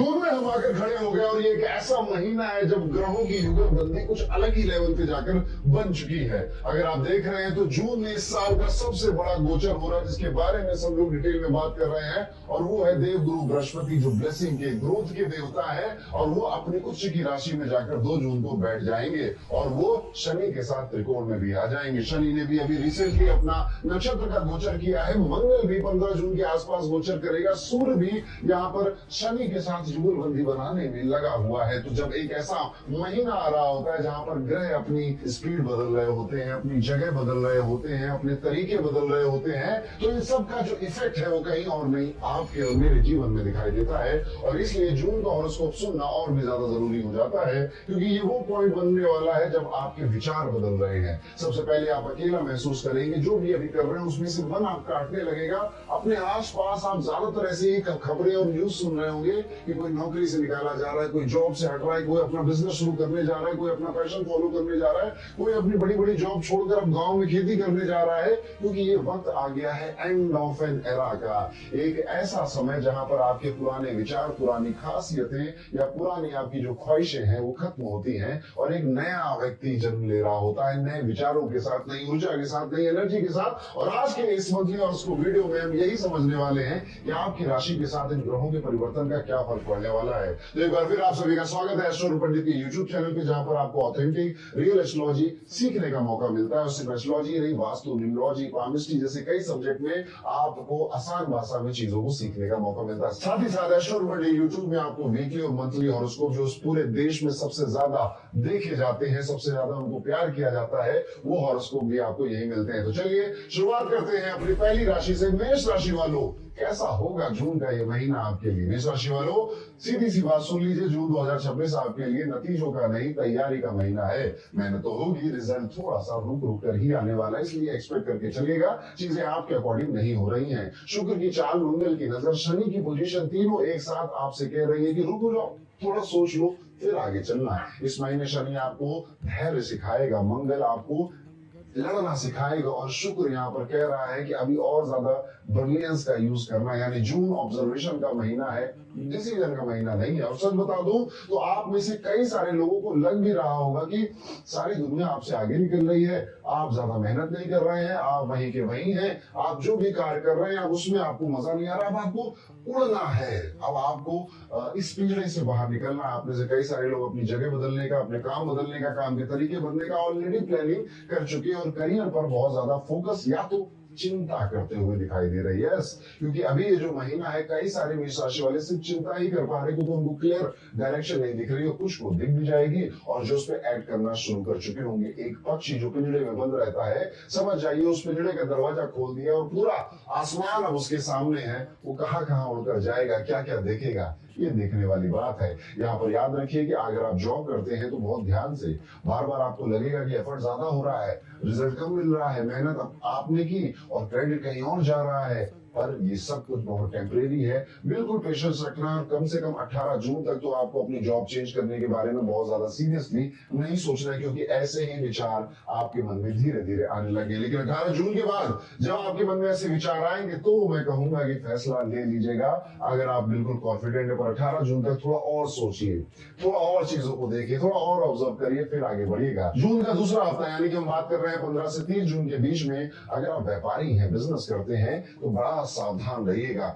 जून में हम आकर खड़े हो गए और ये एक ऐसा महीना है जब ग्रहों की युगलबंदी कुछ अलग ही लेवल पे जाकर बन चुकी है। अगर आप देख रहे हैं तो जून में इस साल का सबसे बड़ा गोचर हो रहा है, जिसके बारे में सब लोग डिटेल में बात कर रहे हैं, और वो है देवगुरु बृहस्पति, जो ब्लेसिंग के, ग्रोथ के देवता है, और वो अपनी उच्च की राशि में जाकर 2 जून को बैठ जाएंगे और वो शनि के साथ त्रिकोण में भी आ जाएंगे। शनि ने भी अभी रिसेंटली अपना नक्षत्र का गोचर किया है। मंगल भी 15 जून के आसपास गोचर करेगा। सूर्य भी यहाँ पर शनि के साथ जुगलबंदी बनाने में लगा हुआ है। तो जब एक ऐसा महीना आ रहा होता है जहां पर ग्रह अपनी स्पीड बदल रहे होते हैं, अपनी जगह बदल रहे होते हैं, अपने तरीके बदल रहे होते हैं, तो इन सब का जो इफेक्ट है वो कहीं और नहीं, आपके और मेरे जीवन में दिखाई देता है। और इसलिए जून का हॉरोस्कोप सुनना और भी ज्यादा जरूरी हो जाता है, क्योंकि ये वो पॉइंट बनने वाला है जब आपके विचार बदल रहे हैं। सबसे पहले आप अकेला महसूस करेंगे, जो भी अभी कर रहे हैं उसमें से मन आप काटने लगेगा। अपने आसपास आप ज्यादातर ऐसे ही खबरें और न्यूज सुन रहे होंगे कि कोई नौकरी से निकाला जा रहा है, कोई जॉब से हट रहा है, कोई अपना बिजनेस शुरू करने जा रहा है, कोई अपना पैशन फॉलो करने जा रहा है, कोई अपनी बड़ी बड़ी जॉब छोड़कर अब गांव में खेती करने जा रहा है, क्योंकि ये वक्त आ गया है एंड ऑफ एन एरा का। एक ऐसा समय जहां पर आपके पुराने विचार, पुरानी खासियतें या पुरानी आपकी जो ख्वाहिशें हैं वो खत्म होती हैं और एक नया व्यक्ति जन्म ले रहा होता है, नए विचारों के साथ, नई ऊर्जा के साथ, नई एनर्जी के साथ। और आज के इस मंथली और उसको वीडियो में हम यही समझने वाले हैं कि आपकी राशि के साथ इन ग्रहों के परिवर्तन का क्या फर्क पड़ने वाला है। तो एक बार फिर आप सभी का स्वागत है एस्ट्रो पंडित के यूट्यूब चैनल पे, जहां पर आपको ऑथेंटिक रियल एस्ट्रोलॉजी सीखने का मौका मिलता है। सिर्फ एस्ट्रोलॉजी नहीं, वास्तु, न्यूमरोलॉजी, पामिस्ट्री जैसे कई सब्जेक्ट में आपको आसान भाषा में चीजों को सीखने का मौका मिलता है। साथ ही साथ एस्ट्रो पंडित यूट्यूब में आपको वीकली और मंथली हॉरोस्कोप, जो पूरे देश में सबसे ज्यादा देखे जाते हैं, सबसे ज्यादा उनको प्यार किया जाता है, वो हॉरोस्कोप भी आपको यही मिलते हैं। तो चलिए शुरुआत करते हैं अपनी पहली राशि से। मेष राशि वालों, कैसा होगा जून का ये महीना आपके लिए? मेष राशि वालों, सीधी सी बात सुन लीजिए, जून 2026 आपके लिए नतीजों का नहीं, तैयारी का महीना है। मेहनत तो होगी, रिजल्ट थोड़ा सा रुक रुक कर ही आने वाला है, इसलिए एक्सपेक्ट करके चलिएगा। चीजें आपके अकॉर्डिंग नहीं हो रही हैं। शुक्र की चाल, मंगल की नजर, शनि की पोजीशन, तीनों एक साथ आपसे कह रही है कि रुको जाओ, थोड़ा सोच लो, फिर आगे चलना है। इस महीने शनि आपको धैर्य सिखाएगा, मंगल आपको लड़ना सिखाएगा, और शुक्र यहाँ पर कह रहा है कि अभी और ज्यादा ब्रिलियंस का यूज करना है। यानी जून ऑब्जर्वेशन का महीना है, डिसीजन का महीना नहीं है। और सच बता दूं तो आप में से कई सारे लोगों को लग भी रहा होगा कि सारी दुनिया आपसे आगे निकल रही है, आप ज्यादा मेहनत नहीं कर रहे हैं, आप वहीं के वहीं हैं, आप जो भी कार्य कर रहे हैं अब उसमें आपको मजा नहीं आ रहा, अब आपको उड़ना है, अब आपको इस पिंजरे से बाहर निकलना है। आप में से कई सारे लोग अपनी जगह बदलने का, अपने काम बदलने का, काम के तरीके बदलने का ऑलरेडी प्लानिंग कर चुके हैं और करियर पर बहुत ज्यादा फोकस या तो चिंता करते हुए दिखाई दे रही है। क्योंकि अभी ये जो महीना है, कई सारे मेष राशि वाले सिर्फ चिंता ही कर पा रहे, क्योंकि उनको क्लियर डायरेक्शन नहीं दिख रही है। कुछ को दिख भी जाएगी और जो उस पर ऐड करना शुरू कर चुके होंगे। एक पक्षी जो पिंजड़े में बंद रहता है, समझ जाइए उस पिंजड़े का दरवाजा खोल दिया और पूरा आसमान अब उसके सामने है। वो कहां कहां उड़कर जाएगा, क्या क्या देखेगा, ये देखने वाली बात है। यहाँ पर याद रखिए कि अगर आप जॉब करते हैं तो बहुत ध्यान से, बार बार आपको लगेगा कि एफर्ट ज्यादा हो रहा है, रिजल्ट कम मिल रहा है, मेहनत आपने की और क्रेडिट कहीं और जा रहा है, पर ये सब कुछ बहुत टेम्परेरी है। बिल्कुल पेशेंस रखना। कम से कम 18 जून तक तो आपको अपनी जॉब चेंज करने के बारे में बहुत ज्यादा सीरियसली नहीं सोचना है, क्योंकि ऐसे ही विचार आपके मन में धीरे धीरे आने लगे। लेकिन 18 जून के बाद जब आपके मन में ऐसे विचार आएंगे तो मैं कहूंगा कि फैसला ले लीजिएगा। अगर आप बिल्कुल कॉन्फिडेंट है, पर 18 जून तक थोड़ा और सोचिए, थोड़ा और चीजों को देखिए, थोड़ा और ऑब्जर्व करिए, फिर आगे बढ़िएगा। जून का दूसरा हफ्ता, यानी कि हम बात कर रहे हैं 15 से 30 जून के बीच में, अगर आप व्यापारी हैं, बिजनेस करते हैं, तो बड़ा सावधान रहिएगा।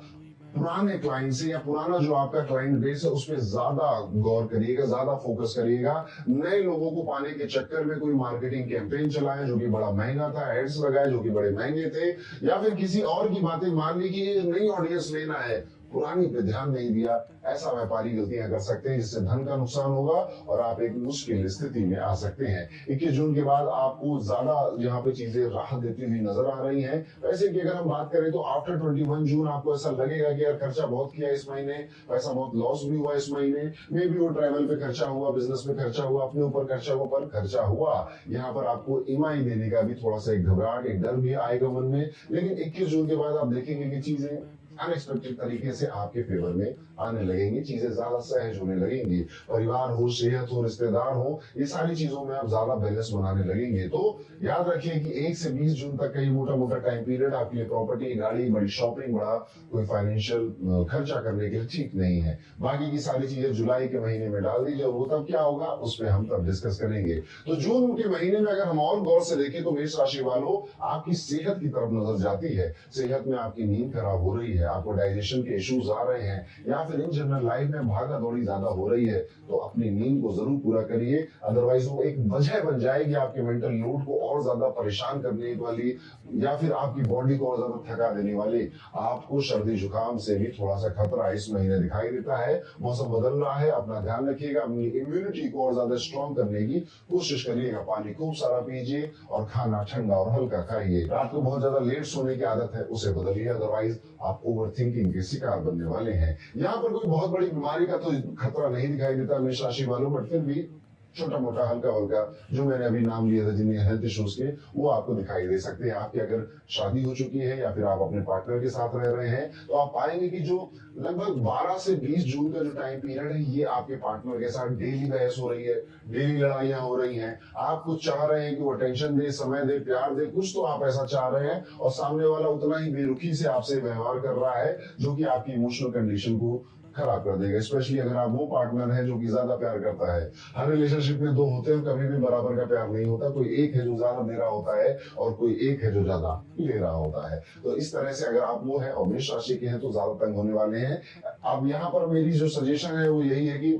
पुराने क्लाइंट से या पुराना जो आपका क्लाइंट बेस है उस पर ज्यादा गौर करिएगा, ज्यादा फोकस करिएगा। नए लोगों को पाने के चक्कर में कोई मार्केटिंग कैंपेन चलाएं जो कि बड़ा महंगा था, एड्स लगाए जो कि बड़े महंगे थे, या फिर किसी और की बातें मान ली कि ये नई ऑडियंस लेना है, पुरानी पे ध्यान नहीं दिया। ऐसा व्यापारी गलतियां कर सकते हैं, जिससे धन का नुकसान होगा और आप एक मुश्किल स्थिति में आ सकते हैं। 21 जून के बाद आपको ज्यादा यहाँ पे चीजें राहत देती हुई नजर आ रही हैं। वैसे कि अगर हम बात करें तो आफ्टर 21 जून आपको ऐसा लगेगा कि यार खर्चा बहुत किया इस महीने, पैसा बहुत लॉस भी हुआ इस महीने, मे बी वो ट्रैवल पे खर्चा हुआ, बिजनेस में खर्चा हुआ, अपने ऊपर खर्चा हुआ, पर खर्चा हुआ। यहाँ पर आपको ईएमआई देने का भी थोड़ा सा एक घबराहट, एक डर भी आएगा मन में। लेकिन 21 जून के बाद आप देखेंगे कि चीजें अनएक्सपेक्टेड तरीके से आपके फेवर में आने लगेंगी, चीजें ज्यादा सहज होने लगेंगी, परिवार हो, सेहत हो, रिश्तेदार हो, ये सारी चीजों में आप ज्यादा बैलेंस बनाने लगेंगे। तो याद रखिए कि 1 से 20 जून तक का ये मोटा मोटा टाइम पीरियड आपके लिए प्रॉपर्टी, गाड़ी, बड़ी शॉपिंग, बड़ा कोई फाइनेंशियल खर्चा करने के लिए ठीक नहीं है। बाकी की सारी चीजें जुलाई के महीने में डाल दीजिए, और वो तब क्या होगा उस पर हम तब डिस्कस करेंगे। तो जून के महीने में अगर हम और गौर से देखें तो मेष राशि वालों, आपकी सेहत की तरफ नजर जाती है। सेहत में आपकी नींद खराब हो रही है, आपको डाइजेशन के इश्यूज आ रहे हैं, या फिर इन जनरल लाइफ में भागा दौड़ी ज्यादा हो रही है, तो अपनी नींद को जरूर पूरा करिए। अदरवाइज वो एक वजह बन जाएगी आपके मेंटल लोड को और ज्यादा परेशान करने वाली, या फिर आपकी बॉडी को और ज्यादा थका देने वाली। आपको सर्दी जुकाम से भी थोड़ा सा खतरा इस महीने दिखाई देता है। मौसम बदल रहा है, अपना ध्यान रखिएगा, अपनी इम्यूनिटी को और ज्यादा स्ट्रॉन्ग करने की कोशिश करिएगा। पानी खूब सारा पीजिए और खाना ठंडा और हल्का खाइए। रात को बहुत ज्यादा लेट सोने की आदत है, उसे बदलिए, अदरवाइज आप ओवर थिंकिंग के शिकार बनने वाले हैं। यहाँ पर कोई बहुत बड़ी बीमारी का तो खतरा नहीं दिखाई देता मेष राशि वालों, बट फिर भी छोटा मोटा हल्का हल्का जो मैंने अभी नाम लिया था जिन्हें हेल्थ इश्यूज के, वो आपको दिखाई दे सकते हैं। आपकी अगर शादी हो चुकी है या फिर आप अपने पार्टनर के साथ रह रहे हैं, तो आप पाएंगे कि जो लगभग 12 से 20 जून का जो टाइम पीरियड है, ये आपके पार्टनर के साथ डेली बहस हो रही है, डेली लड़ाइयां हो रही हैं। आप कुछ चाह रहे हैं कि वो अटेंशन दे, समय दे, प्यार दे, कुछ तो आप ऐसा चाह रहे हैं, और सामने वाला उतना ही बेरुखी से आपसे व्यवहार कर रहा है, जो कि आपकी इमोशनल कंडीशन को खराब कर देगा। स्पेशली अगर आप वो पार्टनर है जो कि ज्यादा प्यार करता है। हर रिलेशनशिप में 2 होते हैं, कभी भी बराबर का प्यार नहीं होता। कोई एक है जो ज्यादा दे रहा होता है और कोई एक है जो ज्यादा ले रहा होता है। तो इस तरह से अगर आप वो है और मेष राशि के हैं तो ज्यादा तंग होने वाले हैं। अब यहाँ पर मेरी जो सजेशन है वो यही है कि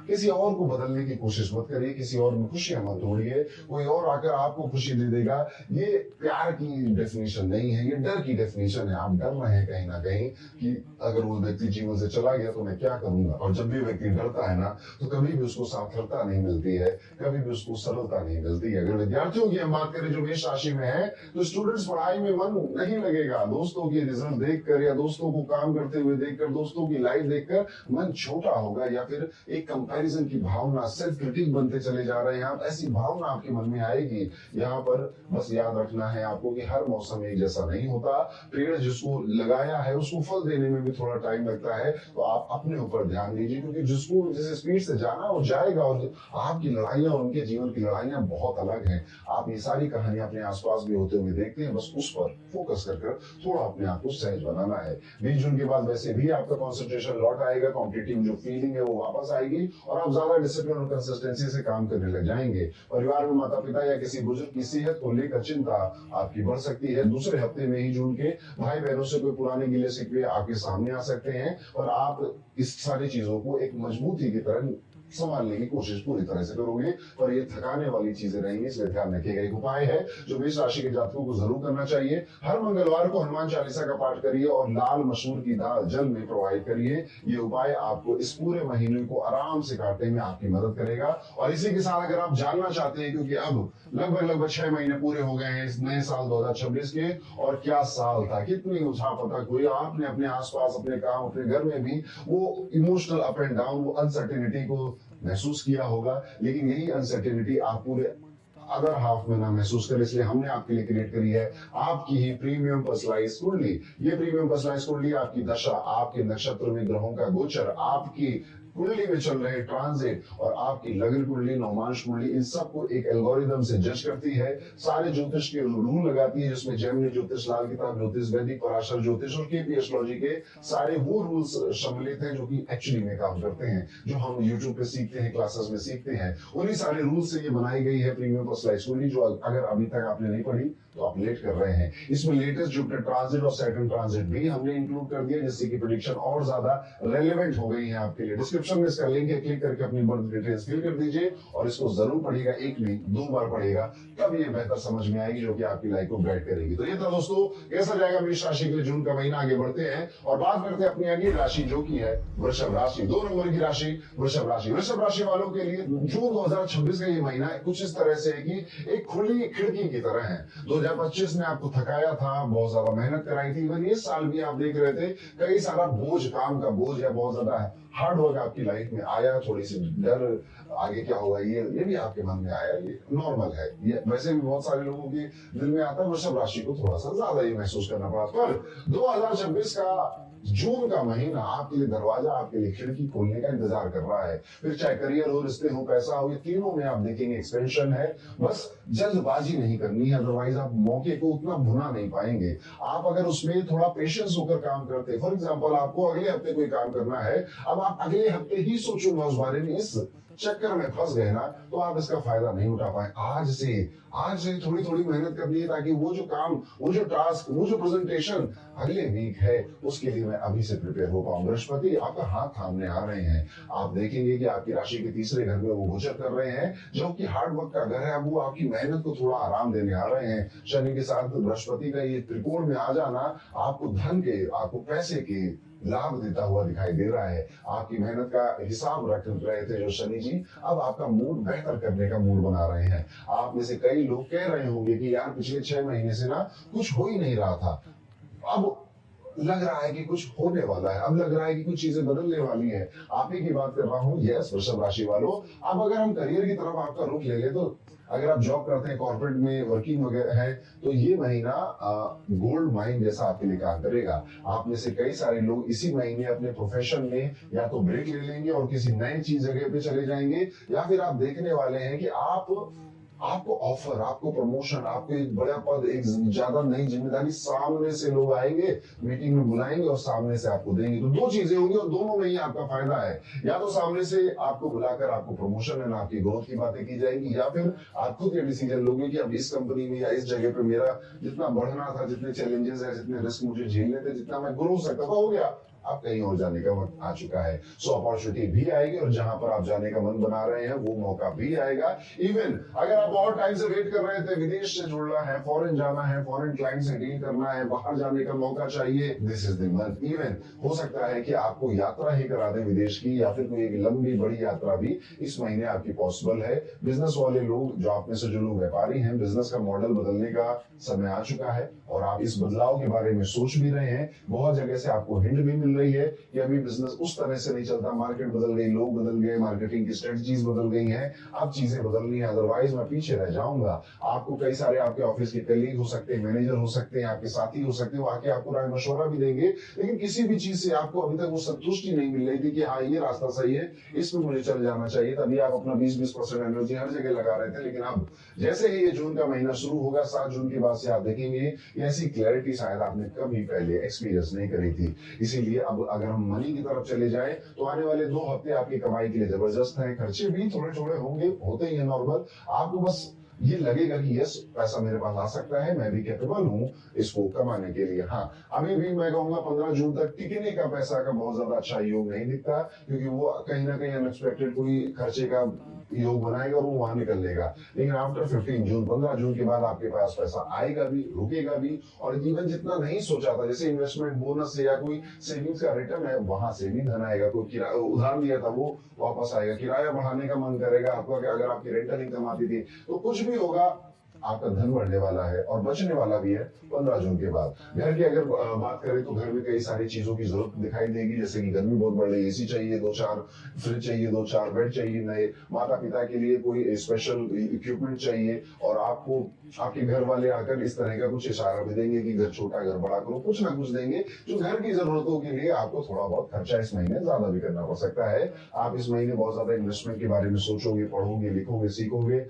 किसी और को बदलने की कोशिश मत करिए, किसी और में खुशियां मत ढूंढिए। कोई और आकर आपको खुशी दे देगा, ये प्यार की डेफिनेशन नहीं है, ये डर की डेफिनेशन है। आप डर रहे हैं कहीं ना कहीं कि अगर वो व्यक्ति जीवन से चला गया तो मैं क्या करूंगा। और जब भी व्यक्ति डरता है ना, तो कभी भी उसको सार्थकता नहीं मिलती है, कभी भी उसको सरलता नहीं मिलती है। अगर विद्यार्थियों की हम बात करें जो मेष राशि में है, तो स्टूडेंट्स पढ़ाई में मन नहीं लगेगा। दोस्तों के रिजल्ट देखकर या दोस्तों को काम करते हुए देखकर, दोस्तों की लाइफ देखकर मन छोटा होगा, या फिर एक कंपैरिजन की भावना, सेल्फ क्रिटिक बनते चले जा रहे हैं आप, ऐसी भावना आपके मन में आएगी। यहाँ पर बस याद रखना है आपको कि हर मौसम एक जैसा नहीं होता। पेड़ जिसको लगाया है उसको फल देने में भी थोड़ा टाइम लगता है। तो आप अपने ऊपर ध्यान दीजिए, क्योंकि जिसको जिस स्पीड से जाना वो जाएगा। और आपकी लड़ाइयां, उनके जीवन की लड़ाइयां बहुत अलग हैं। आप ये सारी कहानियां अपने आसपास भी होते हुए देखते हैं, बस उस पर फोकस कर थोड़ा अपने आप को सहज बनाना है। 20 जून के बाद वैसे भी आपका कंसंट्रेशन लौट आएगा, कॉम्पिटिटिव जो फीलिंग है वो वापस आएगी, और आप ज्यादा डिसिप्लिन और कंसिस्टेंसी से काम करने लग जाएंगे। परिवार में माता पिता या किसी बुजुर्ग की सेहत को लेकर चिंता आपकी बढ़ सकती है। दूसरे हफ्ते में ही जून के भाई बहनों से कोई पुराने गिले शिकवे आपके सामने आ सकते हैं, और आप इस सारी चीजों को एक मजबूती की तरह संभालने की कोशिश पूरी तरह से करोगे, पर ये थकाने वाली चीजें रहेंगी, इसलिए ध्यान रखिएगा। एक उपाय है जो मेष राशि के जातकों को जरूर करना चाहिए। हर मंगलवार को हनुमान चालीसा का पाठ करिए और लाल मसूर की दाल जल में प्रवाहित करिए। ये उपाय आपको इस पूरे महीने को आराम से काटने में आपकी मदद करेगा। और इसी के साथ अगर आप जानना चाहते हैं, क्योंकि अब लगभग 6 महीने पूरे हो गए हैं इस नए साल 2026 के, और क्या साल था, कितनी उठापटक हुई, आपने अपने आसपास, अपने काम, अपने घर में भी वो इमोशनल अप एंड डाउन, वो अनसर्टेनिटी को महसूस किया होगा। लेकिन यही अनसर्टेनिटी आप पूरे अदर हाफ में ना महसूस करें, इसलिए हमने आपके लिए क्रिएट करी है आपकी ही प्रीमियम पर्सनलाइज कुंडली। ये प्रीमियम पर्सनलाइज कुंडली आपकी दशा, आपके नक्षत्र में ग्रहों का गोचर, आपकी कुंडली में चल रहे ट्रांजिट और आपकी लग्न कुंडली, नवमांश कुंडली, इन सबको एक एल्गोरिदम से जज करती है। सारे ज्योतिष के रूल लगाती है, जिसमें जेमिनी ज्योतिष, लाल किताब ज्योतिष, वैदिक पराशर ज्योतिष और केपी एस्ट्रोलॉजी के सारे वो रूल्स सम्मिलित हैं जो कि एक्चुअली में काम करते हैं, जो हम यूट्यूब पे सीखते हैं, क्लासेस में सीखते हैं। उन्हीं सारे रूल से ये बनाई गई है प्रीमियम पर्सनलाइज कुंडली, जो अगर अभी तक आपने नहीं पढ़ी तो आप लेट कर रहे हैं। इसमें लेटेस्ट जुपिटर ट्रांजिट और सैटर्न ट्रांजिट भी हमने इंक्लूड कर दिया, जिससे कि प्रेडिक्शन और ज्यादा रेलेवेंट हो गई है आपके लिए। डिस्क्रिप्शन में इसका लिंक है, क्लिक करके अपनी बर्थ डिटेल्स फिल कर दीजिए और इसको जरूर पढ़िएगा। एक नहीं 2 बार पढ़ेगा, तब ये बेहतर समझ में आएगी, जो कि आपकी लाइफ को गाइड करेगी। तो ये था दोस्तों, कैसा जाएगा मेष राशि के लिए जून का महीना। आगे बढ़ते हैं और बात करते हैं अपनी अगली राशि, जो की है वृषभ राशि। 2 नंबर की राशि वृषभ राशि। वृषभ राशि वालों के लिए जून 2026 का ये महीना कुछ इस तरह से है कि एक खुली खिड़की की तरह है। 2025 ने आपको थकाया था, बहुत ज्यादा मेहनत कराई थी, इवन इस साल भी आप देख रहे थे कई सारा बोझ, काम का बोझ या बहुत ज्यादा हार्ड वर्क आपकी लाइफ में आया। थोड़ी सी डर, आगे क्या होगा ये भी आपके मन में आया। ये नॉर्मल है, ये वैसे भी बहुत सारे लोगों के दिल में आता है। वृषभ राशि को थोड़ा सा ज्यादा ही महसूस करना पड़ा। पर 2026 का जून का महीना आपके लिए दरवाजा, आपके लिए खिड़की खोलने का इंतजार कर रहा है। फिर चाहे करियर हो, रिश्ते हो, पैसा हो, ये तीनों में आप देखेंगे एक्सपेंशन है। बस जल्दबाजी नहीं करनी है, अदरवाइज आप मौके को उतना भुना नहीं पाएंगे। आप अगर उसमें थोड़ा पेशेंस होकर काम करते, फॉर एग्जाम्पल आपको अगले हफ्ते कोई काम करना है, अब आप अगले हफ्ते ही सोचूंगा उस बारे में, इस चक्कर में फंस गए ना तो आप इसका फायदा नहीं उठा पाए। आज से थोड़ी थोड़ी मेहनत करनी है, ताकि वो जो काम, वो जो टास्क, वो जो प्रेजेंटेशन अगले वीक है, उसके लिए मैं अभी से प्रिपेयर हो पाऊं। बृहस्पति आपका हाथ थामने आ रहे हैं। आप देखेंगे कि आपकी राशि के तीसरे घर में वो गोचर कर रहे हैं, जो कि हार्ड वर्क का घर है, वो आपकी मेहनत को थोड़ा आराम देने आ रहे हैं। शनि के साथ बृहस्पति का ये त्रिकोण में आ जाना आपको धन के, आपको पैसे के लाभ देता हुआ दिखाई दे रहा है। आपकी मेहनत का हिसाब रख रहे थे जो शनि जी, अब आपका मूड बेहतर करने का मूड बना रहे हैं। आप में से कई लोग कह रहे होंगे कि यार पिछले 6 महीने से ना कुछ हो ही नहीं रहा था, अब लग रहा है कि कुछ होने वाला है, अब लग रहा है कि कुछ चीजें बदलने वाली है। आप ही की बात कर रहा हूँ। यस वृषभ राशि वालों, अब अगर हम करियर की तरफ आपका रुख ले ले, तो अगर आप जॉब करते हैं, कॉर्पोरेट में वर्किंग वगैरह है, तो ये महीना गोल्ड माइन जैसा आपके लिए काम करेगा। आप में से कई सारे लोग इसी महीने अपने प्रोफेशन में या तो ब्रेक ले लेंगे और किसी नई चीज जगह पे चले जाएंगे, या फिर आप देखने वाले हैं कि आपको ऑफर, आपको प्रमोशन, आपको एक बड़ा पद, एक ज्यादा नई जिम्मेदारी सामने से लोग आएंगे, मीटिंग में बुलाएंगे और सामने से आपको देंगे। तो 2 चीजें होंगी और दोनों में ही आपका फायदा है। या तो सामने से आपको बुलाकर आपको प्रमोशन एंड आपकी ग्रोथ की बातें की जाएंगी, या फिर आप खुद ये डिसीजन लोगे कि अब इस कंपनी में या इस जगह पे मेरा जितना बढ़ना था, जितने चैलेंजेस है, जितने रिस्क मुझे झेलने थे, जितना मैं ग्रो सकता था, हो गया। अब कहीं और जाने का वक्त आ चुका है। सो अपॉर्चुनिटी भी आएगी और जहां पर आप जाने का मन बना रहे हैं वो मौका भी आएगा। इवन अगर आप बहुत टाइम से वेट कर रहे थे, विदेश से जुड़ना है, फॉरेन जाना है, फॉरेन क्लाइंट से डील करना है, बाहर जाने का मौका चाहिए, this is the month. Even हो सकता है कि आपको यात्रा ही करा दे विदेश की, या फिर कोई एक लंबी बड़ी यात्रा भी इस महीने आपकी पॉसिबल है। बिजनेस वाले लोग, जो आप में से जो लोग व्यापारी हैं, बिजनेस का मॉडल बदलने का समय आ चुका है और आप इस बदलाव के बारे में सोच भी रहे हैं। बहुत जगह से आपको हिंट भी मिल रही है कि अभी बिजनेस उस तरह से नहीं चलता, मार्केट बदल गई, लोग बदल गए, मार्केटिंग की स्ट्रेटजीज बदल गई हैं, अब चीजें बदलनी है, अदरवाइज मैं पीछे रह जाऊंगा। आपको कई सारे आपके ऑफिस के कलीग हो सकते हैं, मैनेजर हो सकते हैं, आपके साथी हो सकते हैं, वो आके आपको राय मशवरा भी देंगे, लेकिन किसी भी चीज से आपको अभी तक वो संतुष्टि नहीं मिल रही थी कि हाँ ये रास्ता सही है, इसमें मुझे चल जाना चाहिए। तभी आप अपना 20-20% एनर्जी हर जगह लगा रहे थे, लेकिन अब जैसे ही ये जून का महीना शुरू होगा, 7 जून के बाद से आप देखेंगे ऐसी क्लैरिटी शायद आपने कभी पहले एक्सपीरियंस नहीं करी थी। इसीलिए अब अगर हम मनी की तरफ चले जाएं, तो आने वाले 2 हफ्ते आपकी कमाई के लिए जबरदस्त है। खर्चे भी थोड़े थोड़े होंगे, होते ही है नॉर्मल। आपको बस ये लगेगा कि यस पैसा मेरे पास आ सकता है, मैं भी कैपेबल हूँ इसको कमाने के लिए। हाँ, अभी भी मैं कहूंगा 15 जून तक टिकने का पैसा का बहुत ज्यादा अच्छा योग नहीं दिखता, क्योंकि वो कहीं ना कहीं अनएक्सपेक्टेड कोई खर्चे का योग बनाएगा और वो वहां निकल लेगा। लेकिन आफ्टर 15 जून, 15 जून के बाद आपके पास पैसा आएगा भी, रुकेगा भी, और जीवन जितना नहीं सोचा था, जैसे इन्वेस्टमेंट बोनस से या कोई सेविंग्स का रिटर्न है, वहां से भी धन आएगा। कोई किराया उधार दिया था वो वापस आएगा, किराया बढ़ाने का मन करेगा आपका, कि अगर आपकी रेंटल इनकम आती थी, तो कुछ भी होगा, आपका धन बढ़ने वाला है और बचने वाला भी है 15 जून के बाद। घर की अगर बात करें तो घर में कई सारी चीजों की जरूरत दिखाई देगी, जैसे कि गर्मी बहुत बढ़ रही है, एसी चाहिए 2-4, फ्रिज चाहिए 2-4, बेड चाहिए नए, माता पिता के लिए कोई स्पेशल इक्विपमेंट चाहिए, और आपको आपके घर वाले आकर इस तरह का कुछ इशारा भी देंगे कि घर छोटा, घर बड़ा करो, कुछ ना कुछ देंगे जो घर की जरूरतों के लिए आपको थोड़ा बहुत खर्चा इस महीने ज्यादा भी करना पड़ सकता है। आप इस महीने बहुत ज्यादा इन्वेस्टमेंट के बारे में सोचोगे, पढ़ोगे, लिखोगे, सीखोगे,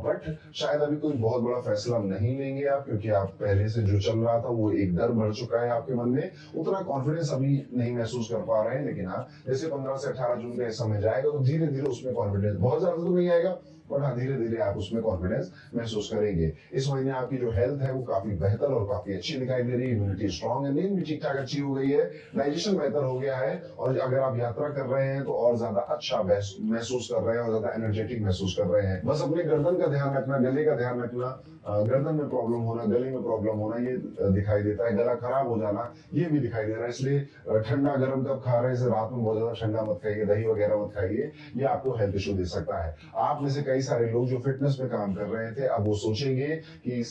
बट शायद अभी कोई बहुत बड़ा फैसला नहीं लेंगे आप, क्योंकि आप पहले से जो चल रहा था वो एक डर बढ़ चुका है आपके मन में, उतना कॉन्फिडेंस अभी नहीं महसूस कर पा रहे हैं। लेकिन हाँ, जैसे 15 से 18 जून का समय जाएगा तो धीरे धीरे उसमें कॉन्फिडेंस, बहुत ज्यादा तो नहीं आएगा, बट हाँ धीरे धीरे आप उसमें कॉन्फिडेंस महसूस करेंगे। इस महीने आपकी जो हेल्थ है वो काफी बेहतर और काफी अच्छी दिखाई दे रही है। इम्यूनिटी स्ट्रांग है, नींद भी ठीक ठाक अच्छी हो गई है, डाइजेशन बेहतर हो गया है, और अगर आप यात्रा कर रहे हैं तो और ज्यादा अच्छा महसूस कर रहे हैं और ज्यादा एनर्जेटिक महसूस कर रहे हैं। बस अपने गर्दन का ध्यान रखना, गले का ध्यान रखना, गर्दन में प्रॉब्लम होना, गले में प्रॉब्लम होना ये दिखाई देता है, गला खराब हो जाना ये भी दिखाई दे रहा है। इसलिए ठंडा गर्म कब खा रहे हैं, रात में बहुत ज्यादा ठंडा मत खाइए, दही वगैरह मत खाइए, ये आपको हेल्थ इशू दे सकता है। आप में से कई कई सारे लोग जो फिटनेस में काम कर रहे थे, अब वो सोचेंगे कि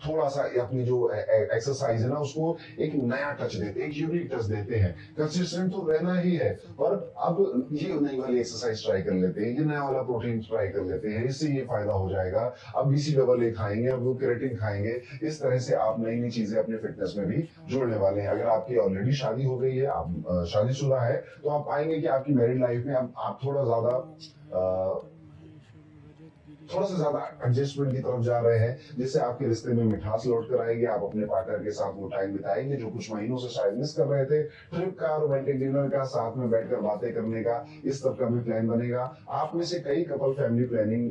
थोड़ा सा अपनी जो एक्सरसाइज है ना उसको एक नया टच देते हैं, एक यूनिक टच देते हैं। कंसिस्टेंट तो रहना ही है, पर अब ये नई वाली एक्सरसाइज ट्राई कर लेते हैं, ये नया वाला प्रोटीन ट्राई कर लेते हैं, इससे ये फायदा हो जाएगा। अब BC AA खाएंगे, अब वो क्रेटिन खाएंगे। इस तरह से आप नई नई चीजें अपने फिटनेस में भी जोड़ने वाले हैं। अगर आपकी ऑलरेडी शादी हो गई है, आप शादीशुदा है, तो आप पाएंगे कि आपकी मैरिड लाइफ में अब आप थोड़ा सा ज्यादा एडजस्टमेंट की तरफ जा रहे हैं, जिससे आपके रिश्ते में मिठास लौट कर आएगी। आप अपने पार्टनर के साथ वो टाइम बिताएंगे जो कुछ महीनों से शायद मिस कर रहे थे। ट्रिप का, रोमांटिक डिनर का, साथ में बैठकर बातें करने का, इस तरह का भी प्लान बनेगा। आप में से कई कपल फैमिली प्लानिंग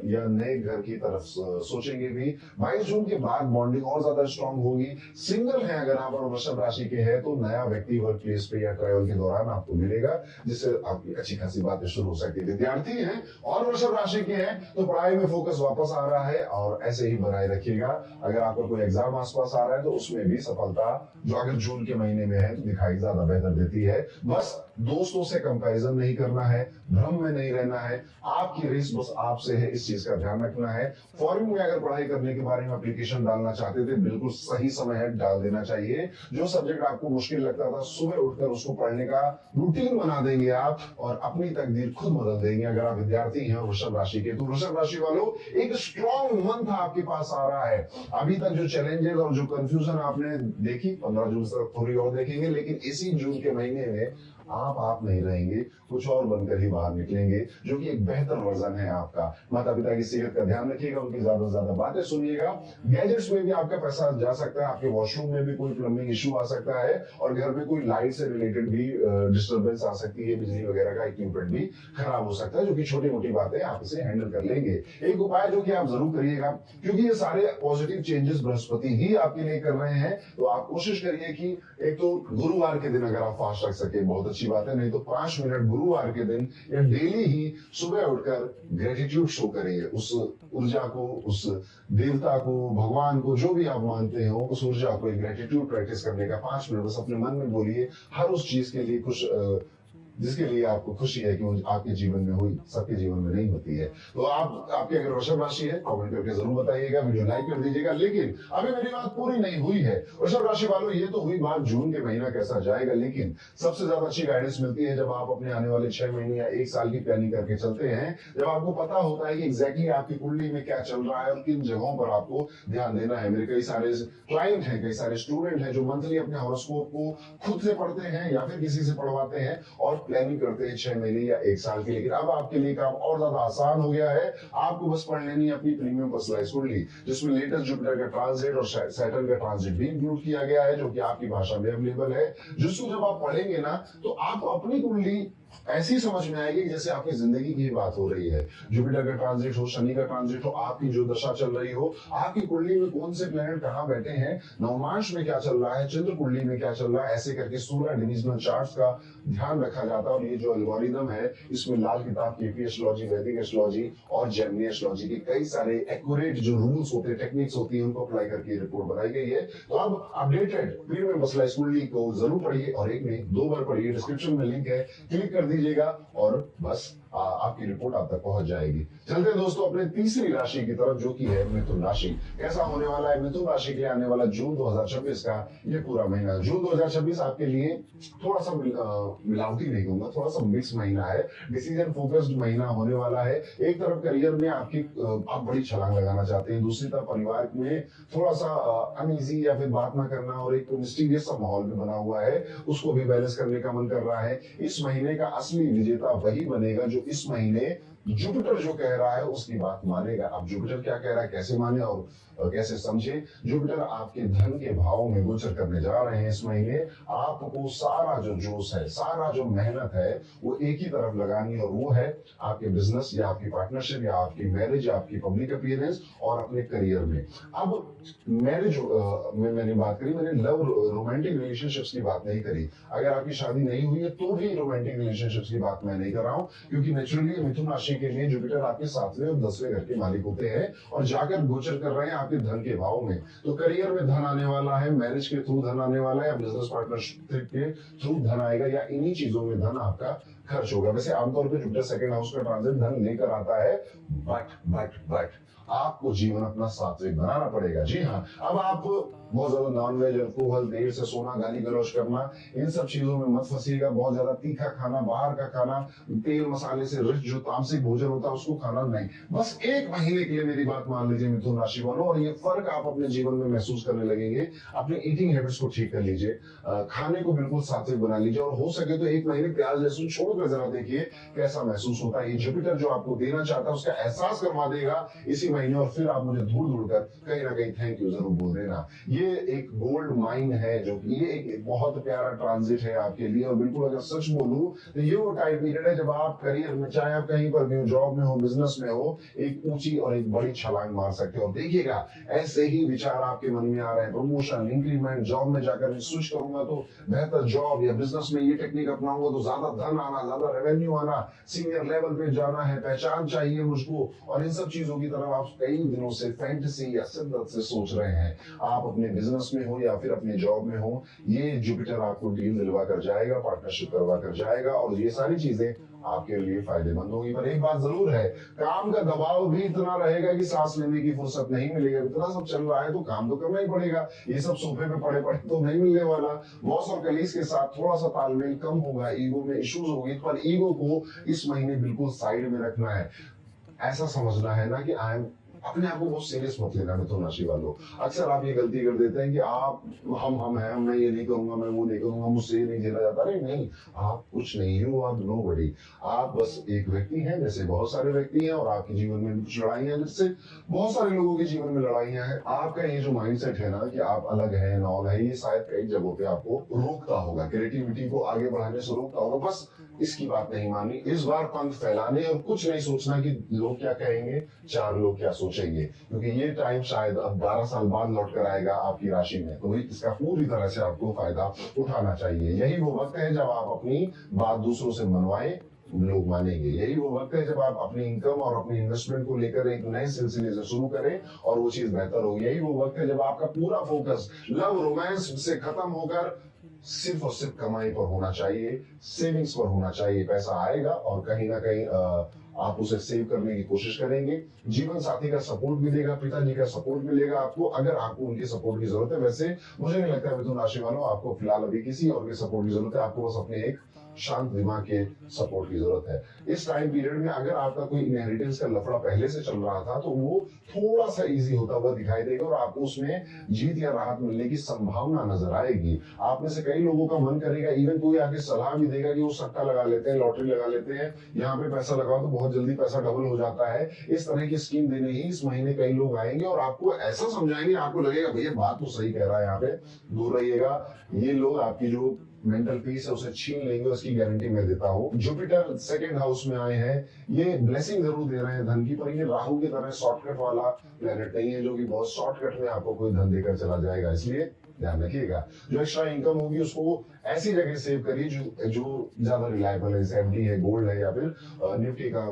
या नए घर की तरफ सोचेंगे भी। 22 जून के बाद बॉन्डिंग और ज्यादा स्ट्रांग होगी। सिंगल है अगर आप और वृषभ राशि के हैं, तो नया व्यक्ति वर्क प्लेस पे या ट्रैवल के दौरान आपको मिलेगा, जिससे आपकी अच्छी खासी बातें शुरू हो सकती है। विद्यार्थी हैं और वृषभ राशि के हैं तो पढ़ाई में फोकस वापस आ रहा है और ऐसे ही बनाए रखिएगा। अगर आपका कोई एग्जाम आसपास आ रहा है तो उसमें भी सफलता जो अगर जून के महीने में है तो दिखाई ज्यादा बेहतर देती है। बस दोस्तों से कंपैरिजन नहीं करना है, भ्रम में नहीं रहना है, आपकी रेस बस आपसे है, इस चीज का ध्यान रखना है। फॉरेन में अगर पढ़ाई करने के बारे में एप्लीकेशन डालना चाहते थे, बिल्कुल सही समय है, डाल देना चाहिए। जो सब्जेक्ट आपको मुश्किल लगता था, सुबह उठकर उसको पढ़ने का रूटीन बना देंगे आप और अपनी तकदीर खुद बदल देंगे। अगर आप विद्यार्थी हैं वृषभ राशि के, तो वृषभ राशि वालों एक स्ट्रॉन्ग मंथ आपके पास आ रहा है। अभी तक जो चैलेंजेस और जो कंफ्यूजन आपने देखी, 15 जून तक थोड़ी और देखेंगे, लेकिन इसी जून के महीने में आप नहीं रहेंगे, कुछ और बनकर ही बाहर निकलेंगे, जो कि एक बेहतर वर्जन है आपका। माता पिता की सेहत का ध्यान रखिएगा, उनकी ज्यादा से ज्यादा बातें सुनिएगा। गैजेट्स में भी आपका पैसा जा सकता है, आपके वॉशरूम में भी कोई प्लम्बिंग इश्यू आ सकता है और घर में कोई लाइट से रिलेटेड भी डिस्टर्बेंस आ सकती है, बिजली वगैरह का इक्विपमेंट भी खराब हो सकता है, जो कि छोटी मोटी बातें आप इसे हैंडल कर लेंगे। एक उपाय जो कि आप जरूर करिएगा, क्योंकि ये सारे पॉजिटिव चेंजेस बृहस्पति ही आपके लिए कर रहे हैं, तो आप कोशिश करिए कि एक तो गुरुवार के दिन अगर आप फास्ट रख सके बहुत अच्छी बात है, नहीं तो 5 मिनट गुरुवार के दिन या डेली ही सुबह उठकर ग्रेटिट्यूड शो करिए। उस ऊर्जा को, उस देवता को, भगवान को, जो भी आप मानते हो, उस ऊर्जा को एक ग्रेटिट्यूड प्रैक्टिस करने का 5 मिनट बस अपने मन में बोलिए, हर उस चीज के लिए कुछ जिसके लिए आपको खुशी है कि वो आपके जीवन में हुई, सबके जीवन में नहीं होती है। तो आपके अगर वृषभ राशि है, कमेंट करके जरूर बताइएगा, वीडियो लाइक कर दीजिएगा। लेकिन अभी मेरी बात पूरी नहीं हुई है वृषभ राशि वालों, ये तो हुई बात जून के महीना कैसा जाएगा, लेकिन सबसे ज्यादा अच्छी गाइडेंस मिलती है जब आप अपने आने वाले 6 महीने या 1 साल की प्लानिंग करके चलते हैं, जब आपको पता होता है कि एग्जैक्टली आपकी कुंडली में क्या चल रहा है और किन जगहों पर आपको ध्यान देना है। मेरे कई सारे क्लाइंट हैं, कई सारे स्टूडेंट हैं जो मंथली अपने हॉरोस्कोप को खुद से पढ़ते हैं या फिर किसी से पढ़वाते हैं और प्लानिंग करते हैं 6 महीने या 1 साल की। लेकिन अब आपके लिए काम और ज्यादा आसान हो गया है, आपको बस पढ़ लेनी है अपनी प्रीमियम पर्सनलाइज्ड कुंडली, जिसमें लेटेस्ट जुपिटर का ट्रांजिट और सैटर्न का ट्रांजिट भी इंक्लूड किया गया है, जो कि आपकी भाषा में अवेलेबल है। जिसको जब आप पढ़ेंगे ना, तो आप अपनी कुंडली ऐसी समझ में आएगी जैसे आपकी जिंदगी की बात हो रही है। जुपिटर का ट्रांजिट हो, शनि का ट्रांजिट हो, आपकी जो दशा चल रही हो, आपकी कुंडली में कौन से प्लैनेट कहां बैठे हैं, नवमांश में क्या चल रहा है, चंद्र कुंडली में क्या चल रहा है, ऐसे करके 16 डिविजनल चार्ट्स का ध्यान रखा जाता है। और ये जो एल्गोरिदम है, इसमें लाल किताब, केपी एस्ट्रोलॉजी, वैदिक एस्ट्रोलॉजी और जेमिनी एस्ट्रोलॉजी के कई सारे एक्यूरेट जो रूल्स होते हैं, टेक्निक्स होती है, उनको अप्लाई करके रिपोर्ट बनाई गई है। तो अब अपडेटेड प्रीमियम पर्सनलाइज्ड कुंडली को जरूर पढ़िए, और एक नहीं 2 बार पढ़िए। डिस्क्रिप्शन में लिंक है, क्लिक कर दीजिएगा और बस आपकी रिपोर्ट आप तक पहुंच जाएगी। चलते हैं दोस्तों अपने तीसरी राशि की तरफ, जो कि है मिथुन राशि। कैसा होने वाला है मिथुन राशि के लिए आने वाला जून 2026 का ये पूरा महीना। जून 2026 आपके लिए थोड़ा सा मिलावटी नहीं कहूंगा, थोड़ा सा मिक्स महीना है, डिसीजन फोकस्ड महीना होने वाला है। एक तरफ करियर में आप बड़ी छलांग लगाना चाहते हैं, दूसरी तरफ परिवार में थोड़ा सा अनईजी या फिर बात ना करना और एक मिस्टीरियस सा माहौल भी बना हुआ है, उसको भी बैलेंस करने का मन कर रहा है। इस महीने का असली विजेता वही बनेगा जो इस महीने जुपिटर जो कह रहा है उसकी बात मानेगा। अब जुपिटर क्या कह रहा है, कैसे माने और कैसे समझे। जुपिटर आपके धन के भाव में गोचर करने जा रहे हैं इस महीने। आपको सारा जो जोश है, सारा जो मेहनत है, वो एक ही तरफ लगानी है, और वो है आपके बिजनेस या आपकी पार्टनरशिप या आपकी मैरिज या आपकी पब्लिक अपीयरेंस और अपने करियर में। अब मैरिज में मैंने बात करी, मैंने लव रोमांटिक रिलेशनशिप्स की बात नहीं करी। अगर आपकी शादी नहीं हुई है तो भी रोमांटिक रिलेशनशिप्स की बात मैं नहीं कर रहा हूं, क्योंकि नेचुरली मिथुन राशि के लिए जुपिटर आपके 7वें और 10वें घर के मालिक होते हैं और जाकर गोचर कर रहे हैं आपके धन के भाव में। तो करियर में धन आने वाला है, मैरिज के थ्रू धन आने वाला है, या बिजनेस पार्टनरशिप के थ्रू धन आएगा, या इन्हीं चीजों में धन आपका खर्च होगा। वैसे आमतौर पे जुपिटर सेकंड हाउस का ट्रांजिट धन लेकर आता है, बट आपको जीवन अपना सात्विक बनाना पड़ेगा। जी हाँ, अब आप बहुत ज्यादा नॉनवेज, अल्कोहल, देर से सोना, गाली गलौज करना, इन सब चीजों में मत फंसिएगा। बहुत ज्यादा तीखा खाना, बाहर का खाना, तेल मसाले से रिच जो तामसिक भोजन होता है उसको खाना नहीं। बस 1 महीने के लिए मेरी बात मान लीजिए मिथुन राशि वालों, और ये फर्क आप अपने जीवन में महसूस करने लगेंगे। अपने ईटिंग हैबिट्स को ठीक कर लीजिए, खाने को बिल्कुल सात्विक बना लीजिए, और हो सके तो 1 महीने प्याज लहसुन छोड़कर जरा देखिए कैसा महसूस होता है। ये जुपिटर जो आपको देना चाहता है उसका एहसास करवा देगा इसी महीने, और फिर आप मुझे धूल धूल कर कहीं ना कहीं थैंक यू जरूर बोल देना। ये एक गोल्ड माइन है, जो कि ये एक बहुत प्यारा ट्रांजिट है आपके लिए। और बिल्कुल अगर सच बोलूं तो ये वो टाइम पीरियड है जब आप करियर में, चाहे आप कहीं पर भी हो, जॉब में हो, बिजनेस में हो, एक ऊंची और एक बड़ी छलांग मार सकते हो। और देखिएगा ऐसे ही विचार आपके मन में आ रहे हैं, प्रमोशन, इंक्रीमेंट, जॉब में जाकर स्विच करूंगा तो बेहतर जॉब, या बिजनेस में ये टेक्निक अपनाऊंगा तो ज्यादा धन आना, ज्यादा रेवेन्यू आना, सीनियर लेवल पे जाना है, पहचान चाहिए मुझको, और इन सब चीजों की तरफ आप कई दिनों से फैंटेसी या शिद्दत से सोच रहे हैं। आप अपने बिजनेस में हो या फिर अपने जॉब में हो, ये जुपिटर आपको डील दिलवा कर जाएगा, पार्टनरशिप करवा कर जाएगा, और ये सारी चीजें आपके लिए फायदेमंद होगी। पर एक बात जरूर है, काम का दबाव भी इतना रहेगा कि सांस लेने की फुर्सत नहीं मिलेगी। इतना सब चल रहा है तो काम तो करना ही पड़ेगा, ये सब सोफे पे पड़े पड़े तो नहीं मिलने वाला। बॉस और कलीग्स के साथ थोड़ा सा तालमेल कम होगा, ईगो में इश्यूज होगी, पर ईगो को इस महीने बिल्कुल साइड में रखना है। ऐसा समझना है ना कि आई एम, अपने आप को बहुत सीरियस मत लेना मिथुन राशि वालों। अक्सर आप ये गलती कर देते हैं कि आप हम हैं, मैं ये नहीं करूंगा, मैं वो नहीं करूंगा, मुझसे ये नहीं झेला जाता। नहीं, आप कुछ नहीं, यू आर नोबडी। आप बस एक व्यक्ति हैं जैसे बहुत सारे व्यक्ति हैं, और आपके जीवन में कुछ लड़ाइयां जिससे बहुत सारे लोगों के जीवन में लड़ाइयां हैं। आपका ये जो माइंडसेट है ना कि आप अलग है, नॉल है, ये शायद कई जगहों पे आपको रोकता होगा, क्रिएटिविटी को आगे बढ़ाने से रोकता होगा। बस इसकी बात नहीं माननी, इस बार पंख फैलाने और कुछ नहीं सोचना कि लोग क्या कहेंगे, 4 लोग क्या सोचेंगे, क्योंकि ये टाइम शायद अब 12 साल बाद लौट कर आएगा आपकी राशि में। तो इसका पूरी तरह से आपको फायदा उठाना चाहिए। यही वो वक्त है जब आप अपनी बात दूसरों से मनवाएं, लोग मानेंगे। यही वो वक्त है जब आप अपनी इनकम और अपनी इन्वेस्टमेंट को लेकर एक नए सिलसिले से शुरू करें और वो चीज बेहतर होगी। यही वो वक्त है जब आपका पूरा फोकस लव रोमांस से खत्म होकर सिर्फ और सिर्फ कमाई पर होना चाहिए, सेविंग्स पर होना चाहिए। पैसा आएगा और कहीं ना कहीं आप उसे सेव करने की कोशिश करेंगे। जीवन साथी का सपोर्ट मिलेगा, पिताजी का सपोर्ट मिलेगा आपको, अगर आपको उनके सपोर्ट की जरूरत है। वैसे मुझे नहीं लगता मिथुन राशि वालों आपको फिलहाल अभी किसी और के सपोर्ट की जरूरत है, आपको बस अपने एक शांत दिमाग के सपोर्ट की जरूरत है। इस टाइम पीरियड में अगर आपका कोई इनहेरिटेंस का लफड़ा पहले से चल रहा था तो वो थोड़ा सा इजी होता हुआ दिखाई देगा और आपको उसमें जीत या राहत मिलने की संभावना नजर आएगी। आप में से कई लोगों का मन करेगा, इवन कोई आके सलाह भी देगा कि वो सट्टा लगा लेते हैं, लॉटरी लगा लेते हैं, यहाँ पे पैसा लगाओ तो बहुत जल्दी पैसा डबल हो जाता है। इस तरह की स्कीम देने ही इस महीने कई लोग आएंगे और आपको ऐसा समझाएंगे, आपको लगेगा भैया बात तो सही कह रहा है, यहाँ पे दूर रहिएगा। ये लोग आपकी जो मेंटल पीस है उसे छीन लेंगे, उसकी गारंटी मैं देता हूँ। जुपिटर सेकंड हाउस में आए हैं, ये ब्लेसिंग जरूर दे रहे हैं धन की, पर ये राहु की तरह शॉर्टकट वाला प्लेनेट नहीं है जो कि बहुत शॉर्टकट में आपको कोई धन देकर चला जाएगा। इसलिए ध्यान रखिएगा, जो एक्स्ट्रा इनकम होगी उसको ऐसी जगह सेव करिए जो ज्यादा रिलायबल है, जैसे एफडी है, गोल्ड है या फिर निफ्टी का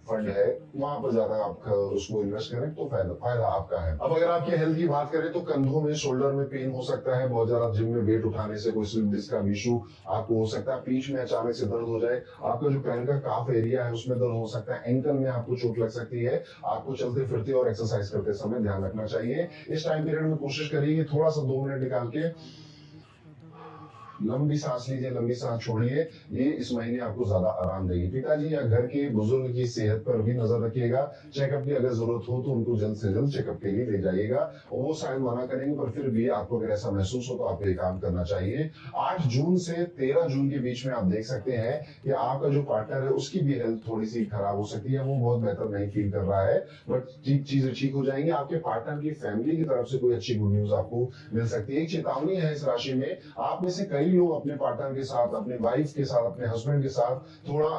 फंड है, वहां पर ज्यादा आप उसको इन्वेस्ट करें तो फायदा आपका है। अब अगर आपकी हेल्थ की बात करें तो कंधों में, शोल्डर में पेन हो सकता है, बहुत ज्यादा जिम में वेट उठाने से कोई स्लिप डिस्क का इशू आपको हो सकता है, पीठ में अचानक से दर्द हो जाए, आपका जो पैर का काफ एरिया है उसमें दर्द हो सकता है, एंकल में आपको चोट लग सकती है। आपको चलते फिरते और एक्सरसाइज करते समय ध्यान रखना चाहिए। इस टाइम पीरियड में कोशिश करिए कि थोड़ा सा 2 मिनट निकाल के लंबी सांस लीजिए, लंबी सांस छोड़िए, ये इस महीने आपको ज्यादा आराम देगी। पिताजी या घर के बुजुर्ग की सेहत पर भी नजर रखिएगा, चेकअप की अगर जरूरत हो तो उनको जल्द से जल्द चेकअप के लिए ले जाइएगा। और वो शायद मना करेंगे पर फिर भी आपको अगर ऐसा महसूस हो तो आपको ये काम करना चाहिए। 8 जून से 13 जून के बीच में आप देख सकते हैं कि आपका जो पार्टनर है उसकी भी हेल्थ थोड़ी सी खराब हो सकती है, वो बहुत बेहतर नहीं फील कर रहा है, बट चीजें ठीक हो जाएंगी। आपके पार्टनर की फैमिली की तरफ से कोई अच्छी गुड न्यूज आपको मिल सकती है। एक चेतावनी है इस राशि में, आप में से कई लोग अपने पार्टनर के साथ, अपने वाइफ के साथ, अपने हस्बैंड के साथ थोड़ा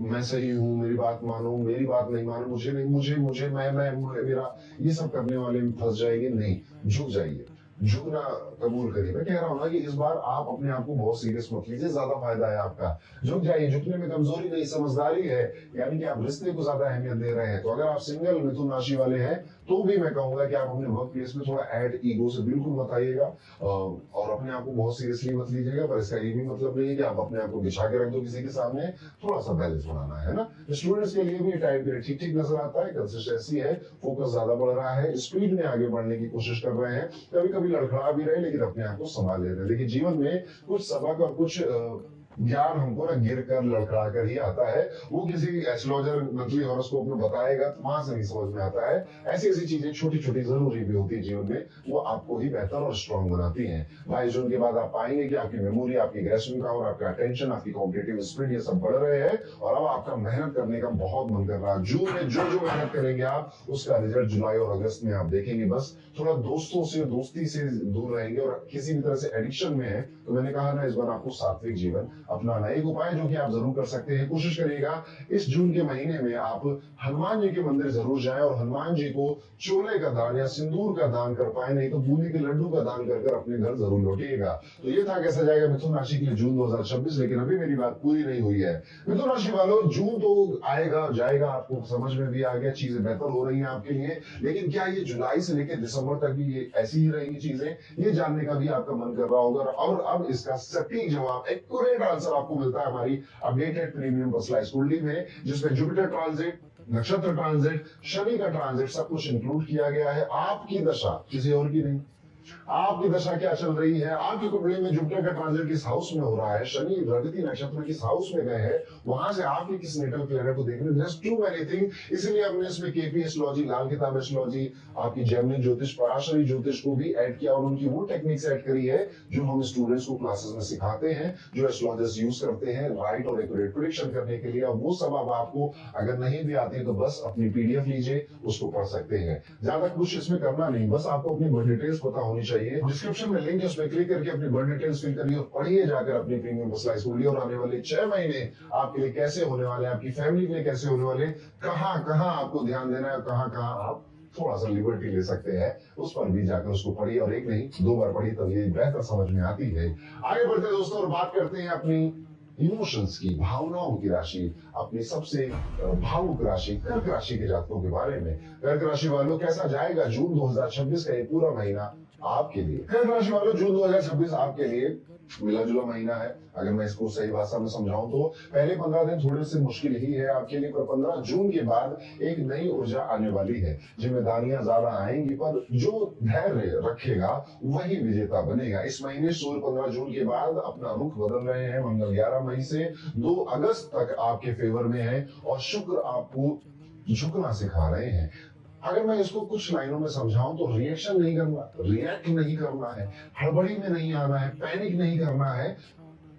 मैं सही हूँ, मेरी बात मानो, मेरी बात नहीं मानो, मुझे नहीं, मुझे मुझे मैं मेरा, ये सब करने वाले में फंस जाएंगे। नहीं, झुक जाइए, झुकना कबूल करिए। मैं कह रहा हूं ना कि इस बार आप अपने आप को बहुत सीरियस मत लीजिए, ज्यादा फायदा है आपका। झुक जाइए, झुकने में कमजोरी नहीं समझदारी है, यानी कि आप रिश्ते को ज्यादा अहमियत दे रहे हैं। तो अगर आप सिंगल मिथुन राशि वाले हैं तो भी मैं कहूंगा कि आप अपने वर्क प्लेस में थोड़ा ऐड ईगो से बिल्कुल मत आइएगा और अपने आप को बहुत सीरियसली मत लीजिएगा। पर इसका ये भी मतलब नहीं है कि आप अपने आप को बिछा के रख दो किसी के सामने, थोड़ा सा बैलेंस बनाना है ना। स्टूडेंट्स के लिए भी टाइम पीरियड ठीक ठीक नजर आता है, कंसिस्टेंसी है, फोकस ज्यादा बढ़ रहा है, स्पीड में आगे बढ़ने की कोशिश कर रहे हैं, कभी कभी लड़खड़ा भी रहे लेकिन अपने आप को संभाल ले रहे हैं। देखिए जीवन में कुछ सबक और कुछ ज्ञान हमको ना गिर कर लड़खड़ा कर ही आता है, वो किसी एस्ट्रोलॉजर मंथली हॉरोस्कोप में बताएगा तो वहां से नहीं समझ में आता है। ऐसी ऐसी चीजें छोटी छोटी जरूरी भी होती है जीवन में, वो आपको ही बेहतर और स्ट्रॉन्ग बनाती हैं। 22 जून के बाद आप पाएंगे कि आपकी मेमोरी, आपकी ग्रेस्पिंग पावर, आपका अटेंशन, आपकी कॉम्पिटिटिव स्पिरिट, ये सब बढ़ रहे हैं और अब आपका मेहनत करने का बहुत मन कर रहा है। जून में जो जो मेहनत करेंगे आप, उसका रिजल्ट जुलाई और अगस्त में आप देखेंगे। बस थोड़ा दोस्तों से, दोस्ती से दूर रहेंगे और किसी भी तरह से एडिक्शन में है तो मैंने कहा ना, इस बार आपको सात्विक जीवन अपनाना। एक उपाय जो कि आप जरूर कर सकते हैं, कोशिश करिएगा इस जून के महीने में आप हनुमान जी के मंदिर जरूर जाएं और हनुमान जी को चोले का दान या सिंदूर का दान कर पाए, नहीं तो बूंदी के लड्डू का दान कर अपने घर जरूर लौटिएगा। तो ये था कैसा जाएगा मिथुन राशि के लिए जून 2026। लेकिन अभी मेरी बात पूरी नहीं हुई है मिथुन राशि वालों। जून तो आएगा जाएगा, आपको समझ में भी आ गया, चीजें बेहतर हो रही है आपके लिए, लेकिन क्या ये जुलाई से लेकर दिसंबर तक भी ये ऐसी ही रहेंगी चीजें, ये जानने का भी आपका मन कर रहा होगा। और अब इसका सटीक जवाब, एक्यूरेट आंसर आपको मिलता है हमारी अपडेटेड प्रीमियम पर्सनलाइज्ड कुंडली में, जिसमें जुपिटर ट्रांजिट, नक्षत्र ट्रांजिट, शनि का ट्रांजिट, सब कुछ इंक्लूड किया गया है। आपकी दशा, किसी और की नहीं, आपकी दशा क्या चल रही है, आपकी कुंडली में जुपिटर का ट्रांजिट किस हाउस में हो रहा है, शनि प्रगति नक्षत्र किस हाउस में गए हैं, वहां से आपके किस नेटल प्लैनेट को देखने, जस्ट टू मैनी थिंग। इसलिए हमने इसमें केपी एस्ट्रोलॉजी, लाल किताब एस्ट्रोलॉजी, आपकी जेमिनी ज्योतिष, पराशरी ज्योतिष को भी ऐड किया और उनकी वो टेक्निक्स ऐड करी है जो हम स्टूडेंट्स को क्लासेस में सिखाते हैं, जो एस्ट्रोलॉजर्स यूज करते हैं राइट और एक्यूरेट प्रेडिक्शन करने के लिए। अब वो सब अब आपको अगर नहीं भी आती तो बस अपनी पीडीएफ लीजिए, उसको पढ़ सकते हैं। ज्यादा कुछ इसमें करना नहीं, बस आपको अपनी बर्थ डिटेल्स पता होनी चाहिए। डिस्क्रिप्शन में लिंक है, उसमें क्लिक करके अपनी बर्थ डिटेल्स फिल करिए और पढ़िए जाकर अपनी प्रीमियम पर्सनलाइज्ड कुंडली। और आने वाले 6 महीने आपके लिए कैसे होने वाले, आपकी फैमिली के लिए कैसे होने वाले, कहां कहां आपको ध्यान देना है, कहां कहां आप थोड़ा सा लिबर्टी ले सकते हैं, उस पर भी जाकर उसको पढ़िए। और एक नहीं 2 बार पढ़िए तब ये बेहतर समझ में आती है। आगे बढ़ते हैं दोस्तों और बात करते हैं अपनी इमोशंस की, भावनाओं की राशि, अपनी सबसे भावुक राशि कर्क राशि के जातकों के बारे में। कर्क राशि वालों कैसा जाएगा जून 2026 का ये पूरा महीना आपके लिए। कर्क राशि वालों जून 2026 आपके लिए मिला जुला महीना है। अगर मैं इसको सही भाषा में समझाऊं तो पहले 15 दिन थोड़े से मुश्किल ही है आपके लिए, पर 15 जून के बाद एक नई ऊर्जा आने वाली है। जिम्मेदारियां ज्यादा आएंगी पर जो धैर्य रखेगा वही विजेता बनेगा। इस महीने सूर्य 15 जून के बाद अपना रुख बदल रहे हैं। मंगल 11 मई से 2 अगस्त तक आपके फेवर में है और शुक्र आपको झुकना सिखा रहे हैं। अगर मैं इसको कुछ लाइनों में समझाऊं तो रिएक्शन नहीं करना, रिएक्ट नहीं करना है, हड़बड़ी में नहीं आना है, पैनिक नहीं करना है,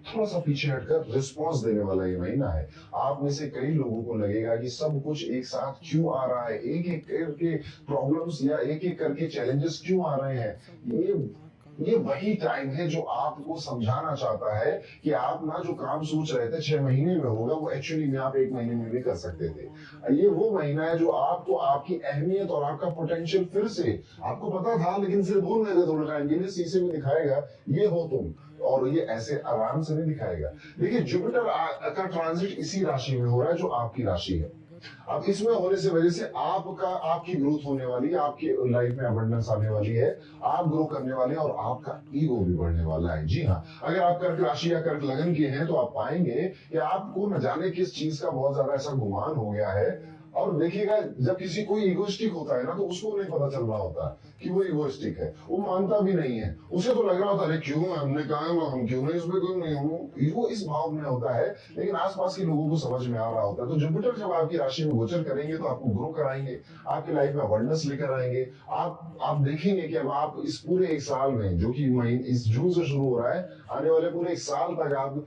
थोड़ा सा पीछे हटकर रिस्पॉन्स देने वाला ये महीना है। आप में से कई लोगों को लगेगा कि सब कुछ एक साथ क्यों आ रहा है, एक एक करके प्रॉब्लम्स या एक एक करके चैलेंजेस क्यों आ रहे हैं। ये वही टाइम है जो आपको समझाना चाहता है कि आप ना जो काम सोच रहे थे 6 महीने में होगा, वो एक्चुअली में आप 1 महीने में भी कर सकते थे। ये वो महीना है जो आपको आपकी अहमियत और आपका पोटेंशियल फिर से, आपको पता था लेकिन फिर भूल गए थे थोड़े टाइम के लिए, शीशे में दिखाएगा ये हो तुम, और ये ऐसे आराम से नहीं दिखाएगा। देखिए जुपिटर का ट्रांजिट इसी राशि में हो रहा है जो आपकी राशि है। अब इसमें होने से वजह से आपकी ग्रोथ होने वाली है, आपकी लाइफ में अबंडेंस आने वाली है, आप ग्रो करने वाले हैं और आपका ईगो भी बढ़ने वाला है। जी हाँ, अगर आप कर्क राशि या कर्क लगन के हैं तो आप पाएंगे कि आपको न जाने किस चीज का बहुत ज्यादा ऐसा गुमान हो गया है। और देखिएगा जब किसी कोई इगोइस्टिक होता है ना तो उसको नहीं पता चल रहा होता कि वो इगोइस्टिक है, वो मानता भी नहीं है, उसे तो लग रहा होता है क्यों हमने कहा हम क्यों नहीं, इसमें क्यों नहीं हूँ, ईगो इस भाव में होता है। लेकिन आसपास के लोगों को समझ में आ रहा होता है। तो जुपिटर जब आपकी राशि में गोचर करेंगे तो आपको ग्रो कराएंगे, आपकी लाइफ में अबंडेंस लेकर आएंगे। आप देखेंगे कि अब आप इस पूरे 1 साल में, जो कि इस जून से शुरू हो रहा है, आने वाले पूरे 1 साल तक आप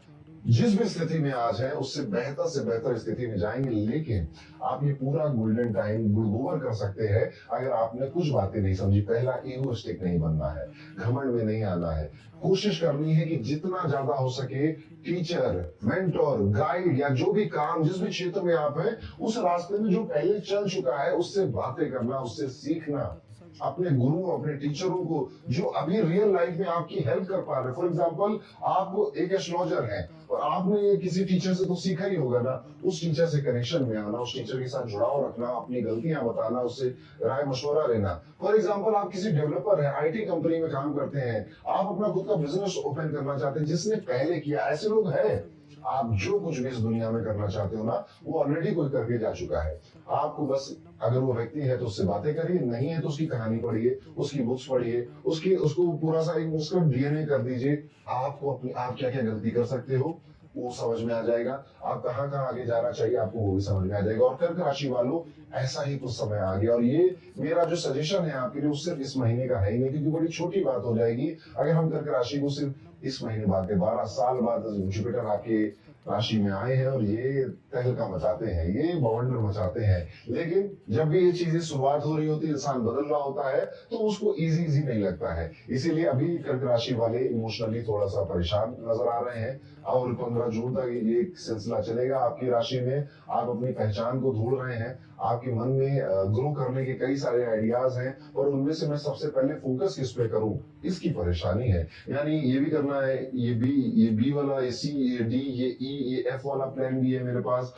जिस भी स्थिति में आज है उससे बेहतर स्थिति में जाएंगे। लेकिन आप ये पूरा गोल्डन टाइम गुड़गोबर कर सकते हैं अगर आपने कुछ बातें नहीं समझी। पहला, ईगोइस्टिक नहीं बनना है, घमंड में नहीं आना है। कोशिश करनी है कि जितना ज्यादा हो सके टीचर, मेंटोर, गाइड या जो भी काम जिस भी क्षेत्र में आप हैं, उस रास्ते में जो पहले चल चुका है उससे बातें करना, उससे सीखना। अपने गुरु, अपने टीचरों को जो अभी रियल लाइफ में आपकी हेल्प कर पा रहे हैं। फॉर एग्जाम्पल, आप एक एस्ट्रोलॉजर हैं और आपने ये किसी टीचर से तो सीखा ही होगा ना, उस टीचर से कनेक्शन में आना, उस टीचर के साथ जुड़ाव रखना, अपनी गलतियां बताना, उससे राय मशवरा लेना। फॉर एग्जाम्पल, आप किसी डेवलपर हैं, आईटी कंपनी में काम करते हैं, आप अपना खुद का बिजनेस ओपन करना चाहते हैं, जिसने पहले किया, ऐसे लोग हैं। आप जो कुछ भी इस दुनिया में करना चाहते हो ना, वो ऑलरेडी कोई करके जा चुका है। आपको बस, अगर वो व्यक्ति है तो उससे बातें करिए, नहीं है तो उसकी कहानी पढ़िए, उसकी बुक्स पढ़िए, उसको पूरा सा एक उसका डीएनए कर दीजिए। आपको अपनी, आप क्या क्या गलती कर सकते हो वो समझ में आ जाएगा, आप कहाँ कहाँ आगे जाना चाहिए आपको वो भी समझ में आ जाएगा। और कर्क राशि वालों, ऐसा ही कुछ समय आ गया, और ये मेरा जो सजेशन है आपके लिए, वो सिर्फ इस महीने का है ही नहीं, क्योंकि बड़ी छोटी बात हो जाएगी अगर हम कर्क राशि को सिर्फ इस महीने बाद 12 साल बाद जुपिटर आपके राशि में आए हैं और ये तहलका मचाते हैं, ये बवंडर मचाते हैं। लेकिन जब भी ये चीजें शुरुआत हो रही होती है, इंसान बदल रहा होता है, तो उसको इजी नहीं लगता है। इसीलिए अभी कर्क राशि वाले इमोशनली थोड़ा सा परेशान नजर आ रहे हैं, और 15 जून तक ये सिलसिला चलेगा आपकी राशि में। आप अपनी पहचान को ढूंढ रहे हैं, आपके मन में ग्रो करने के कई सारे आइडियाज हैं, और उनमें से मैं सबसे पहले फोकस किस पे करूं, इसकी परेशानी है। यानी ये भी करना है, ये बी वाला, ये सी, ये डी, ये ई, ये एफ वाला प्लान भी है मेरे पास,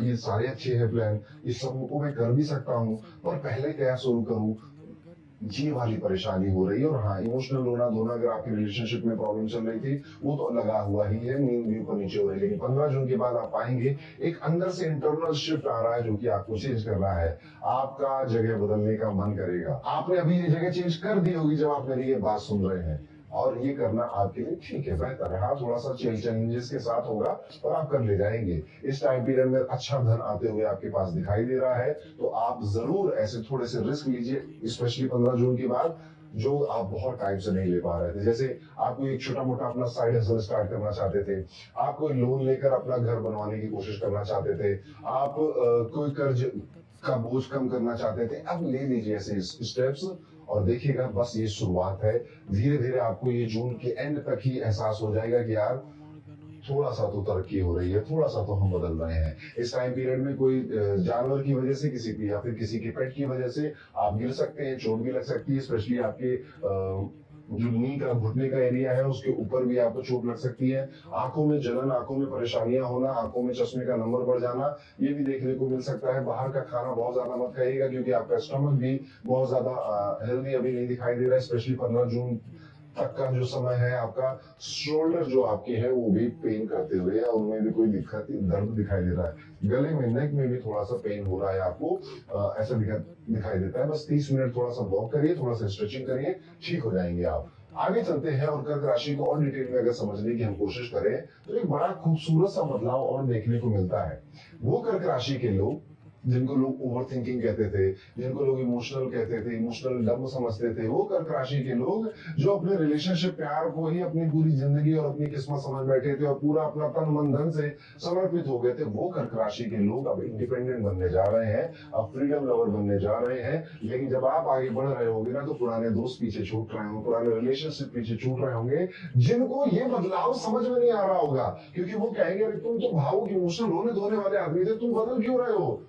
ये सारे अच्छे हैं प्लान, इस सब को मैं कर भी सकता हूँ, पर पहले क्या शुरू करूं, ये वाली परेशानी हो रही है। और हाँ, इमोशनल होना धोना, अगर आपकी रिलेशनशिप में प्रॉब्लम चल रही थी, वो तो लगा हुआ ही है, नींद भी ऊपर नीचे हो रही है। लेकिन 15 जून के बाद आप पाएंगे एक अंदर से इंटरनल शिफ्ट आ रहा है, जो कि आपको चेंज कर रहा है, आपका जगह बदलने का मन करेगा। आपने अभी ये जगह चेंज कर दी होगी जब आप मेरी ये बात सुन रहे हैं, और ये करना आपके लिए ठीक है, बेहतर है। हाँ, थोड़ा सा चैलेंजेस के साथ होगा, पर आप कर ले जाएंगे। इस टाइम पीरियड में अच्छा धन आते हुए आपके पास दिखाई दे रहा है, तो आप जरूर ऐसे थोड़े से रिस्क लीजिए, स्पेशली 15 जून के बाद, जो आप बहुत टाइम से नहीं ले पा रहे थे। जैसे आप एक छोटा मोटा अपना साइड हसल स्टार्ट करना चाहते थे, आप कोई लोन लेकर अपना घर बनवाने की कोशिश करना चाहते थे, आप कोई कर्ज का बोझ कम करना चाहते थे, अब ले लीजिए ऐसे स्टेप्स, और देखिएगा बस ये शुरुआत है। धीरे धीरे आपको ये जून के एंड तक ही एहसास हो जाएगा कि यार थोड़ा सा तो तरक्की हो रही है, थोड़ा सा तो हम बदल रहे हैं। इस टाइम पीरियड में कोई जानवर की वजह से, किसी की या फिर किसी के पेट की वजह से आप गिर सकते हैं, चोट भी लग सकती है, स्पेशली आपके जो नी का, घुटने का एरिया है, उसके ऊपर भी आपको चोट लग सकती है। आंखों में जलन, आंखों में परेशानियां होना, आंखों में चश्मे का नंबर बढ़ जाना, ये भी देखने को मिल सकता है। बाहर का खाना बहुत ज्यादा मत खाइएगा, क्योंकि आपका स्टमक भी बहुत ज्यादा हेल्दी अभी नहीं दिखाई दे रहा है। स्पेशली 15 जून तक का जो समय है, आपका शोल्डर जो आपके है वो भी पेन करते हुए, या उनमें भी कोई दिक्कत, दर्द दिखाई दे रहा है। गले में, नेक में भी थोड़ा सा पेन हो रहा है आपको, ऐसा दिखाई देता है। बस 30 मिनट थोड़ा सा वॉक करिए, थोड़ा सा स्ट्रेचिंग करिए, ठीक हो जाएंगे आप। आगे चलते हैं, और कर्क राशि को और डिटेल में अगर समझने की हम कोशिश करें, तो एक बड़ा खूबसूरत सा बदलाव और देखने को मिलता है। वो कर्क राशि के लोग जिनको लोग ओवर थिंकिंग कहते थे, जिनको लोग इमोशनल कहते थे, इमोशनल डम समझते थे, वो कर्क राशि के लोग जो अपने रिलेशनशिप, प्यार को ही अपनी पूरी जिंदगी और अपनी किस्मत समझ बैठे थे, और पूरा अपना तन मन धन से समर्पित हो गए थे, वो कर्क राशि के लोग अब इंडिपेंडेंट बनने जा रहे हैं, अब फ्रीडम लवर बनने जा रहे हैं। लेकिन जब आप आगे बढ़ रहे होंगे ना, तो पुराने दोस्त पीछे छूट रहे होंगे, पुराने रिलेशनशिप पीछे छूट रहे होंगे, जिनको ये बदलाव समझ में नहीं आ रहा होगा, क्योंकि वो कहेंगे तुम तो भावुक इमोशनल रोने धोने वाले आदमी थे, तुम बदल क्यों रहे हो,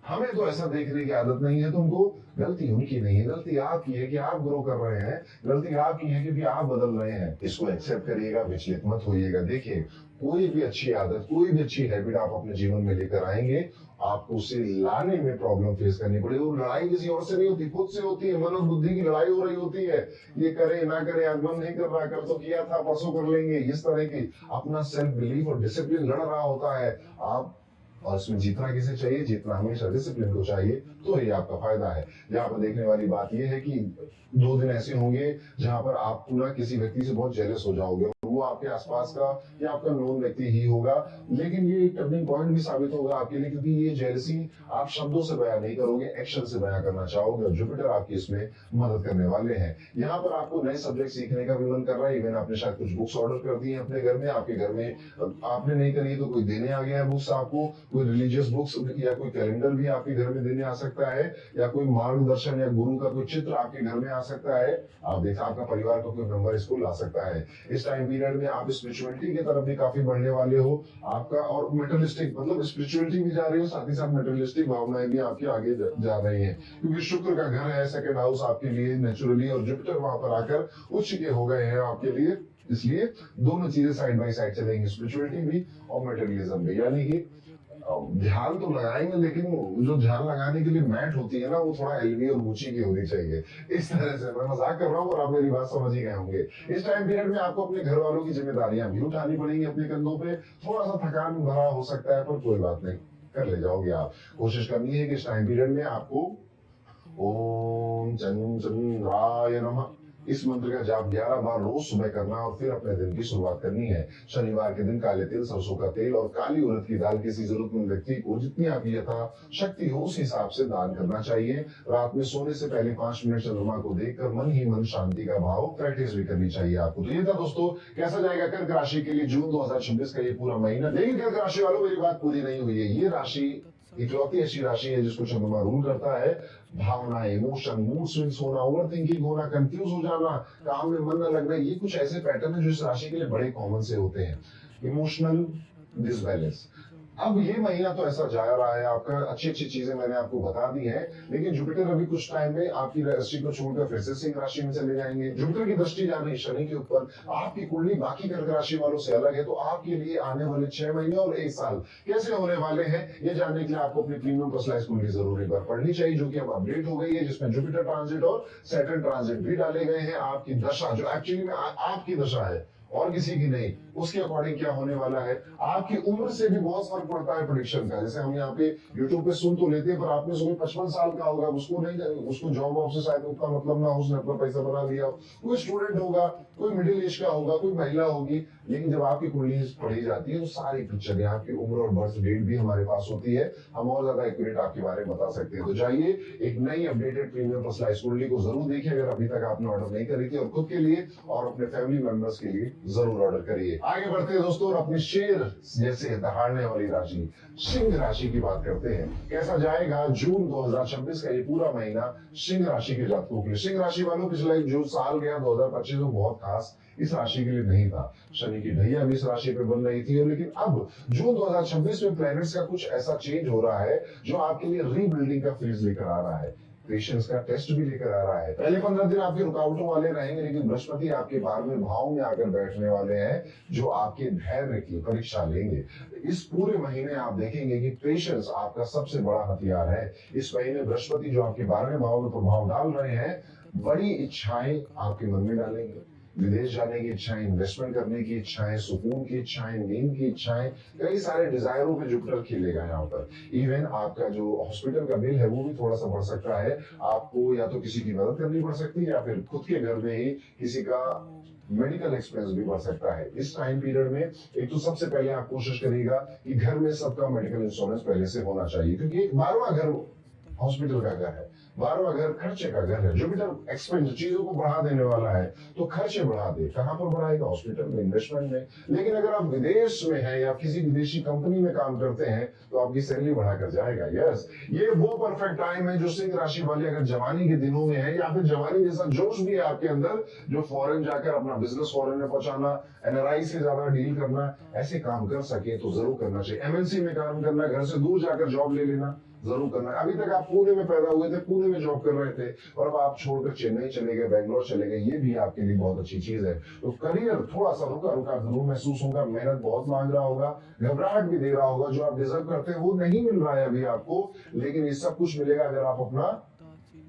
हमें तो ऐसा देखने की आदत नहीं है तुमको। गलती उनकी नहीं है, गलती आपकी है कि आप ग्रो कर रहे हैं, गलती आपकी है क्योंकि आप बदल रहे हैं। इसको एक्सेप्ट करिएगा, विचलित मत होइएगा। देखिए, कोई भी अच्छी आदत, कोई भी अच्छी हैबिट आप अपने जीवन में लेकर आएंगे, आपको उसे लाने में प्रॉब्लम फेस करनी पड़ेगी। वो लड़ाई किसी और से नहीं होती, खुद से होती है। मन और बुद्धि की लड़ाई हो रही होती है, ये करे ना करे, आज मन नहीं कर रहा, कर तो किया था, परसों कर लेंगे, इस तरह की अपना सेल्फ बिलीफ और डिसिप्लिन लड़ रहा होता है आप। और इसमें जीतना किसे चाहिए, जीतना हमेशा डिसिप्लिन को चाहिए, तो ये आपका फायदा है। यहाँ पर देखने वाली बात यह है कि 2 दिन ऐसे होंगे जहां पर आप ना किसी व्यक्ति से बहुत जेलस हो जाओगे, वो आपके आसपास का या आपका नोन व्यक्ति ही होगा, लेकिन ये एक टर्निंग पॉइंट भी साबित होगा आपके लिए, क्योंकि ये जेलसी आप शब्दों से बयां नहीं करोगे, एक्शन से बयां करना चाहोगे, और जुपिटर आपकी इसमें मदद करने वाले हैं। यहाँ पर आपको नए सब्जेक्ट सीखने का भी मन कर रहा है। इवन आपने शायद कुछ बुक्स ऑर्डर कर दी है अपने घर में, आपके घर में आपने नहीं करी तो कोई देने आ गया है बुक्स आपको, कोई रिलीजियस बुक्स या कोई कैलेंडर भी आपके घर में देने आ सकता है, या कोई मार्गदर्शन या गुरु का कोई चित्र आपके घर में आ सकता है। आप देखा, आपका परिवार का कोई मेंबर इसको ला सकता है। इस टाइम पीरियड पीरियड में आप स्पिरिचुअलिटी की तरफ भी काफी बढ़ने वाले हो आपका, और मेटलिस्टिक मतलब स्पिरिचुअलिटी भी जा रही हो, साथ ही साथ मेटलिस्टिक भावनाएं भी आपकी आगे जा रही हैं, क्योंकि शुक्र का घर है सेकंड हाउस आपके लिए नेचुरली, और जुपिटर वहां पर आकर उच्च के हो गए हैं आपके लिए। इसलिए दोनों चीजें साइड बाय साइड चलेंगी, स्पिरिचुअलिटी भी और मेटेरियलिज्म भी। यानी कि ध्यान तो लगाएंगे, लेकिन जो ध्यान लगाने के लिए मैट होती है ना, वो थोड़ा एलवी और ऊंची की होनी चाहिए। इस तरह से मैं मजाक कर रहा हूँ और आप मेरी बात समझ ही गए होंगे। इस टाइम पीरियड में आपको अपने घर वालों की जिम्मेदारियां भी उठानी पड़ेंगी अपने कंधों पे। थोड़ा सा थकान भरा हो सकता है, पर कोई बात नहीं, कर ले जाओगे आप। कोशिश करनी है कि इस टाइम पीरियड में आपको ओम चंद्राय नमः इस मंत्र का जाप 11 बार रोज सुबह करना, और फिर अपने दिन की शुरुआत करनी है। शनिवार के दिन काले तिल, सरसों का तेल और काली उड़द की दाल किसी जरूरतमंद व्यक्ति को जितनी आपकी यथा शक्ति हो उस हिसाब से दान करना चाहिए। रात में सोने से पहले 5 मिनट चंद्रमा को देखकर मन ही मन शांति का भाव प्रैक्टिस भी करनी चाहिए आपको। तो ये था दोस्तों, कैसा जाएगा कर्क राशि के लिए जून 2026 का ये पूरा महीना। लेकिन कर्क राशि वालों, मेरी बात पूरी नहीं हुई है। ये राशि इकलौती ऐसी राशि है जिसको चंद्रमा रूल करता है। भावना, इमोशन, मूड स्विंग्स होना, ओवर थिंकिंग होना, कंफ्यूज हो जाना, काम में मन न लगना, ये कुछ ऐसे पैटर्न है जो इस राशि के लिए बड़े कॉमन से होते हैं। Emotional disbalance. अब ये महीना तो ऐसा जा रहा है आपका, अच्छी अच्छी चीजें मैंने आपको बता दी हैं, लेकिन जुपिटर अभी कुछ टाइम में आपकी राशि को छोड़कर फिर से सिंह राशि में चले जाएंगे। जुपिटर की दृष्टि जा रही शनि के ऊपर। आपकी कुंडली बाकी कर्क राशि वालों से अलग है, तो आपके लिए आने वाले 6 महीने और 1 साल कैसे होने वाले हैं, ये जानने के लिए आपको अपनी प्रीमियम पर्सनलाइज्ड कुंडली जरूर एक बार पढ़नी चाहिए, जो कि अब अपडेट हो गई है, जिसमें जुपिटर ट्रांजिट और सैटर्न ट्रांजिट भी डाले गए हैं। आपकी दशा जो एक्चुअली में आपकी दशा है और किसी की नहीं, उसके अकॉर्डिंग क्या होने वाला है। आपकी उम्र से भी बहुत फर्क पड़ता है प्रेडिक्शन का। जैसे हम यहाँ पे यूट्यूब पे सुन तो लेते हैं, पर आपने सुबह 55 साल का होगा, उसको नहीं, उसको जॉब वॉब से शायद उतना मतलब ना, उसने अपना पैसा बना लिया। कोई स्टूडेंट होगा, कोई मिडिल एज का होगा, कोई महिला होगी, लेकिन जब आपकी कुंडली पढ़ी जाती है तो सारी पिक्चर है, आपकी उम्र और बर्थ डेट भी हमारे पास होती है, हम और ज्यादा एक्यूरेट आपके बारे में बता सकते हैं। तो जाइए एक नई अपडेटेड प्रीमियम पर्सनलाइज्ड कुंडली को जरूर देखिए, अगर अभी तक आपने ऑर्डर नहीं करी थी, और खुद के लिए और अपने फैमिली मेंबर्स के लिए जरूर ऑर्डर करिए। आगे बढ़ते हैं दोस्तों, और अपनी शेर जैसे दहाड़ने वाली राशि सिंह राशि की बात करते हैं। कैसा जाएगा जून 2026 का ये पूरा महीना सिंह राशि के जातकों के लिए। सिंह राशि वालों पिछला जो साल गया 2025 वो बहुत खास इस राशि के लिए नहीं था। शनि की ढैया भी इस राशि पे बन रही थी, लेकिन अब जून 2026 में प्लैनेट्स का कुछ ऐसा चेंज हो रहा है जो आपके लिए रीबिल्डिंग का फेज लेकर आ रहा है, पेशेंस का टेस्ट भी लेकर आ रहा है। पहले 15 दिन आपके रुकावटों वाले रहेंगे, लेकिन बृहस्पति आपके 12वें भाव में आकर बैठने वाले हैं, जो आपके धैर्य की परीक्षा लेंगे। इस पूरे महीने आप देखेंगे कि पेशेंस आपका सबसे बड़ा हथियार है। इस महीने बृहस्पति जो आपके 12वें भाव में प्रभाव डाल रहे हैं, बड़ी इच्छाएं आपके मन में डालेंगे। विदेश जाने की इच्छाएं, इन्वेस्टमेंट करने की इच्छाएं, सुकून की इच्छाएं, नींद की इच्छाएं, कई सारे डिजायरों पे जुपिटर खेलेगा यहाँ पर। इवन आपका जो हॉस्पिटल का बिल है वो भी थोड़ा सा बढ़ सकता है। आपको या तो किसी की मदद करनी पड़ सकती है, या फिर खुद के घर में ही किसी का मेडिकल एक्सपेंस भी बढ़ सकता है। इस टाइम पीरियड में एक तो सबसे पहले आप कोशिश करिएगा कि घर में सबका मेडिकल इंश्योरेंस पहले से होना चाहिए, क्योंकि 12वां घर हॉस्पिटल का घर है, 12वां घर खर्चे का घर है। जुपिटर एक्सपेंस चीजों को बढ़ा देने वाला है, तो खर्चे बढ़ा दे। कहां पर बढ़ाएगा? हॉस्पिटल में, इन्वेस्टमेंट में। लेकिन अगर आप विदेश में हैं या किसी विदेशी कंपनी में काम करते हैं तो आपकी सैलरी बढ़ाकर जाएगा। यस, ये वो परफेक्ट टाइम है जो सिंह राशि वाले अगर जवानी के दिनों में है, या फिर जवानी जैसा जोश भी है आपके अंदर, जो फॉरेन जाकर अपना बिजनेस फॉरेन में पहुंचाना, एनआरआई से ज्यादा डील करना, ऐसे काम कर सके तो जरूर करना चाहिए। एमएनसी में काम करना, घर से दूर जाकर जॉब ले लेना जरूर करना है। अभी तक आप पुणे में पैदा हुए थे, पुणे में जॉब कर रहे थे, और अब आप छोड़कर चेन्नई चले गए, बेंगलोर चले गए, ये भी आपके लिए बहुत अच्छी चीज है। तो करियर थोड़ा सा रुका रुका जरूर महसूस होगा, मेहनत बहुत मांग रहा होगा, घबराहट भी दे रहा होगा। जो आप डिजर्व करते हैं वो नहीं मिल रहा है अभी आपको, लेकिन ये सब कुछ मिलेगा अगर आप अपना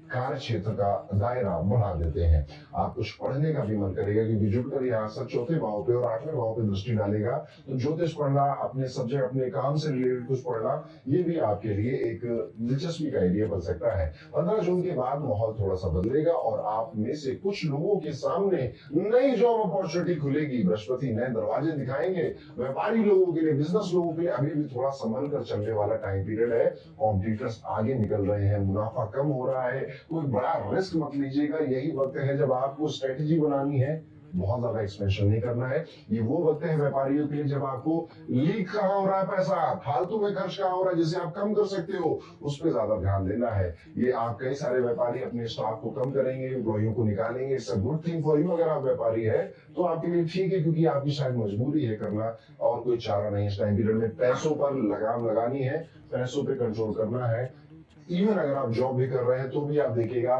कार्य क्षेत्र का दायरा बढ़ा देते हैं। आप कुछ पढ़ने का भी मन करेगा, क्योंकि जुपिटर यहाँ से 4थे भाव पे और 8वें भाव पे दृष्टि डालेगा, तो ज्योतिष पढ़ना, अपने सब्जेक्ट, अपने काम से रिलेटेड कुछ पढ़ना, ये भी आपके लिए एक दिलचस्पी का एरिया बन सकता है। 15 जून के बाद माहौल थोड़ा सा बदलेगा और आप में से कुछ लोगों के सामने नई जॉब अपॉर्चुनिटी खुलेगी। बृहस्पति नए दरवाजे दिखाएंगे। व्यापारी लोगों के लिए, बिजनेस लोगों के लिए अभी भी थोड़ा संभल कर चलने वाला टाइम पीरियड है। कॉम्पिटिटर्स आगे निकल रहे हैं, मुनाफा कम हो रहा है, कोई बड़ा रिस्क मत लीजिएगा। यही वक्त है जब आपको स्ट्रेटेजी बनानी है, बहुत ज्यादा एक्सपेंशन नहीं करना है। ये वो वक्त है व्यापारियों के लिए जब आपको लीक कहाँ हो रहा है, पैसा फालतू में खर्च कहाँ हो रहा है, जिसे आप कम कर सकते हो उस पर ज्यादा ध्यान देना है। ये आप कई सारे व्यापारी अपने स्टॉक को कम करेंगे, एम्प्लॉइयों को निकालेंगे। It's a good thing for you. अगर आप व्यापारी है तो आपके लिए ठीक है, क्योंकि आपकी शायद मजबूरी है करना और कोई चारा नहीं। इस टाइम पीरियड में पैसों पर लगाम लगानी है, पैसों पे कंट्रोल करना है। इवन अगर आप जॉब भी कर रहे हैं तो भी आप देखिएगा,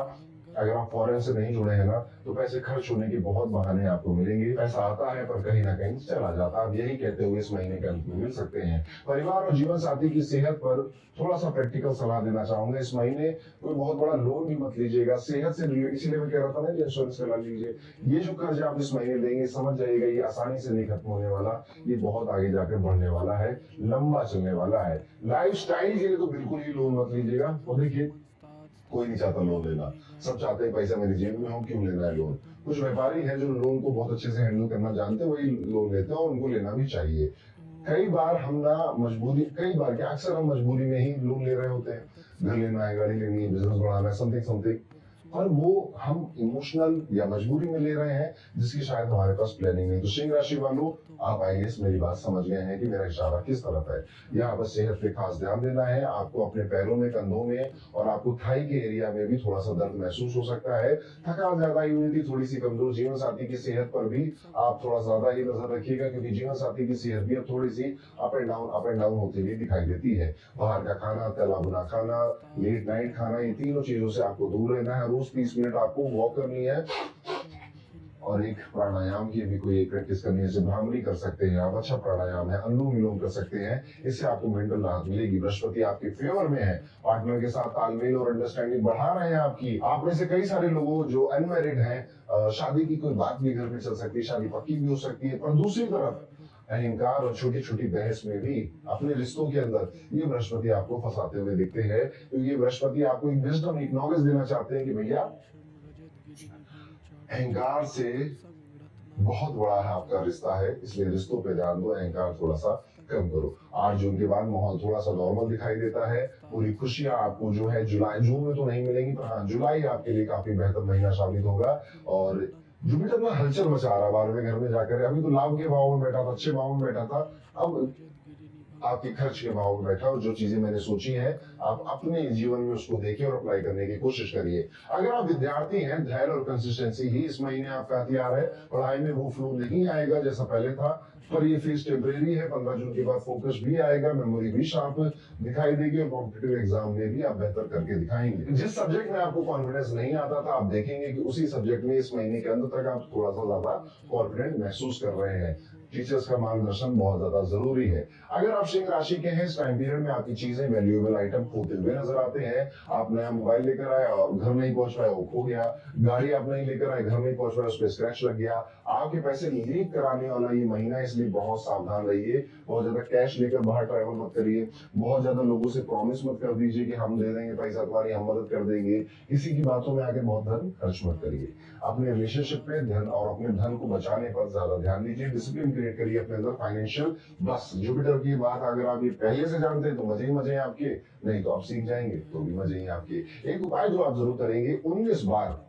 अगर आप फॉरेन से नहीं जुड़े हैं ना तो पैसे खर्च होने के बहुत बहाने आपको मिलेंगे। पैसा आता है पर कहीं ना कहीं चला जाता है। आप यही कहते हुए इस महीने के अंत में मिल सकते हैं। परिवार और जीवन साथी की सेहत पर थोड़ा सा प्रैक्टिकल सलाह देना चाहूंगा। इस महीने कोई बहुत बड़ा लोन भी मत लीजिएगा सेहत से रिलेटेड। इसीलिए मैं कह रहा था ना, इंश्योरेंस करा लीजिए। ये जो कर्ज आप इस महीने लेंगे, समझ जाइएगा ये आसानी से नहीं खत्म होने वाला, ये बहुत आगे जाकर बढ़ने वाला है, लंबा चलने वाला है। लाइफ स्टाइल के लिए तो बिल्कुल ही लोन मत लीजिएगा। तो देखिए, कोई नहीं चाहता लोन लेना, सब चाहते हैं पैसा मेरी जेब में हो, क्यों लेना है लोन। कुछ व्यापारी हैं जो लोन को बहुत अच्छे से हैंडल करना जानते हैं, वही लोन लेते हैं और उनको लेना भी चाहिए। कई बार हम ना मजबूरी, कई बार क्या अक्सर हम मजबूरी में ही लोन ले रहे होते हैं। घर लेना है, गाड़ी लेनी है, बिजनेस बढ़ाना है, समथिंग समथिंग, पर वो हम इमोशनल या मजबूरी में ले रहे हैं जिसकी शायद हमारे पास प्लानिंग नहीं। तो सिंह राशि वालों, आप आई गेस मेरी बात समझ गए हैं कि मेरा इशारा किस तरफ है। यहाँ बस सेहत पे खास ध्यान देना है। आपको अपने पैरों में, कंधों में और आपको थाई के एरिया में भी थोड़ा सा दर्द महसूस हो सकता है। थकान ज्यादा, इम्यूनिटी थोड़ी सी कमजोर। जीवन साथी की सेहत पर भी आप थोड़ा ज्यादा ही नजर रखिएगा, क्योंकि जीवन साथी की सेहत भी अब थोड़ी सी अप एंड डाउन होती हुई दिखाई देती है। बाहर का खाना, तला भुना खाना, लेट नाइट खाना, ये तीनों चीजं से आपको दूर रहना है। रोज 30 मिनट आपको वॉक करनी है और एक प्राणायाम की भी कोई एक प्रैक्टिस करनी है। जैसे भ्रामरी कर सकते हैं आप, अच्छा प्राणायाम है। अनुलोम विलोम कर सकते हैं, इससे आपको मेंटल राहत मिलेगी। बृहस्पति आपके फेवर में है, पार्टनर के साथ तालमेल और अंडरस्टैंडिंग बढ़ा रहे हैं आपकी। आप में से कई सारे लोगों जो अनमैरिड हैं, शादी की कोई बात भी घर में चल सकती है, शादी पक्की भी हो सकती है। पर दूसरी तरफ अहंकार और छोटी छोटी बहस में भी अपने रिश्तों के अंदर ये बृहस्पति आपको फंसाते हुए दिखते हैं। क्योंकि ये बृहस्पति आपको एक विजडम, एक नॉलेज देना चाहते हैं कि भैया अहंकार से बहुत बड़ा है आपका रिश्ता है, इसलिए रिश्तों पे ध्यान दो, अहंकार थोड़ा सा कम करो। 8 जून के बाद माहौल थोड़ा सा नॉर्मल दिखाई देता है। पूरी खुशियां आपको जो है जून में तो नहीं मिलेंगी, पर हाँ जुलाई आपके लिए काफी बेहतर महीना साबित होगा। और जुपिटर में हलचल मचा रहा है 12वें घर में जाकर। अभी तो लाभ के भाव में बैठा था, अच्छे भाव में बैठा था, अब आपके खर्च के भाव में बैठा। और जो चीजें मैंने सोची हैं आप अपने जीवन में उसको देखिए और अप्लाई करने की कोशिश करिए। अगर आप विद्यार्थी हैं, धैर्य और कंसिस्टेंसी ही इस महीने आपका हथियार है। पढ़ाई में वो फ्लो नहीं आएगा जैसा पहले था, पर ये फेज टेम्परेरी है। 15 जून के बाद फोकस भी आएगा, मेमोरी भी शार्प दिखाई देगी और कॉम्पिटिटिव एग्जाम में भी आप बेहतर करके दिखाएंगे। जिस सब्जेक्ट में आपको कॉन्फिडेंस नहीं आता था, आप देखेंगे कि उसी सब्जेक्ट में इस महीने के अंत तक आप थोड़ा सा ज्यादा कॉन्फिडेंट महसूस कर रहे हैं। टीचर्स का मार्गदर्शन बहुत ज्यादा जरूरी है। अगर आप सिंह राशि के हैं, इस टाइम पीरियड में आपकी चीजें, वैल्यूएबल आइटम खोते हुए नजर आते हैं। आप नया मोबाइल लेकर आए और घर नहीं पहुंच पाए, वो खो गया। गाड़ी आप नहीं लेकर आए, घर नहीं पहुंच पाए, उस पर स्क्रैच लग गया। आपके पैसे लीक कराने वाला ये महीना, इसलिए बहुत सावधान रहिए। बहुत ज्यादा कैश लेकर बाहर ट्रैवल मत करिए। बहुत ज्यादा लोगों से प्रॉमिस मत कर दीजिए कि हम दे देंगे पैसा, तुम्हारी हम मदद कर देंगे। किसी की बातों में आके बहुत धन खर्च मत करिए। अपने रिलेशनशिप पे धन और अपने धन को बचाने पर ज्यादा ध्यान दीजिए। डिसिप्लिन क्रिएट करिए अपने अंदर फाइनेंशियल। बस जुपिटर की बात अगर आप ये पहले से जानते हैं तो मजे ही मजे हैं आपके, नहीं तो आप सीख जाएंगे तो भी मजे ही आपके। एक उपाय जो आप जरूर करेंगे, 19 बार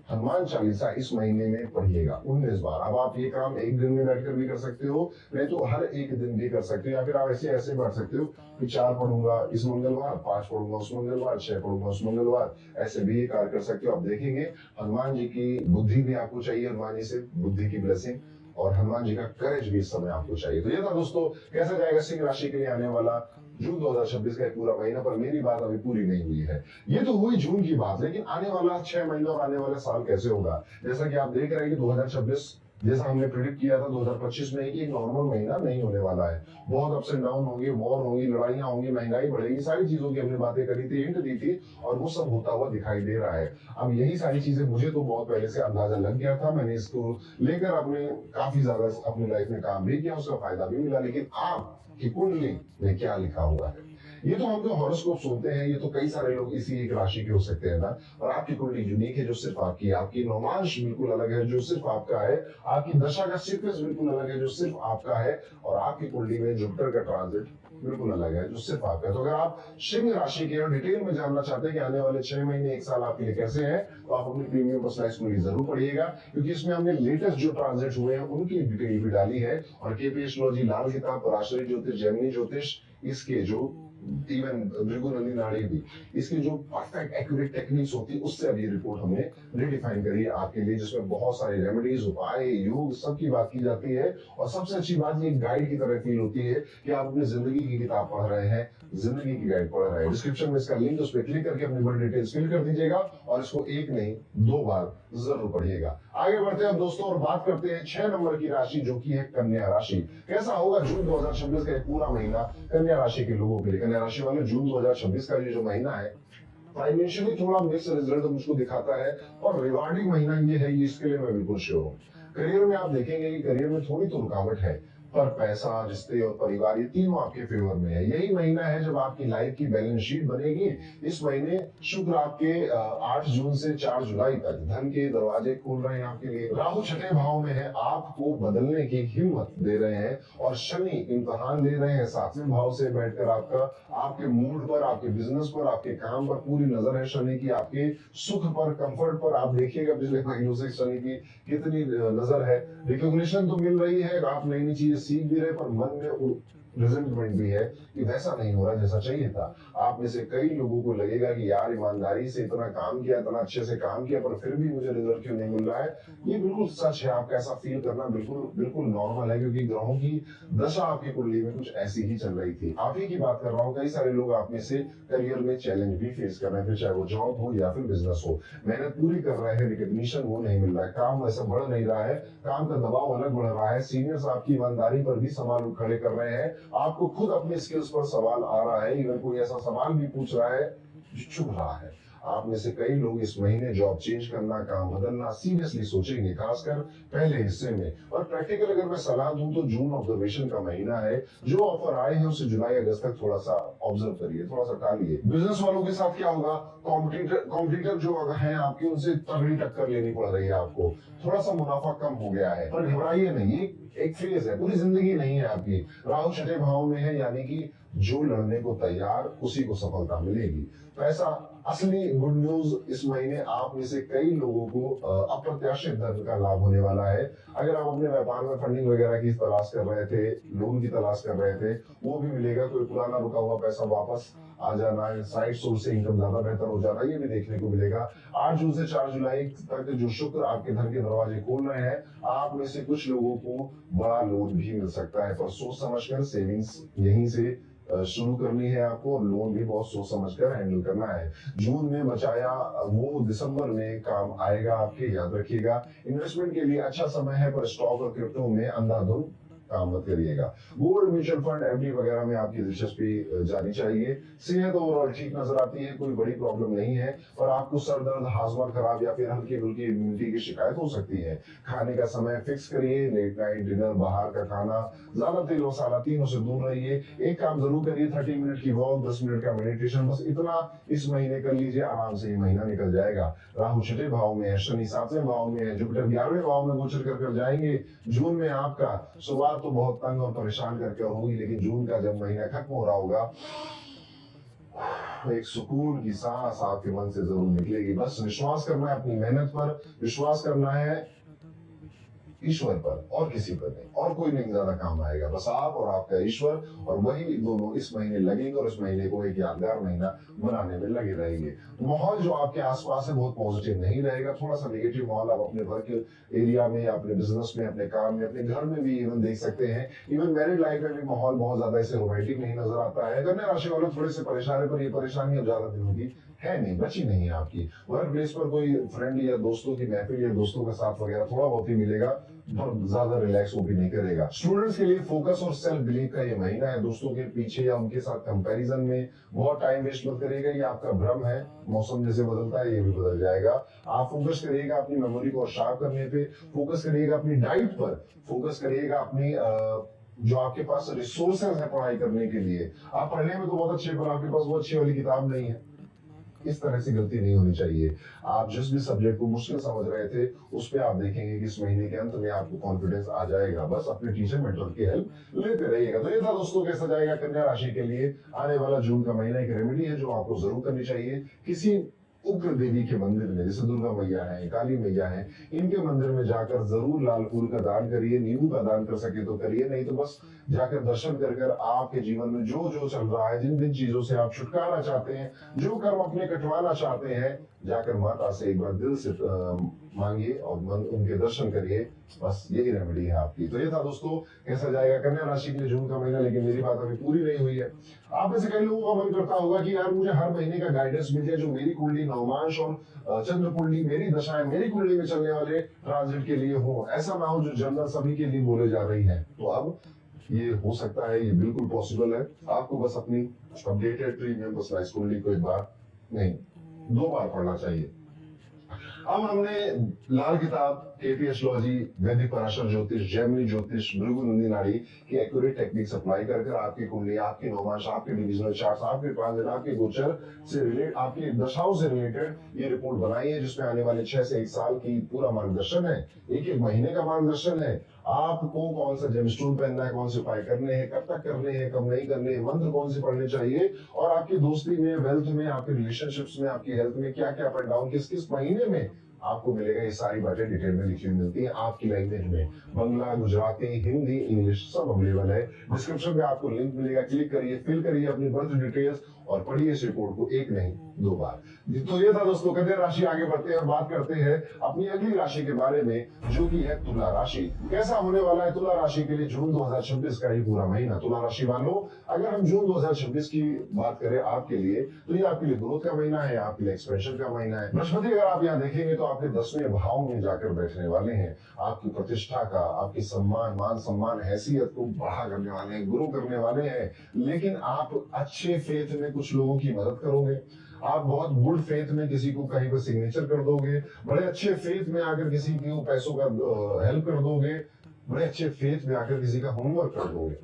हनुमान चालीसा इस महीने में पढ़िएगा। 19 बार। अब आप ये काम एक दिन में बैठकर भी कर सकते हो, नहीं तो हर एक दिन भी कर सकते हो, या फिर आप ऐसे ऐसे बांट सकते हो कि 4 पढ़ूंगा इस मंगलवार, 5 पढ़ूंगा उस मंगलवार, 6 पढ़ूंगा उस मंगलवार, ऐसे भी ये कार्य कर सकते हो। आप देखेंगे हनुमान जी की बुद्धि भी आपको चाहिए, हनुमान जी से बुद्धि की ब्लेसिंग, और हनुमान जी का करेज भी इस समय आपको चाहिए। तो ये था दोस्तों, कैसा जाएगा सिंह राशि के लिए आने वाला जून 2026 का एक पूरा महीना। पर मेरी बात अभी पूरी नहीं हुई है। ये तो हुई जून की बात, लेकिन आने वाला 6 महीना और आने वाला साल कैसे होगा। जैसा कि आप देख रहे हैं कि 2026 जैसा हमने प्रिडिक्ट किया था 2025 में कि एक नॉर्मल महीना नहीं होने वाला है। बहुत अप्स एंड डाउन होंगे, वॉर होंगी, लड़ाइयां होंगी, महंगाई बढ़ेगी, सारी चीजों की हमने बातें करी थी, हिंट दी थी, और वो सब होता हुआ दिखाई दे रहा है। अब यही सारी चीजें मुझे तो बहुत पहले से अंदाजा लग गया था। मैंने इसको लेकर अपने काफी ज्यादा अपनी लाइफ में काम भी किया, उसका फायदा भी मिला। लेकिन आपकी कुंडली में क्या लिखा हुआ है, ये तो हम जो हॉरोस्कोप सुनते हैं, ये तो कई सारे लोग इसी एक राशि के हो सकते हैं ना। और आपकी कुंडली यूनिक है, जो सिर्फ आपकी है। आपकी नौमांश बिल्कुल अलग है, जो सिर्फ आपका है। आपकी दशा का सीक्वेंस बिल्कुल अलग है, जो सिर्फ आपका है। और आपकी कुंडली में जुपिटर का ट्रांजिट बिल्कुल अलग है जो सिर्फ आपका है। तो अगर आप सिंह राशि के और डिटेल में जानना चाहते हैं कि आने वाले 6 महीने 1 साल आपके लिए कैसे हैं, तो आप अपनी प्रीमियम पर्सनलाइज्ड कुंडली जरूर पढ़िएगा, क्योंकि इसमें हमने लेटेस्ट जो ट्रांजिट हुए हैं उनकी डिटेल भी डाली है। और केपी एस्ट्रोलॉजी लाल किताब, पराशरी ज्योतिष, जेमिनी ज्योतिष, इसके जो इवन भृगुनंदी नाड़ी भी, इसकी जो परफेक्ट एक्यूरेट टेक्निक्स होती है उससे अब ये रिपोर्ट हमने रिडिफाइन करी है आपके लिए, जिसमें बहुत सारे रेमेडीज, उपाय, योग सब की बात की जाती है। और सबसे अच्छी बात ये गाइड की तरह फील होती है कि आप अपनी जिंदगी की किताब पढ़ रहे हैं, जिंदगी की गाइड पढ़ रहे हैं। डिस्क्रिप्शन में इसका लिंक, उस पर क्लिक करके अपनी बड़ी डिटेल्स फिल कर दीजिएगा और इसको एक नहीं 2 बार जरूर पढ़िएगा। आगे बढ़ते हैं दोस्तों और बात करते हैं 6 नंबर की राशि जो की है कन्या राशि। कैसा होगा जून 2026 का पूरा महीना कन्या राशि के लोगों के लिए। कन्या राशि वाले जून 2026 का ये जो महीना है फाइनेंशियली थोड़ा मिक्स रिजल्ट मुझको दिखाता है, और रिवार्डिंग महीना ये है, ये इसके लिए मैं बिल्कुल श्योर हूँ। करियर में आप देखेंगे कि करियर में थोड़ी तो रुकावट है, पर पैसा, रिश्ते और परिवार ये तीनों आपके फेवर में है। यही महीना है जब आपकी लाइफ की बैलेंस शीट बनेगी। इस महीने शुक्र आपके 8 जून से 4 जुलाई तक धन के दरवाजे खोल रहे हैं आपके लिए। राहु छठे भाव में है, आपको बदलने की हिम्मत दे रहे हैं, और शनि इम्तिहान दे रहे हैं 7वें भाव से बैठकर आपके मूड पर, आपके बिजनेस पर, आपके काम पर पूरी नजर है शनि की, आपके सुख पर, कंफर्ट पर। आप देखिएगा पिछले महीनों से शनि की कितनी नजर है। रिकॉग्निशन तो मिल रही है, आप नई नई चीजें सीख भी रहे, पर मन में रिजल्टमेंट भी है कि वैसा नहीं हो रहा जैसा चाहिए था। आप में से कई लोगों को लगेगा कि यार ईमानदारी से इतना काम किया, इतना अच्छे से काम किया, पर फिर भी मुझे रिजल्ट क्यों नहीं मिल रहा है। ये बिल्कुल सच है, आपका ऐसा फील करना बिल्कुल नॉर्मल है, क्योंकि ग्रहों की दशा आपकी कुंडली में कुछ ऐसी ही चल रही थी। आप ही की बात कर रहा हूँ, कई सारे लोग आप में से करियर में चैलेंज भी फेस कर रहे हैं, फिर चाहे वो जॉब हो या फिर बिजनेस हो। मेहनत पूरी कर रहे हैं, रिकॉग्निशन वो नहीं मिल रहा है, काम वैसा बढ़ नहीं रहा है, काम का दबाव अलग बढ़ रहा है, सीनियर्स आपकी ईमानदारी पर भी सवाल खड़े कर रहे हैं, आपको खुद अपने स्किल्स पर सवाल आ रहा है, इवन कोई ऐसा सवाल भी पूछ रहा है जो चुभ रहा है। आप में से कई लोग इस महीने जॉब चेंज करना, काम बदलना सीरियसली सोचेंगे, खासकर पहले हिस्से में। और प्रैक्टिकल अगर मैं सलाह दूं तो जून ऑब्जर्वेशन का महीना है, जो ऑफर आए हैं उसे जुलाई अगस्त तक थोड़ा सा ऑब्जर्व करिए, थोड़ा सा टालिए। बिजनेस वालों के साथ क्या होगा, कॉम्पिटिटर जो हैं आपके, उनसे तगड़ी टक्कर लेनी पड़ रही है आपको, थोड़ा सा मुनाफा कम हो गया है, पर घबराइए नहीं, एक फेज है, पूरी जिंदगी नहीं है आपकी। राहु छठे भाव में है, यानी कि जो लड़ने को तैयार उसी को सफलता मिलेगी। पैसा असली गुड न्यूज, इस महीने आप में से कई लोगों को अप्रत्याशित धन का लाभ होने वाला है। अगर आप अपने व्यापार में फंडिंग वगैरह की तलाश कर रहे थे, लोन की तलाश कर रहे थे, वो भी मिलेगा। कोई पुराना रुका हुआ पैसा वापस आ जाना है, साइड सोर्स से इनकम ज्यादा बेहतर हो जाना, ये भी देखने को मिलेगा। 8 जून से 4 जुलाई तक जो शुक्र आपके धन के दरवाजे खोल रहे हैं, आप में से कुछ लोगों को बड़ा लोन भी मिल सकता है, पर सोच समझकर सेविंग्स यहीं से शुरू करनी है आपको, और लोन भी बहुत सोच समझकर हैंडल करना है। जून में बचाया वो दिसंबर में काम आएगा आपके, याद रखिएगा। इन्वेस्टमेंट के लिए अच्छा समय है, पर स्टॉक और क्रिप्टो में अंधाधुंध काम मत करिएगा। गोल्ड, म्यूचुअल फंड, एफडी वगैरह में आपकी दिलचस्पी जानी चाहिए। सेहत ओवरऑल ठीक नजर आती है, कोई बड़ी प्रॉब्लम नहीं है, पर आपको सर दर्द, हाजमा खराब या फिर हल्की फुल्की इम्यूनिटी की शिकायत हो सकती है। खाने का समय फिक्स करिए, लेट नाइट डिनर, बाहर का खाना, ज्यादा तेल मसाला, तीनों से दूर रहिए। एक काम जरूर करिए, 30 मिनट की वॉक, 10 मिनट का मेडिटेशन, बस इतना इस महीने कर लीजिए, आराम से ये महीना निकल जाएगा। राहु छठे भाव में है, शनि 7वें भाव में है, जुपिटर 11वें भाव में गोचर कर जाएंगे। जून में आपका शुरुआत तो बहुत तंग और परेशान करके होगी, लेकिन जून का जब महीना खत्म हो रहा होगा, एक सुकून की सांस आपके मन से जरूर निकलेगी। बस विश्वास करना है अपनी मेहनत पर, विश्वास करना है ईश्वर पर, और किसी पर नहीं, और कोई नहीं ज्यादा काम आएगा, बस आप और आपका ईश्वर, और वही दोनों इस महीने लगेंगे और इस महीने को एक यादगार महीना बनाने में लगे रहेंगे। माहौल जो आपके आसपास है बहुत पॉजिटिव नहीं रहेगा, थोड़ा सा नेगेटिव माहौल आप अपने वर्क एरिया में, अपने बिजनेस में, अपने काम में, अपने घर में भी इवन देख सकते हैं। इवन मैरिड लाइफ में भी माहौल बहुत ज्यादा इसे रोमांटिक नहीं नजर आता है। कन्या राशि वाले थोड़े से परेशान है, पर ये परेशानी अब ज्यादा दिनों की है नहीं, बची नहीं है आपकी। वर्क प्लेस पर कोई फ्रेंड या दोस्तों की महफिल या दोस्तों का साथ वगैरह थोड़ा बहुत ही मिलेगा, पर ज्यादा रिलैक्स वो भी नहीं करेगा। स्टूडेंट्स के लिए फोकस और सेल्फ बिलीव का ये महीना है। दोस्तों के पीछे या उनके साथ कंपैरिजन में बहुत टाइम वेस्ट मत करिएगा, ये आपका भ्रम है। मौसम जैसे बदलता है ये भी बदल जाएगा। आप फोकस करिएगा अपनी मेमोरी को शार्प करने पे, फोकस करिएगा अपनी डाइट पर, फोकस करिएगा अपनी जो आपके पास रिसोर्सेज है पढ़ाई करने के लिए। आप पढ़ने में तो बहुत अच्छे, पर आपके पास वो अच्छी वाली किताब नहीं है, इस तरह से गलती नहीं होनी चाहिए। आप जिस भी सब्जेक्ट को मुश्किल समझ रहे थे उस पे आप देखेंगे कि इस महीने के अंत में आपको कॉन्फिडेंस आ जाएगा। बस अपने टीचर मेंटर की हेल्प लेते रहिएगा। तो ये था दोस्तों कैसा जाएगा कन्या राशि के लिए आने वाला जून का महीना। एक रेमेडी है जो आपको जरूर करनी चाहिए। किसी उग्र देवी के मंदिर में, जैसे दुर्गा मैया है, काली मैया है, इनके मंदिर में जाकर जरूर लाल फूल का दान करिए। नींबू का दान कर सके तो करिए, नहीं तो बस जाकर दर्शन कर कर आपके जीवन में जो जो चल रहा है, जिन जिन चीजों से आप छुटकारा चाहते हैं, जो कर्म अपने कटवाना चाहते हैं, जाकर माता से एक बार दिल से मांगिए और उनके दर्शन करिए। बस यही रेमेडी है आपकी। तो ये था दोस्तों कैसा जाएगा कन्या राशि के लिए जून का महीना। लेकिन मेरी बात अभी पूरी नहीं हुई है। आप में से कई लोगों का मन करता होगा कि यार मुझे हर महीने का गाइडेंस मिल जाए, जो मेरी कुंडली नवमांश और चंद्र कुंडली, मेरी दशाएं मेरी कुंडली में चलने वाले ट्रांजिट के लिए हो, ऐसा ना हो जो जनरल सभी के लिए बोले जा रही है। तो अब ये हो सकता है, ये बिल्कुल पॉसिबल है। आपको बस अपनी अपडेटेड प्रीमियम पर्सनलाइज्ड कुंडली को एक बार नहीं 2 बार पढ़ना चाहिए। अब हमने लाल किताब, केपी एस्ट्रोलॉजी, वैदिक पराशर ज्योतिष, जैमिनी ज्योतिष, भृगु नंदी नाड़ी की एक्यूरेट टेक्निक्स अप्लाई कर आपकी कुंडली, आपकी नवमांश, आपके डिविजनल चार्ट्स, आपके ट्रांजिट, आपके गोचर से रिलेटेड, आपकी दशाओं से रिलेटेड ये रिपोर्ट बनाई है, जिसमें आने वाले 6 से 1 साल की पूरा मार्गदर्शन है। एक महीने का मार्गदर्शन है। आपको कौन सा जेमस्टोन पहनना है, कौन से उपाय करने हैं, कब तक करने हैं, कब नहीं करने हैं, मंत्र कौन से पढ़ने चाहिए, और आपकी दोस्ती में, वेल्थ में, आपके रिलेशनशिप्स में, आपकी हेल्थ में क्या क्या अप एंड डाउन किस किस महीने में आपको मिलेगा। ये सारी बातें डिटेल में लिखी हुई मिलती है आपकी लैंग्वेज में। बंगला, गुजराती, हिंदी, इंग्लिश सब अवेलेबल है। डिस्क्रिप्शन में आपको लिंक मिलेगा, क्लिक करिए, फिल करिए अपनी बर्थ डिटेल्स और पढ़िए इस रिपोर्ट को एक नहीं 2 बार। तो ये था दोस्तों कन्या राशि। आगे बढ़ते हैं और बात करते हैं अपनी अगली राशि के बारे में, जो कि है तुला राशि। कैसा होने वाला है तुला राशि के लिए जून 2026 का ही पूरा महीना। तुला राशि वालों, अगर हम जून 2026 की बात करें आपके लिए, तो ये आपके लिए ग्रोथ का महीना है, आपके लिए एक्सपेंशन का महीना है। बृहस्पति अगर आप यहाँ देखेंगे तो आपके 10वें भाव में जाकर बैठने वाले हैं। आपकी प्रतिष्ठा का, आपकी सम्मान, मान सम्मान, हैसियत को बढ़ा करने वाले हैं, ग्रो करने वाले हैं। लेकिन आप अच्छे फेथ में कुछ लोगों की मदद करोगे। आप बहुत गुड फेथ में किसी को कहीं पर सिग्नेचर कर दोगे। बड़े अच्छे फेथ में आकर किसी को पैसों का हेल्प कर दोगे। बड़े अच्छे फेथ में आकर किसी का होमवर्क कर दोगे।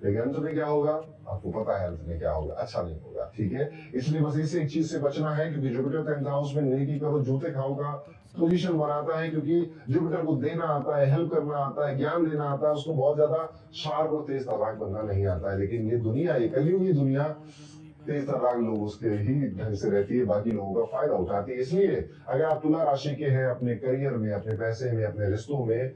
लेकिन अंत में क्या होगा आपको पता है, अंत में क्या होगा, अच्छा नहीं होगा। ठीक है, इसलिए बस इसे एक चीज से बचना है, क्योंकि जुपिटर 10th हाउस में नेकी करो जूते खाओ का पोजीशन बनाता है। क्योंकि जुपिटर को देना आता है, हेल्प करना आता है, ज्ञान देना आता है, उसको बहुत ज्यादा शार्प और तेज तर्राक बनना नहीं आता है। लेकिन ये दुनिया, ये कलयुगी दुनिया, तेज तर्राक लोग उसके ही ढंग से रहती है, बाकी लोगों का फायदा उठाती है। इसलिए अगर आप तुला राशि के हैं, अपने करियर में, अपने पैसे में, अपने रिश्तों में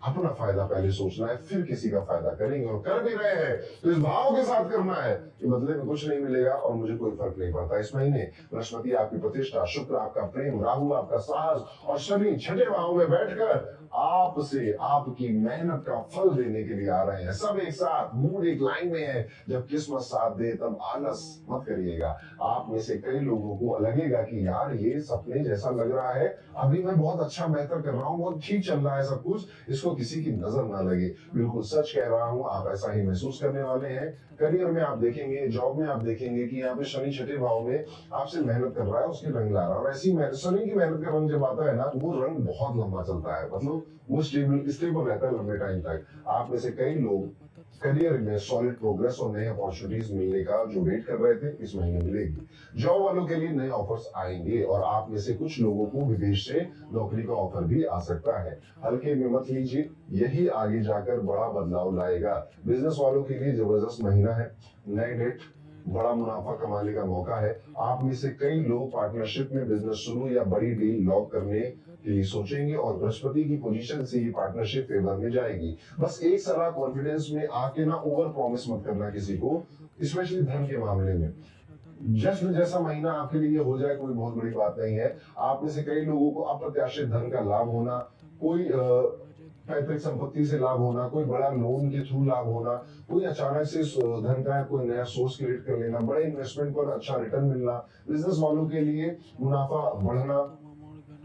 अपना फायदा पहले सोचना है, फिर किसी का फायदा करेंगे। और कर भी रहे हैं तो इस भाव के साथ करना है कि बदले में कुछ नहीं मिलेगा और मुझे कोई फर्क नहीं पड़ता। इस महीने बृहस्पति आपकी प्रतिष्ठा, शुक्र आपका प्रेम, राहु आपका साहस और शनि 6ठे भाव में बैठकर आपसे आपकी मेहनत का फल देने के लिए आ रहे हैं। सब एक साथ, मूड एक लाइन में है। जब किस्मत साथ दे तब आलस मत करिएगा। आप में से कई लोगों को लगेगा कि यार ये सपने जैसा लग रहा है, अभी मैं बहुत अच्छा बेहतर कर रहा हूँ, बहुत ठीक चल रहा है सब कुछ, इसको किसी की नजर ना लगे। बिल्कुल सच कह रहा हूँ, आप ऐसा ही महसूस करने वाले हैं। करियर में आप देखेंगे, जॉब में आप देखेंगे कि यहाँ पे शनि 6ठे भाव में आपसे मेहनत कर रहा है, उसके रंग ला रहा है। और ऐसी शनि की मेहनत का रंग जब आता है ना, वो रंग बहुत लंबा चलता है, मतलब वो स्टेबल रहता है लंबे टाइम तक। आप में से कई लोग करियर में सॉलिड प्रोग्रेस और नए अपॉर्चुनिटीज मिलने का जो वेट कर रहे थे, इस महीने मिलेगी। जॉब वालों के लिए नए ऑफर्स आएंगे और आप में से कुछ लोगों को विदेश से नौकरी का ऑफर भी आ सकता है। हल्के में मत लीजिए, यही आगे जाकर बड़ा बदलाव लाएगा। बिजनेस वालों के लिए जबरदस्त महीना है। नए डेट, बड़ा मुनाफा कमाने का मौका है। आप में से कई लोग पार्टनरशिप में बिजनेस शुरू या बड़ी डील लॉक करने के लिए सोचेंगे और बृहस्पति की पोजीशन से ये पार्टनरशिप फेवर में जाएगी। बस एक सलाह, कॉन्फिडेंस में आके ना ओवर प्रॉमिस मत करना किसी को, स्पेशली धन के मामले में। जश्न जैसा महीना आपके लिए हो जाए कोई बहुत बड़ी बात नहीं है। आप में से कई लोगों को अप्रत्याशित धन का लाभ होना, कोई पैतृक संपत्ति से लाभ होना, कोई बड़ा लोन के थ्रू लाभ होना, कोई अचानक से धन का कोई नया सोर्स क्रिएट कर लेना, बड़े इन्वेस्टमेंट पर अच्छा रिटर्न मिलना, बिजनेस वालों के लिए मुनाफा बढ़ना।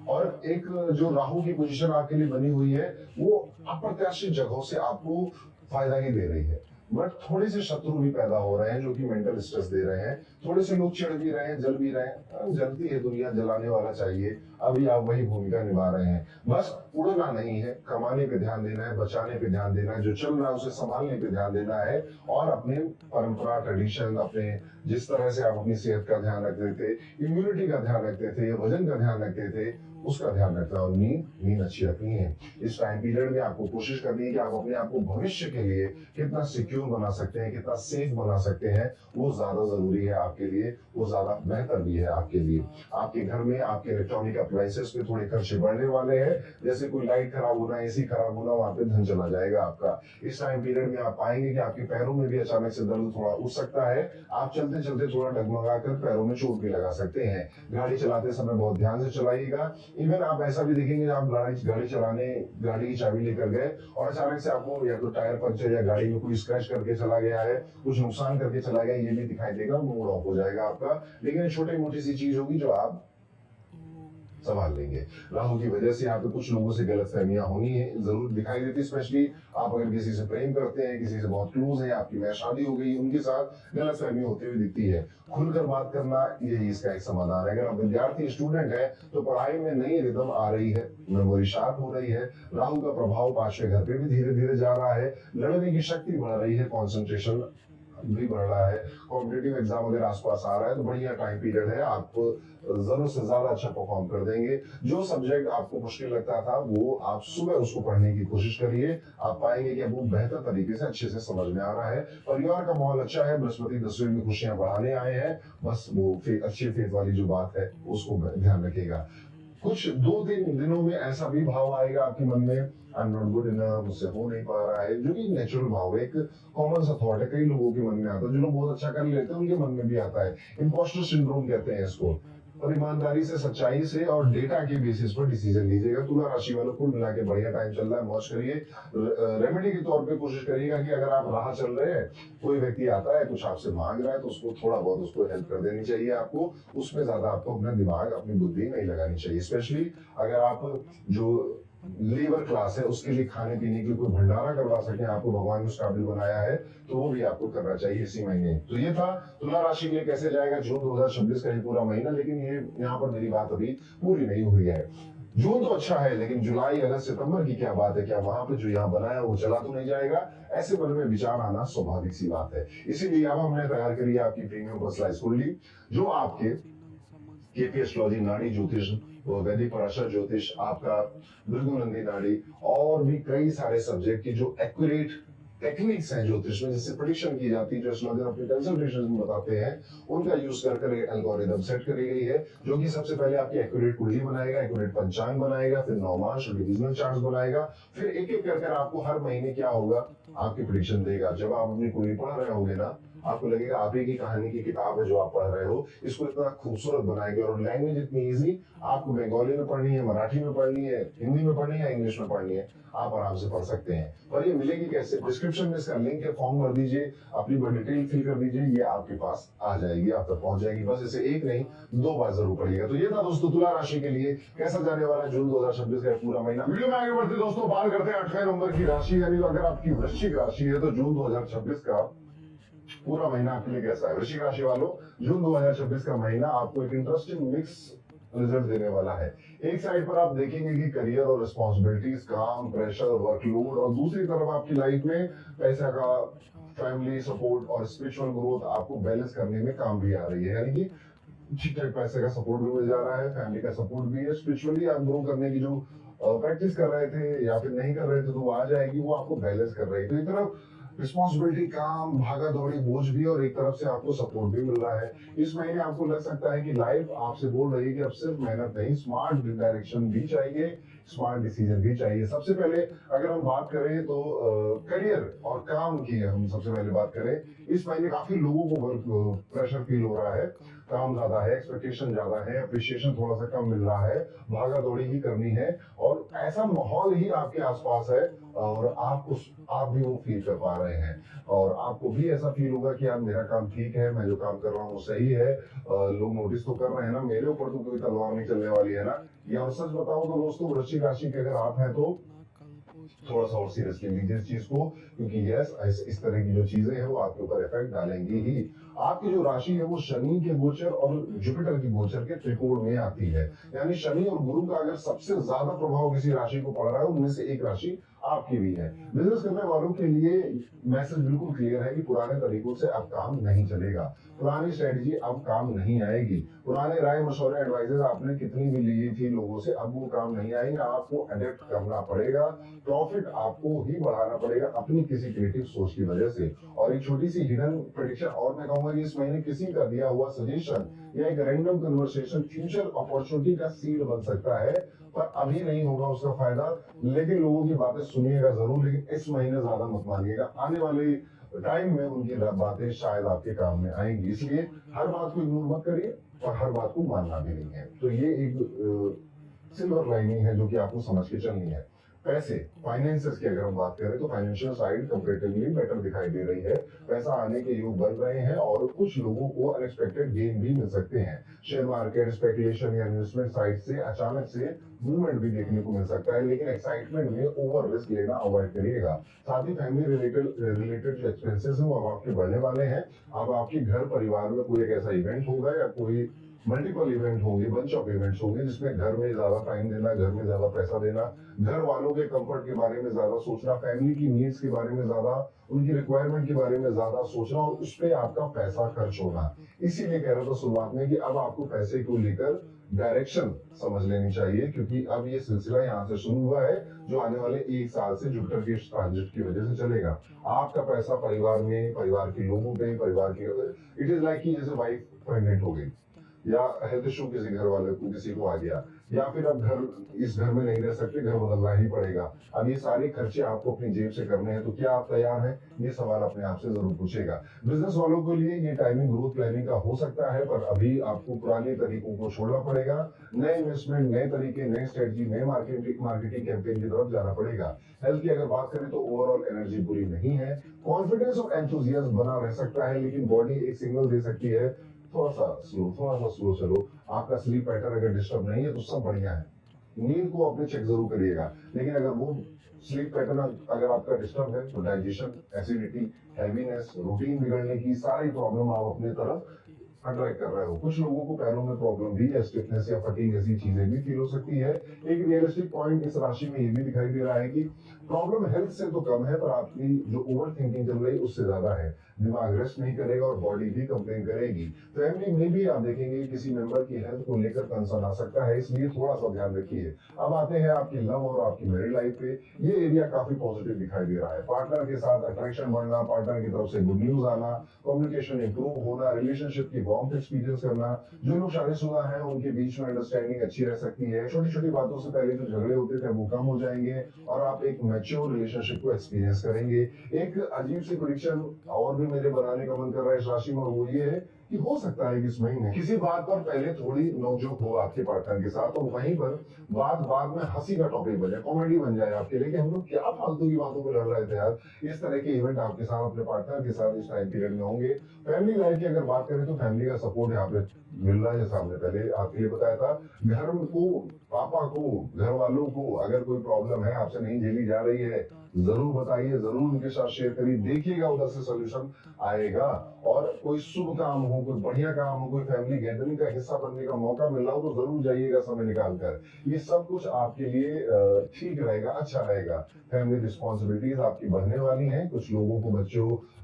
और एक जो राहु की पोजीशन आपके लिए बनी हुई है, वो अप्रत्याशित जगहों से आपको फायदा ही दे रही है। बट थोड़े से शत्रु भी पैदा हो रहे हैं जो कि मेंटल स्ट्रेस दे रहे हैं। थोड़े से लोग चिढ़ भी रहे हैं, जल भी रहे हैं। जलती है दुनिया, जलाने वाला चाहिए। अभी आप वही भूमिका निभा रहे हैं। बस उड़ना नहीं है, कमाने पे ध्यान देना है, बचाने पे ध्यान देना है, जो चल रहा है उसे संभालने पे ध्यान देना है और अपने परंपरा, ट्रेडिशन, अपने जिस तरह से आप अपनी सेहत का ध्यान रखते थे, इम्यूनिटी का ध्यान रखते थे, वजन का ध्यान रखते थे, उसका ध्यान रखना। और नींद अच्छी रखनी है। इस टाइम पीरियड में आपको कोशिश करनी है कि आप अपने आप को भविष्य के लिए कितना सिक्योर बना सकते हैं, कितना सेफ बना सकते हैं, वो ज्यादा जरूरी है आपके लिए, वो ज्यादा बेहतर भी है आपके लिए। आपके घर में आपके इलेक्ट्रॉनिक अप्लायंसेस पे थोड़े खर्चे बढ़ने वाले हैं, जैसे कोई लाइट खराब होना, एसी खराब होना, वहां पे धन चला जाएगा आपका। इस टाइम पीरियड में आप पाएंगे कि आपके पैरों में भी अचानक से दर्द थोड़ा उठ सकता है। आप चलते चलते थोड़ा डगमगा कर पैरों में चोट भी लगा सकते हैं। गाड़ी चलाते समय बहुत ध्यान से चलाइएगा। इवन आप ऐसा भी देखेंगे, आप गाड़ी चलाने गाड़ी की चाबी लेकर गए और अचानक से आपको या तो टायर पंचर या गाड़ी में कोई स्क्रैच करके चला गया है, कुछ नुकसान करके चला गया, ये भी दिखाई देगा, मूड ऑफ हो जाएगा आपका। लेकिन छोटी मोटी सी चीज होगी जो आप संभाल लेंगे। राहु की वजह से यहाँ पे कुछ लोगों से गलतफहमियां होनी है, जरूर दिखाई देती। स्पेशली आप अगर किसी से प्रेम करते हैं, किसी से बहुत क्लोज है, आपकी मैं शादी हो गई, उनके साथ गलतफहमी होती हुई दिखती है। खुलकर बात करना यही इसका एक समाधान है। अगर आप विद्यार्थी स्टूडेंट है तो पढ़ाई में नई रिदम आ रही है, मेमोरी शार्प हो रही है। राहु का प्रभाव पांचवें घर पे भी धीरे धीरे जा रहा है, लड़ने की शक्ति बढ़ रही है, कॉन्सेंट्रेशन भी बढ़ रहा है। कॉम्पिटिटिव एग्जाम अगर आसपास आ रहा है तो बढ़िया टाइम पीरियड है, आप जरूरत से ज्यादा अच्छा परफॉर्म कर देंगे। जो सब्जेक्ट आपको मुश्किल लगता था वो आप सुबह उसको पढ़ने की कोशिश करिए, आप पाएंगे कि वो बेहतर तरीके से अच्छे से समझ में आ रहा है। परिवार का माहौल अच्छा है, बृहस्पति 10वीं में खुशियां बढ़ाने आए हैं, बस वो अच्छी फेथ वाली जो बात है उसको ध्यान रखिएगा। कुछ 2-3 दिनों में ऐसा भी भाव आएगा आपके मन में, I am not good enough, मुझसे हो नहीं पा रहा है, जो कि नेचुरल भाव है, एक कॉमन सा थॉट है, कई लोगों के मन में आता है। जो लोग बहुत अच्छा कर लेते हैं उनके मन में भी आता है। इम्पोस्टर सिंड्रोम कहते हैं इसको। और ईमानदारी से, सच्चाई से और डेटा के बेसिस पर डिसीजन लीजिएगा। तुला राशि वालों को मिला के बढ़िया टाइम चल रहा है, मौज करिए। रेमेडी के तौर पे कोशिश करिएगा कि अगर आप राह चल रहे हैं, कोई व्यक्ति आता है कुछ आपसे मांग रहा है, तो उसको थोड़ा बहुत उसको हेल्प कर देनी चाहिए आपको। उसमें ज्यादा आपको अपना दिमाग, अपनी बुद्धि नहीं लगानी चाहिए। स्पेशली अगर आप जो लेबर क्लास है उसके लिए खाने पीने के लिए कोई भंडारा करवा सके, आपको भगवान ने उस काबिल बनाया है, तो वो भी आपको करना चाहिए इसी महीने। तो ये था तुला राशि के लिए कैसे जाएगा जून 2026 का ये पूरा महीना। लेकिन ये यहाँ पर मेरी बात अभी पूरी नहीं हुई है। जून तो अच्छा है, लेकिन जुलाई, अगस्त, सितंबर की क्या बात है? क्या वहां पे जो यहाँ बनाया वो चला तो नहीं जाएगा? ऐसे मन में विचार आना स्वाभाविक सी बात है। इसीलिए अब हमने तैयार करी आपकी प्रीमियम पर्सनलाइज्ड कुंडली, जो आपके केपी एस्ट्रोलॉजी, नाड़ी ज्योतिष, वैदिक पराशर ज्योतिष, आपका भृगुनंदी नाड़ी और भी कई सारे सब्जेक्ट की जो एक्यूरेट टेक्निक्स हैं ज्योतिष में, जिससे प्रेडिक्शन की जाती है, जो एस्ट्रोलॉजर अपने कंसल्टेशन में बताते हैं, उनका यूज कर एल्गोरिदम सेट करी गई है, जो कि सबसे पहले आपकी एक्यूरेट कुंडली बनाएगा, एक्यूरेट पंचांग बनाएगा, फिर नौमांश और डिविजनल चार्ट्स बनाएगा, फिर एक एक कर आपको हर महीने क्या होगा आपकी प्रेडिक्शन देगा। जब आप अपनी कुंडली पढ़ रहे होंगे ना, आपको लगेगा आप ही की कहानी की किताब है जो आप पढ़ रहे हो। इसको इतना खूबसूरत बनाएंगे और लैंग्वेज इतनी इजी, आपको बंगाली में पढ़नी है, मराठी में पढ़नी है, हिंदी में पढ़नी है, इंग्लिश में पढ़नी है, आप आराम से पढ़ सकते हैं। पर ये मिलेगी कैसे? डिस्क्रिप्शन में इसका लिंक है, फॉर्म भर दीजिए, अपनी डिटेल फिल कर दीजिए, ये आपके पास आ जाएगी, आप तक पहुंच जाएगी। बस इसे एक नहीं 2 बार जरूर पढ़िएगा। तो ये था दोस्तों तुला राशि के लिए कैसा जाने वाला है जून 2026 का पूरा महीना। वीडियो में आगे बढ़ते दोस्तों बात करते हैं 8वें नंबर की राशि, यानी अगर आपकी वृश्चिक राशि है तो जून 2026 का पूरा महीना आपके लिए कैसा है। वृश्चिक राशि वालों, जून 2026 का महीना आपको एक इंटरेस्टिंग मिक्स रिजल्ट देने वाला है। एक साइड पर आप देखेंगे कि करियर और रिस्पॉन्सिबिलिटीज, काम, प्रेशर, वर्कलोड, और दूसरी तरफ आपकी लाइफ में पैसा का, फैमिली सपोर्ट और स्पिरिचुअल ग्रोथ आपको बैलेंस करने में काम भी आ रही है। यानी कि ठीक ठाक पैसे का सपोर्ट भी मिल जा रहा है, फैमिली का सपोर्ट भी है, स्पिरिचुअली आप ग्रो करने की जो प्रैक्टिस कर रहे थे या फिर नहीं कर रहे थे तो वो आ जाएगी, वो आपको बैलेंस कर रही है। तो एक तरफ रिस्पॉन्सिबिलिटी, काम, भागा दौड़ी, बोझ भी, और एक तरफ से आपको सपोर्ट भी मिल रहा है। इस महीने आपको लग सकता है कि लाइफ आपसे बोल रही है कि अब सिर्फ मेहनत नहीं, स्मार्ट डायरेक्शन भी चाहिए, स्मार्ट डिसीजन भी चाहिए। सबसे पहले अगर हम बात करें तो करियर और काम की हम सबसे पहले बात करें, इस महीने काफी लोगों को वर्क प्रेशर फील हो रहा है, काम ज्यादा है, एक्सपेक्टेशन ज्यादा है, अप्रिशिएशन थोड़ा सा कम मिल रहा है, भागा दौड़ी ही करनी है, और ऐसा माहौल ही आपके आसपास है और आप भी वो फील कर पा रहे हैं, और आपको भी ऐसा फील होगा कि यार मेरा काम ठीक है, मैं जो काम कर रहा हूँ वो सही है, लोग नोटिस तो कर रहे हैं ना, मेरे ऊपर तो कोई तलवार नहीं चलने वाली है ना। या और सच बताऊं तो दोस्तों, वृश्चिक राशि के अगर आप हैं तो थोड़ा सा और सीरियसली लीजिए इस चीज को, क्योंकि यस इस तरह की जो चीजें हैं वो आपके ऊपर इफेक्ट डालेंगी ही। आपकी जो राशि है वो शनि के गोचर और जुपिटर की गोचर के त्रिकोण में आती है, यानी शनि और गुरु का अगर सबसे ज्यादा प्रभाव किसी राशि को पड़ रहा है, उनमें से एक राशि आपकी भी है। बिजनेस करने वालों के लिए मैसेज बिल्कुल क्लियर है कि पुराने तरीकों से अब काम नहीं चलेगा, पुरानी स्ट्रेटजी अब काम नहीं आएगी, पुराने राय मशवरे एडवाइजेस आपने कितनी भी ली थी लोगों से, अब वो काम नहीं आएंगे। आपको अडेप्ट करना पड़ेगा, प्रॉफिट आपको ही बढ़ाना पड़ेगा अपनी किसी क्रिएटिव सोच की वजह से। और एक छोटी सी हिडन प्रेडिक्शन और मैं कहूंगा कि इस महीने किसी का दिया हुआ सजेशन या एक रैंडम कन्वर्सेशन फ्यूचर अपॉर्चुनिटी का सीड बन सकता है, पर अभी नहीं होगा उसका फायदा। लेकिन लोगों की बातें सुनिएगा जरूर, लेकिन इस महीने ज्यादा मत मानिएगा, आने वाले टाइम में उनकी बातें शायद आपके काम में आएंगी। इसलिए हर बात को इग्नोर मत करिए और हर बात को मानना भी नहीं है। तो ये एक सिल्वर लाइनिंग है जो कि आपको समझ के चलनी है। पैसे, फाइनेंसेस की अगर हम बात करें तो फाइनेंशियल साइड कंपैरेटिवली बेटर दिखाई दे रही है, पैसा आने के योग बन रहे हैं और कुछ लोगों को अनएक्सपेक्टेड गेन भी मिल सकते हैं। शेयर मार्केट, स्पेकुलेशन या इन्वेस्टमेंट साइड से अचानक से मूवमेंट भी देखने को मिल सकता है, लेकिन एक्साइटमेंट में ओवर रिस्क लेना अवॉइड करिएगा। साथ ही फैमिली रिलेटेड जो एक्सपेंसेस हैं वो अब आपके बढ़ने वाले हैं। अब आपके घर परिवार में कोई एक ऐसा इवेंट होगा या कोई मल्टीपल इवेंट होंगे, बंच ऑफ इवेंट्स होंगे जिसमें घर में ज्यादा टाइम देना, घर में ज्यादा पैसा देना, घर वालों के कंफर्ट के बारे में ज्यादा सोचना, फैमिली की नीड्स के बारे में ज्यादा, उनकी रिक्वायरमेंट के बारे में ज्यादा सोचना और उस पर आपका पैसा खर्च होना। इसीलिए कह रहा था शुरुआत में कि अब आपको पैसे को लेकर डायरेक्शन समझ लेनी चाहिए, क्योंकि अब ये सिलसिला यहाँ से शुरू हुआ है जो आने वाले 1 साल से जुपिटर के ट्रांजिट की वजह से चलेगा। आपका पैसा परिवार में, परिवार के लोगों पे, परिवार के, इट इज लाइक कि जैसे वाइफ प्रेग्नेंट हो गई या हेल्थ इशू किसी घर वाले को किसी को आ गया, या फिर अब इस घर में नहीं रह सकते, घर बदलना ही पड़ेगा। अब ये सारे खर्चे आपको अपनी जेब से करने हैं, तो क्या आप तैयार हैं? ये सवाल अपने आप से जरूर पूछेगा। बिजनेस वालों के लिए ये टाइमिंग ग्रोथ प्लानिंग का हो सकता है, पर अभी आपको पुराने तरीकों को छोड़ना पड़ेगा। नए इन्वेस्टमेंट, नए तरीके, नए स्ट्रेटजी, नए मार्केटिंग कैंपेन की तरफ जाना पड़ेगा। हेल्थ की अगर बात करें तो ओवरऑल एनर्जी बुरी नहीं है, कॉन्फिडेंस और एंथुजियाज्म बना रह सकता है, लेकिन बॉडी एक सिग्नल दे सकती है थोड़ा सा स्लो चलो। आपका स्लीप पैटर्न अगर डिस्टर्ब नहीं है तो सब बढ़िया है, नींद को अपने चेक जरूर करिएगा। लेकिन अगर वो स्लीप पैटर्न अगर आपका डिस्टर्ब है तो डाइजेशन, एसिडिटी, हैवीनेस, रूटीन बिगड़ने की सारी प्रॉब्लम आप अपने तरफ अट्रैक्ट कर रहे हो। कुछ लोगों को पैरों में प्रॉब्लम भी है, स्टिफनेस या फटीग जैसी चीजें भी फील हो सकती है। एक रियलिस्टिक पॉइंट इस राशि में ये भी दिखाई दे रहा है कि प्रॉब्लम हेल्थ से तो कम है, पर आपकी जो ओवर थिंकिंग चल रही है उससे ज्यादा है। दिमाग रेस्ट नहीं करेगा और बॉडी भी कंप्लेन करेगी। फैमिली में भी आप देखेंगे किसी मेंबर की हेल्थ को लेकर कंसर्न आ सकता है, इसलिए थोड़ा सा ध्यान रखिए। अब आते हैं आपकी लव और आपकी मैरिड लाइफ पे। ये एरिया काफी पॉजिटिव दिखाई दे रहा है। पार्टनर के साथ अट्रैक्शन बढ़ना, पार्टनर की तरफ से गुड न्यूज आना, कम्युनिकेशन इंप्रूव होना, रिलेशनशिप की वार्मथ एक्सपीरियंस करना। जो लोग शादीशुदा हैं उनके बीच में अंडरस्टैंडिंग अच्छी रह सकती है। छोटी छोटी बातों से पहले जो झगड़े होते थे वो कम हो जाएंगे और आप एक मैच्योर रिलेशनशिप को एक्सपीरियंस करेंगे। एक अजीब सी प्रेडिक्शन और भी मेरे बनाने का मन कर रहा है इस राशि में, वो ये है कि हो सकता है कि इस महीने किसी बात पर पहले थोड़ी नोकझोंक हो आपके पार्टनर के साथ, और वहीं पर बात बाद में हंसी का टॉपिक बन जाए, कॉमेडी बन जाए आपके लिए कि हम लोग क्या फालतू की बातों को लड़ रहे थे यार। इस तरह के इवेंट आपके साथ अपने पार्टनर के साथ इस टाइम पीरियड में होंगे। फैमिली लाइफ की अगर बात करें तो फैमिली का सपोर्ट यहाँ पे मिल रहा है। जैसा हमने पहले आपके लिए बताया था, घर को, पापा को, घर वालों को अगर कोई प्रॉब्लम है आपसे नहीं झेली जा रही है जरूर बताइए, जरूर उनके साथ शेयर करिए, देखिएगा उधर से सोल्यूशन आएगा। और कोई शुभ काम हो, कोई बढ़िया काम हो, कोई फैमिली गैदरिंग का हिस्सा बनने का मौका मिल रहा हो तो जरूर जाइएगा समय निकाल कर। ये सब कुछ आपके लिए ठीक रहेगा, अच्छा रहेगा। फैमिली रिस्पॉन्सिबिलिटीज आपकी बढ़ने वाली हैं। कुछ लोगों को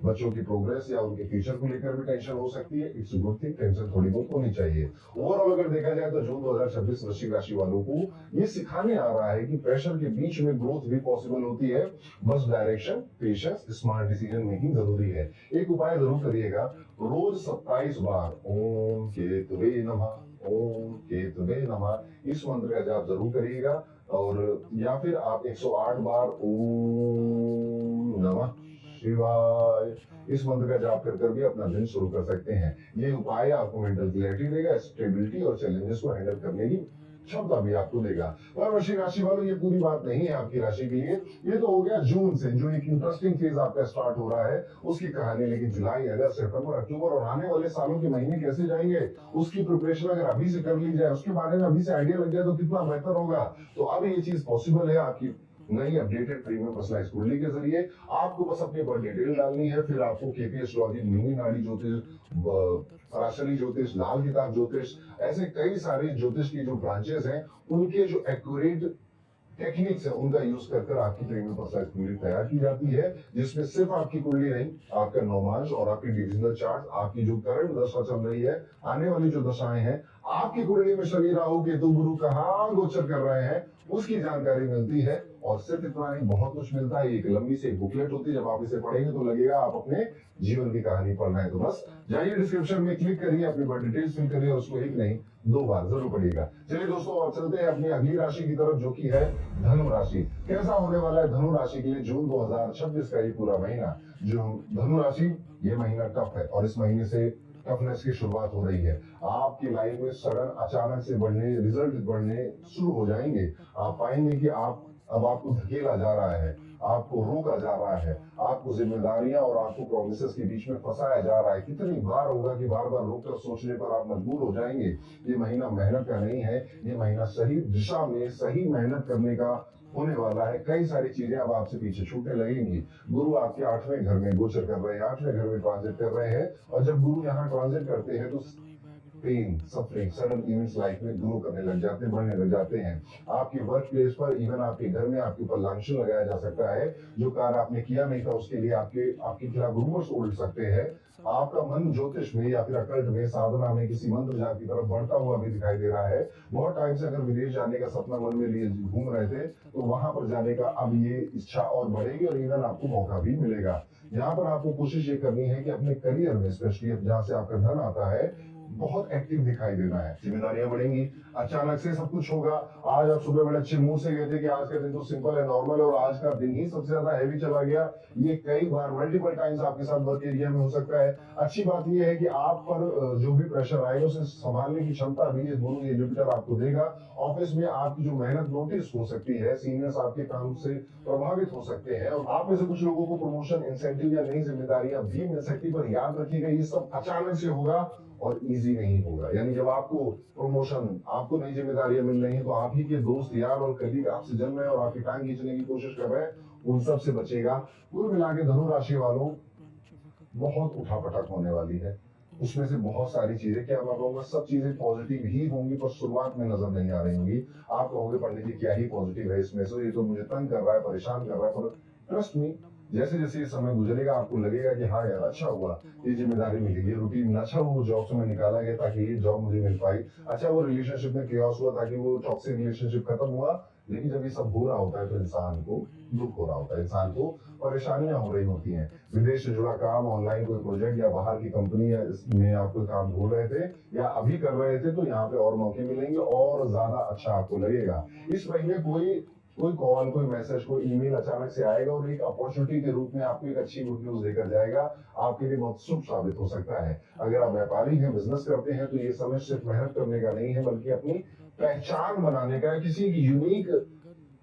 बच्चों की प्रोग्रेस या उनके फ्यूचर को लेकर भी टेंशन हो सकती है। इट्स गुड थिंग, टेंशन थोड़ी बहुत होनी चाहिए। ओवरऑल अगर देखा जाए तो जून 2026 वृश्चिक राशि वालों को ये सिखाने आ रहा है कि प्रेशर के बीच में ग्रोथ भी पॉसिबल होती है। बस direction, patience, smart decision making जरूरी है। एक उपाय जरूर करिएगा, रोज 27 बार ओम केतवे नमः, ओम केतवे नमः इस मंत्र का जाप जरूर करिएगा। और या फिर आप 108 बार ओम नमः शिवाय इस मंत्र का जाप कर भी अपना दिन शुरू कर सकते हैं। ये उपाय आपको मेंटल क्लैरिटी देगा, स्टेबिलिटी और चैलेंजेस को हैंडल करने की क्षमता भी आपको देगा। और वृश्चिक राशि वालों, ये पूरी बात नहीं है आपकी राशि के लिए। ये तो हो गया जून से, जो एक इंटरेस्टिंग फेज आपका स्टार्ट हो रहा है उसकी कहानी। लेकिन जुलाई, अगस्त, सितंबर, अक्टूबर और आने वाले सालों के महीने कैसे जाएंगे उसकी प्रिपरेशन अगर अभी से कर ली जाए, उसके बारे में अभी से आइडिया लग जाए तो कितना बेहतर होगा। तो अब ये चीज पॉसिबल है आपकी नई अपडेटेड प्रीमियम पर्सनलाइज कुंडली के जरिए। आपको बस अपनी बर्थ डिटेल डालनी है, फिर आपको केपी एस्ट्रोलॉजी, मिनी नाड़ी ज्योतिष, पराशरी ज्योतिष, लाल किताब ज्योतिष, ऐसे कई सारे ज्योतिष की जो ब्रांचेस हैं उनके जो एक्यूरेट टेक्निक्स है उनका यूज कर आपकी प्रीमियम पर्सनलाइज कुंडली तैयार की जाती है, जिसमें सिर्फ आपकी कुंडली नहीं, आपका नौमांश और आपकी डिविजनल चार्ट, आपकी जो करंट दशा चल रही है, आने वाली जो दशाएं हैं, आपकी कुंडली में शनि राहु केतु गुरु कहाँ गोचर कर रहे हैं, उसकी जानकारी मिलती है। और सिर्फ इतना नहीं, बहुत कुछ मिलता है। एक लंबी सी बुकलेट होती है, जब आप इसे पढ़ेंगे तो लगेगा आप अपने जीवन की कहानी पढ़ रहे हैं। तो बस जाइए डिस्क्रिप्शन में क्लिक करिए, अपनी बर्थ डिटेल्स फिल करिए और उसको एक नहीं 2 बार जरूर पढ़िएगा। चलिए दोस्तों, अब चलते हैं अपनी अगली राशि की तरफ, जो कि है धनु राशि। कैसा होने वाला है धनु राशि के लिए जून 2026 का ये पूरा महीना। जो धनु राशि, ये महीना टफ है और इस महीने से टफनेस की शुरुआत हो रही है। आपकी लाइफ में सडन अचानक से बढ़ने रिजल्ट बढ़ने शुरू हो जाएंगे। आप पाएंगे कि अब आपको धकेला जा रहा है, आपको रोका जा रहा है, आपको जिम्मेदारियां और आपको प्रोमिसेस के बीच में फंसाया जा रहा है। कितनी बार होगा कि बार बार रोक कर सोचने पर आप मजबूर हो जाएंगे। ये महीना मेहनत का नहीं है, ये महीना सही दिशा में सही मेहनत करने का होने वाला है। कई सारी चीजें अब आपसे पीछे छूटने लगेंगी। गुरु आपके 8वें घर में गोचर कर रहे हैं, 8वें घर में ट्रांजिट कर रहे हैं, और जब गुरु यहाँ ट्रांजिट करते हैं तो pain, suffering, sudden events life में ग्रो करने लग जाते हैं, बढ़ने लग जाते हैं। आपके वर्क प्लेस पर, इवन आपके घर में आपके ऊपर लांछन लगाया जा सकता है। जो कार्य आपने किया नहीं था उसके लिए आपके खिलाफ रूमर्स उड़ सकते हैं। आपका मन ज्योतिष में या फिर अकल्ट में, साधना में, किसी मंत्र जाप की तरफ बढ़ता हुआ भी दिखाई दे रहा है। बहुत टाइम से अगर विदेश जाने का सपना मन में लिए घूम रहे थे, तो वहां पर जाने का अब ये इच्छा और बढ़ेगी और इवन आपको मौका भी मिलेगा। यहाँ पर आपको कोशिश ये करनी है कि अपने करियर में, स्पेशली जहाँ से आपका धन आता है, बहुत एक्टिव दिखाई देना है। जिम्मेदारियां बढ़ेंगी, अचानक से सब कुछ होगा। आज आप सुबह बड़े अच्छे मूड से गए थे कि आज का दिन तो सिंपल है, नॉर्मल है, और आज का दिन ही सबसे ज्यादा हैवी चला गया। ये कई बार मल्टीपल टाइम्स आपके साथ वर्क एरिया में हो सकता है। अच्छी बात यह है कि आप पर जो भी प्रेशर आएगा उसे संभालने की क्षमता भी ये गुरु, ये जुपिटर आपको देगा। ऑफिस में आपकी जो मेहनत नोटिस हो सकती है, सीनियर्स आपके काम से प्रभावित हो सकते हैं, और आप में से कुछ लोगों को प्रमोशन, इंसेंटिव या नई जिम्मेदारियां भी मिल सकती, पर याद रखिएगा ये सब अचानक से होगा और इजी नहीं होगा। यानी जब आपको प्रमोशन, आपको नई जिम्मेदारियां मिल रही हैं, तो आप ही के दोस्त, यार और कलीग आपसे जल रहे हैं और आपकी टांग खींचने की कोशिश कर रहे हैं, उन सब से बचेगा। कुल मिला के धनु राशि वालों, बहुत उठापटक होने वाली है। उसमें से बहुत सारी चीजें, क्या मैं कहूँगा, सब चीजें पॉजिटिव ही होंगी, पर शुरुआत में नजर नहीं आ रही होंगी। आप कहोगे पंडित जी क्या ही पॉजिटिव है इसमें से, ये तो मुझे तंग कर रहा है, परेशान कर रहा है। पर ट्रस्ट मी, जैसे जैसे ये समय गुजरेगा आपको लगेगा कि हाँ यार अच्छा हुआ ये जिम्मेदारी मिली, ये रूटीन अच्छा हुआ, वो जॉब से मैं निकाला गया ताकि ये जॉब मुझे मिल पाई। अच्छा वो रिलेशनशिप में chaos हुआ ताकि वो टॉक्सिक रिलेशनशिप खत्म हुआ। लेकिन जब ये सब हो रहा होता है तो इंसान को दुख हो रहा होता है, इंसान को परेशानियां हो रही होती हैं। विदेश से जुड़ा काम, ऑनलाइन कोई प्रोजेक्ट या बाहर की कंपनी या इसमें आप कोई काम ढूंढ रहे थे या अभी कर रहे थे, तो यहाँ पे और मौके मिलेंगे और ज्यादा अच्छा आपको लगेगा। इस महीने कोई कॉल, कोई मैसेज, कोई ईमेल अचानक से आएगा और एक अपॉर्चुनिटी के रूप में आपको एक अच्छी गुड न्यूज देकर जाएगा। आपके लिए बहुत शुभ साबित हो सकता है। अगर आप व्यापारी हैं, बिजनेस करते हैं, तो ये समय सिर्फ मेहनत करने का नहीं है, बल्कि अपनी पहचान बनाने का है, किसी की यूनिक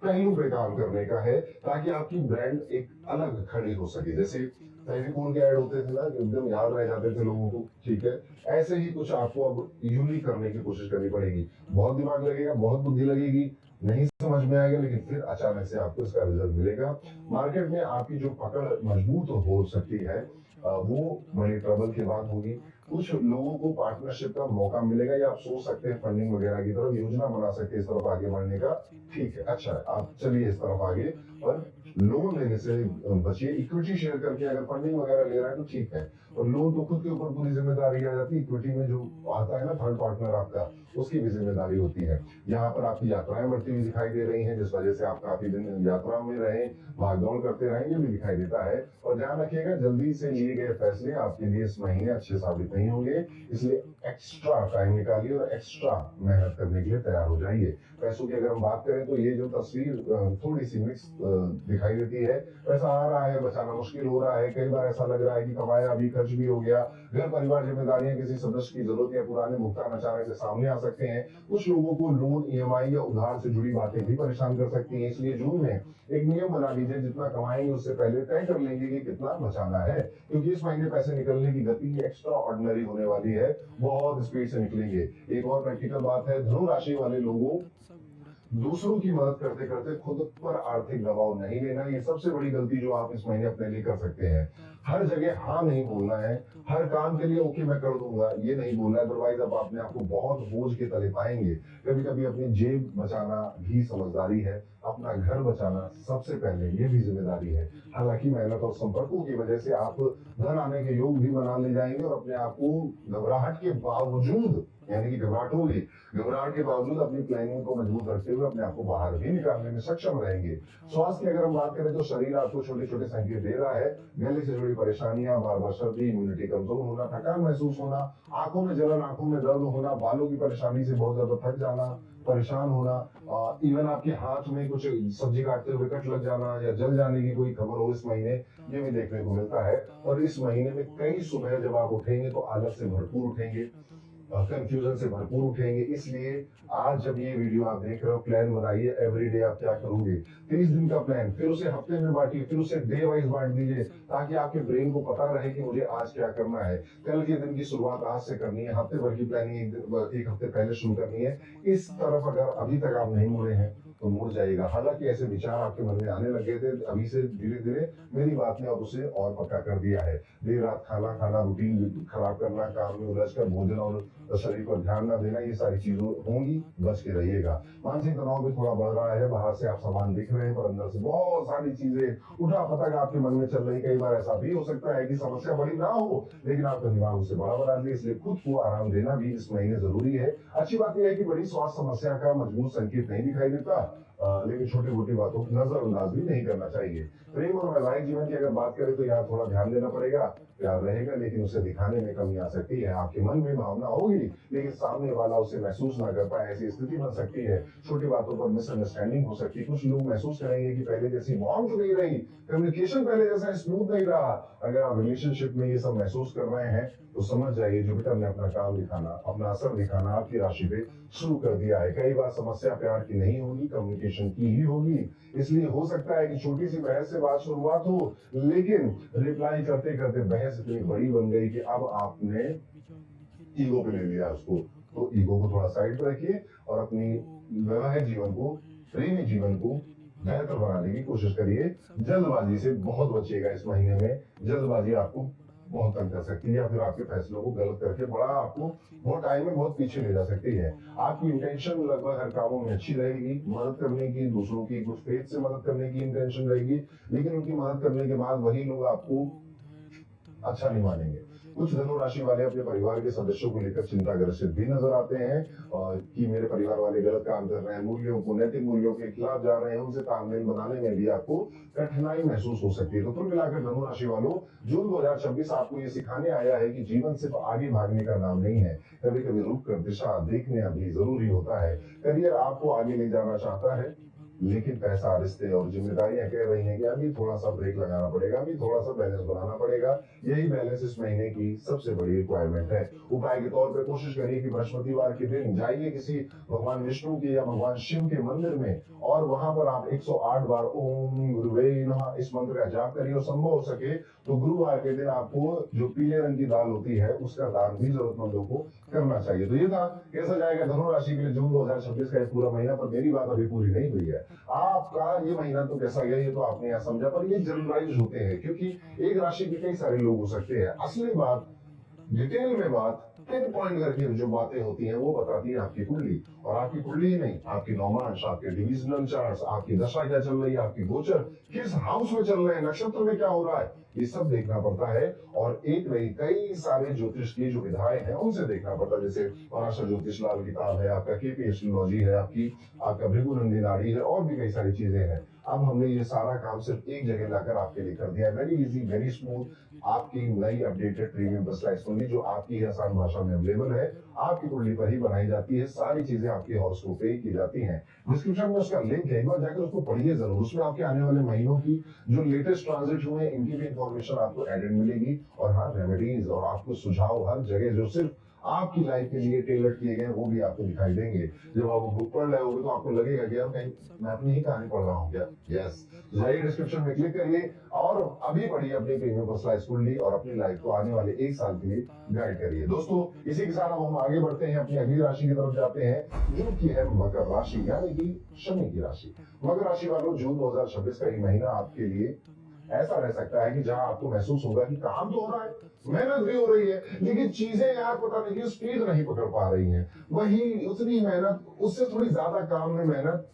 पहलू पे काम करने का है, ताकि आपकी ब्रांड एक अलग खड़ी हो सके। जैसे फेविकोल के ऐड होते थे ना, एकदम याद रह जाते थे लोगों को, ठीक है, ऐसे ही कुछ आपको अब यूनिक करने की कोशिश करनी पड़ेगी। बहुत दिमाग लगेगा, बहुत बुद्धि लगेगी, नहीं समझ में आएगा, लेकिन फिर अचानक से आपको इसका रिजल्ट मिलेगा। मार्केट में आपकी जो पकड़ मजबूत हो सकती है, वो मनी ट्रबल के बाद होगी। कुछ लोगों को पार्टनरशिप का मौका मिलेगा, या आप सोच सकते हैं फंडिंग वगैरह की तरफ, योजना बना सकते हैं इस तरफ आगे बढ़ने का। ठीक है, अच्छा है, आप चलिए इस तरफ आगे, पर लोन लेने से बचिए। इक्विटी शेयर करके अगर फंडिंग वगैरह ले रहा है तो ठीक है, और लोन तो खुद के ऊपर पूरी जिम्मेदारी आ जाती है। इक्विटी में जो आता है ना थर्ड पार्टनर आपका, उसकी भी जिम्मेदारी होती है। यहाँ पर आपकी यात्राएं बढ़ती हुई दिखाई दे रही हैं, जिस वजह से आप काफी दिन यात्रा में रहे, भागदौड़ करते रहे, ये भी दिखाई देता है। और ध्यान रखिएगा, जल्दी से लिए गए फैसले आपके लिए इस महीने अच्छे साबित नहीं होंगे, इसलिए एक्स्ट्रा टाइम निकालिए और एक्स्ट्रा मेहनत करने के लिए तैयार हो जाइए। पैसों की अगर हम बात करें तो ये जो तस्वीर थोड़ी सी मिक्स दिखाई देती है। पैसा आ रहा है, बचाना मुश्किल हो रहा है, कई बार ऐसा लग रहा है कि कमाया भी, खर्च भी हो गया। घर परिवार, जिम्मेदारियां, किसी सदस्य की जरूरत या पुराने भुगतान अचानक से सामने आ सकते हैं। कुछ लोगों को लोन, ईएमआई या उधार से जुड़ी बातें भी परेशान कर सकती हैं। इसलिए जून में एक नियम बना लीजिए, जितना कमाएंगे उससे पहले तय कर लेंगे कि कितना बचाना है, क्योंकि इस महीने पैसे निकलने की गति एक्स्ट्रा ऑर्डिनरी होने वाली है, बहुत स्पीड से निकलेंगे। एक और प्रैक्टिकल बात है, धनु राशि वाले लोगों दूसरों की मदद करते करते खुद पर आर्थिक दबाव नहीं लेना, ये सबसे बड़ी गलती जो आप इस महीने अपने लिए कर सकते हैं। हर जगह हाँ नहीं बोलना है, हर काम के लिए ओके मैं कर दूंगा ये नहीं बोलना है, अदरवाइज आप अपने आप को बहुत बोझ के तले पाएंगे। कभी कभी अपनी जेब बचाना भी समझदारी है, अपना घर बचाना सबसे पहले ये भी जिम्मेदारी है। हालांकि मेहनत और संपर्कों की वजह से आप धन आने के योग भी बना ले जाएंगे और अपने आप को घबराहट के बावजूद, यानी कि घबराहट होगी, घबराहट के बावजूद अपनी प्लानिंग को मजबूत रखते हुए अपने आप को बाहर भी निकालने में सक्षम रहेंगे। स्वास्थ्य की अगर हम बात करें तो शरीर आपको छोटे छोटे संकेत दे रहा है। गले से जुड़ी परेशानियां, बार बार सर्दी, इम्यूनिटी कमजोर होना, थकान महसूस होना, आंखों में जलन, आंखों में दर्द होना, बालों की परेशानी से बहुत ज्यादा थक जाना, परेशान होना, इवन आपके हाथ में कुछ सब्जी काटते हुए कट लग जाना या जल जाने की कोई खबर हो इस महीने, ये भी देखने को मिलता है। और इस महीने में कई सुबह जब आप उठेंगे तो आलस से भरपूर उठेंगे, कंफ्यूजन से भरपूर उठेंगे। इसलिए आज जब ये वीडियो आप देख रहे हो, प्लान बनाइए एवरीडे आप क्या करोगे, 30 दिन का प्लान, फिर उसे हफ्ते में बांटिए, फिर उसे डे वाइज बांट दीजिए, ताकि आपके ब्रेन को पता रहे कि मुझे आज क्या करना है। कल के दिन की शुरुआत आज से करनी है, हफ्ते भर की प्लानिंग एक हफ्ते पहले शुरू करनी है। इस तरफ अगर अभी तक आप नहीं मुड़े हैं तो मुड़ जाएगा। हालांकि ऐसे विचार आपके मन में आने लगे थे, अभी से धीरे धीरे मेरी बात ने अब उसे और पक्का कर दिया है। देर रात खाना खाना, रूटीन खराब करना, काम में उलझकर भोजन और शरीर पर ध्यान न देना, ये सारी चीजें होंगी, बच के रहिएगा। मानसिक तनाव भी थोड़ा बढ़ रहा है, बाहर से आप सामान दिख रहे हैं पर अंदर से बहुत सारी चीजें उठा पटक आपके मन में चल रही। कई बार ऐसा भी हो सकता है कि समस्या बड़ी ना हो लेकिन आपका दिमाग उसे बड़ा बना दे, इसलिए खुद को आराम देना भी इस महीने जरूरी है। अच्छी बात यह है कि बड़ी स्वास्थ्य समस्या का मजबूत संकेत नहीं दिखाई देता, लेकिन छोटी मोटी बातों को नजरअंदाज भी नहीं करना चाहिए। प्रेम और वैवाहिक जीवन की अगर बात करें तो यहाँ थोड़ा ध्यान देना पड़ेगा। प्यार रहेगा लेकिन उसे दिखाने में कमी आ सकती है। आपके मन में भावना होगी लेकिन सामने वाला उसे महसूस ना कर पाए, ऐसी स्थिति बन सकती है। छोटी बातों पर मिसअंडरस्टैंडिंग हो सकती है। कुछ लोग महसूस करेंगे कि पहले जैसी वार्मथ नहीं रही, कम्युनिकेशन पहले जैसा स्मूथ नहीं रहा। अगर आप रिलेशनशिप में ये सब महसूस कर रहे हैं तो समझ जाइए जुपिटर ने अपना काम दिखाना, अपना असर दिखाना आपकी राशि पे शुरू कर दिया है। कई बार समस्या प्यार की नहीं होगी, कम्युनिकेशन की ही होगी। इसलिए हो सकता है कि छोटी सी बहस से बात शुरुआत हो लेकिन रिप्लाई करते करते बहस इतनी बड़ी बन गई कि अब आपने ईगो पे ले लिया उसको। तो ईगो को थोड़ा साइड पर रखिए और अपनी वैवाहिक जीवन को, प्रेमी जीवन को बेहतर बनाने की कोशिश करिए। जल्दबाजी से बहुत बचिएगा इस महीने में। जल्दबाजी आपको बहुत तंग कर सकती है या फिर आपके फैसलों को गलत करके बड़ा आपको बहुत टाइम में बहुत पीछे ले जा सकती है। आपकी इंटेंशन लगभग हर कामों में अच्छी रहेगी, मदद करने की, दूसरों की गुड फेथ से मदद करने की इंटेंशन रहेगी, लेकिन उनकी मदद करने के बाद वही लोग आपको अच्छा नहीं मानेंगे। कुछ धनु राशि वाले अपने परिवार के सदस्यों को लेकर चिंताग्रसित भी नजर आते हैं और कि मेरे परिवार वाले गलत काम कर रहे हैं, मूल्यों को, नैतिक मूल्यों के खिलाफ जा रहे हैं, उनसे तालमेल बनाने में भी आपको कठिनाई महसूस हो सकती है। तो कुल मिलाकर धनु राशि वालों, जून 2026 आपको ये सिखाने आया है कि जीवन सिर्फ आगे भागने का नाम नहीं है, कभी कभी रुक कर दिशा देखना भी जरूरी होता है। करियर आपको आगे ले जाना चाहता है लेकिन पैसा, रिश्ते और जिम्मेदारियां कह रही हैं कि अभी थोड़ा सा ब्रेक लगाना पड़ेगा, अभी थोड़ा सा बैलेंस बनाना पड़ेगा। यही बैलेंस इस महीने की सबसे बड़ी रिक्वायरमेंट है। उपाय के तौर पर कोशिश करिए कि बृहस्पतिवार के दिन जाइए किसी भगवान विष्णु के या भगवान शिव के मंदिर में और वहां पर आप 108 बार ओम गुरुवे नमः इस मंत्र का जाप करिए और संभव हो सके तो गुरुवार के दिन आपको जो पीले रंग की दाल होती है उसका दान भी जरूरतमंदों को करना चाहिए। तो ये था कैसा जाएगा धनु राशि के लिए जून 2026 का पूरा महीना। पर मेरी बात अभी पूरी नहीं हुई है। आपका ये महीना तो कैसा गया ये तो आपने यहाँ समझा, पर ये जनरलाइज होते हैं क्योंकि एक राशि के कई सारे लोग हो सकते हैं। असली बात, डिटेल में बात, पिन पॉइंट करके जो बातें होती हैं वो बताती है आपकी कुंडली। और आपकी कुंडली ही नहीं, आपकी नौमांश, आपके डिविजनल चार्ट्स, आपकी दशा क्या चल रही है, आपकी गोचर किस हाउस में चल रहे हैं, नक्षत्र में क्या हो रहा है, ये सब देखना पड़ता है। और एक नहीं कई सारे ज्योतिष की जो विधाएं हैं उनसे देखना पड़ता है। जैसे पराशर ज्योतिष लाल किताब है, आपका केपी एस्ट्रोलॉजी है, आपका भृगुनंदी नाड़ी है और भी कई सारी चीजें हैं। अब हमने ये सारा काम सिर्फ एक जगह लाकर आपके लिए कर दिया है। वेरी इजी, वेरी स्मूथ, आपकी नई अपडेटेड प्रीमियम पर्सनलाइज्ड कुंडली जो आपकी आसान भाषा में अवेलेबल है, आपकी कुंडली पर ही बनाई जाती है। सारी चीजें आपके हॉरोस्कोप पे की जाती हैं। डिस्क्रिप्शन में उसका लिंक है, एक बार जाकर उसको पढ़िए जरूर। उसमें आपके आने वाले महीनों की जो लेटेस्ट ट्रांजिट हुए इनकी भी इंफॉर्मेशन आपको एडेड मिलेगी। और हाँ, रेमेडीज और आपको सुझाव हर जगह जो सिर्फ आपकी लाइफ के लिए टेलर किए गए वो भी आपको दिखाई देंगे। जब आप बुक पढ़ रहे होगे तो आपको लगेगा कि यार कहीं मैं अपनी ही कहानी पढ़ रहा हूँ क्या। यस, जाइए डिस्क्रिप्शन में क्लिक करिए और अभी पढ़िए अपनी प्रीमियम पर्सनलाइज्ड कुंडली और अपनी लाइफ को आने वाले 1 साल के लिए गाइड करिए। दोस्तों इसी के साथ अब हम आगे बढ़ते हैं, अपनी अगली राशि की तरफ जाते हैं जो कि है मकर राशि, यानी कि शनि की राशि। मकर राशि वालों, जून 2026 का ये महीना आपके लिए ऐसा रह सकता है कि जहां आपको महसूस होगा कि काम तो हो रहा है, मेहनत भी हो रही है, लेकिन चीजें यार पता नहीं क्यों स्पीड नहीं पकड़ पा रही हैं। वही उतनी मेहनत, उससे थोड़ी ज्यादा काम में मेहनत,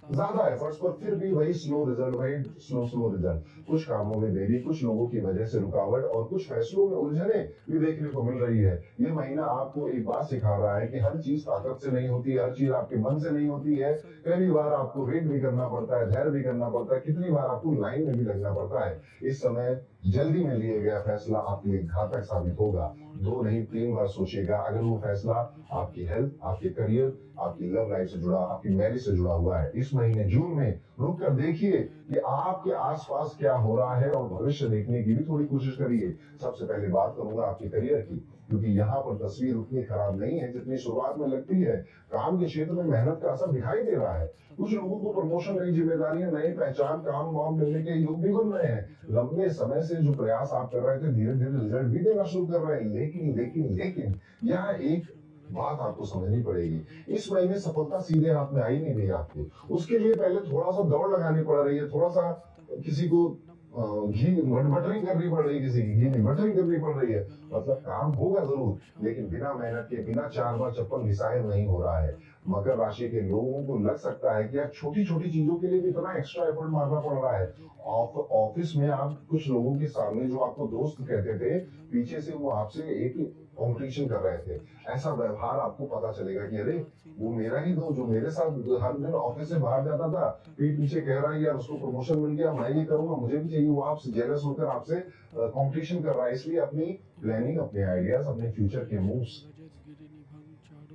ज्यादा एफर्ट्स, पर फिर भी वही स्लो रिजल्ट, वही स्लो रिजल्ट। कुछ कामों में देरी, कुछ लोगों की वजह से रुकावट और कुछ फैसलों में उलझने भी देखने को मिल रही है। ये महीना आपको एक बात सिखा रहा है कि हर चीज ताकत से नहीं होती, हर चीज आपके मन से नहीं होती है। कई बार आपको वेट भी करना पड़ता है, धैर्य भी करना पड़ता है, कितनी बार आपको लाइन में भी लगना पड़ता है। इस समय जल्दी में लिए गया फैसला आपके लिए घातक साबित होगा। 2 नहीं 3 बार सोचिएगा। अगर वो फैसला आपकी हेल्थ, आपके करियर, आपकी लव लाइफ से जुड़ा, आपकी मैरिज से जुड़ा हुआ है, इस महीने जून में रुक कर देखिए कि आपके आसपास क्या हो रहा है और भविष्य देखने की भी थोड़ी कोशिश करिए। सबसे पहले बात करूंगा आपके करियर की, क्योंकि यहाँ पर तस्वीर उतनी खराब नहीं है जितनी शुरुआत में लगती है। काम के क्षेत्र में मेहनत का असर दिखाई दे रहा है। कुछ लोगों को प्रमोशन, नई जिम्मेदारियां, नई पहचान, काम वाम मिलने के योग भी बन रहे हैं। लंबे समय से जो प्रयास आप कर रहे थे धीरे धीरे रिजल्ट भी देना शुरू कर रहे हैं। लेकिन यहाँ एक बात आपको समझनी पड़ेगी, इस महीने सफलता सीधे हाथ में आई नहीं रही आपकी। उसके लिए पहले थोड़ा सा दौड़ लगानी पड़ रही है, थोड़ा सा किसी को घी बटरिंग करनी पड़ रही है, किसी की घी नहीं बटरिंग करनी पड़ रही है। मतलब काम होगा जरूर, लेकिन बिना मेहनत के, बिना 4 बार चप्पल घिसाए नहीं हो रहा है। मकर राशि के लोगों को लग सकता है कि यार छोटी छोटी चीजों के लिए भी इतना एक्स्ट्रा एफर्ट मारना पड़ रहा है। ऑफिस में आप कुछ लोगों के सामने जो आपको दोस्त कहते थे, पीछे से वो आपसे एक कॉम्पिटिशन कर रहे थे। ऐसा व्यवहार आपको पता चलेगा कि अरे वो मेरा ही दोस्त जो मेरे साथ हर दिन ऑफिस से बाहर जाता था, पीठ पीछे कह रहा है यार उसको प्रमोशन मिल गया, मैं ये करूंगा, मुझे भी चाहिए। वो आपसे जेलस होकर आपसे कंपटीशन कर रहा है। इसलिए अपनी प्लानिंग, अपने आइडियाज, अपने फ्यूचर के मूव्स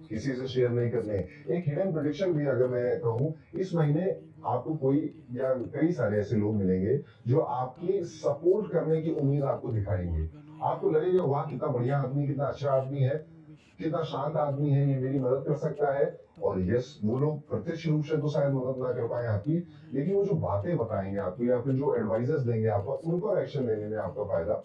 किसी से शेयर नहीं करने। एक हिडन प्रेडिक्शन भी अगर मैं कहूँ, इस महीने आपको कोई या कई सारे ऐसे लोग मिलेंगे जो आपकी सपोर्ट करने की उम्मीद आपको दिखाएंगे। आपको लगेगा वाह कितना बढ़िया आदमी, कितना अच्छा आदमी है, कितना शांत आदमी है, ये मेरी मदद कर सकता है। और यस, वो लोग प्रत्यक्ष रूप से तो शायद मदद ना कर पाए आपकी, लेकिन वो जो बातें बताएंगे आपको या फिर जो एडवाइजेस देंगे आपको, उन पर एक्शन लेने में आपका फायदा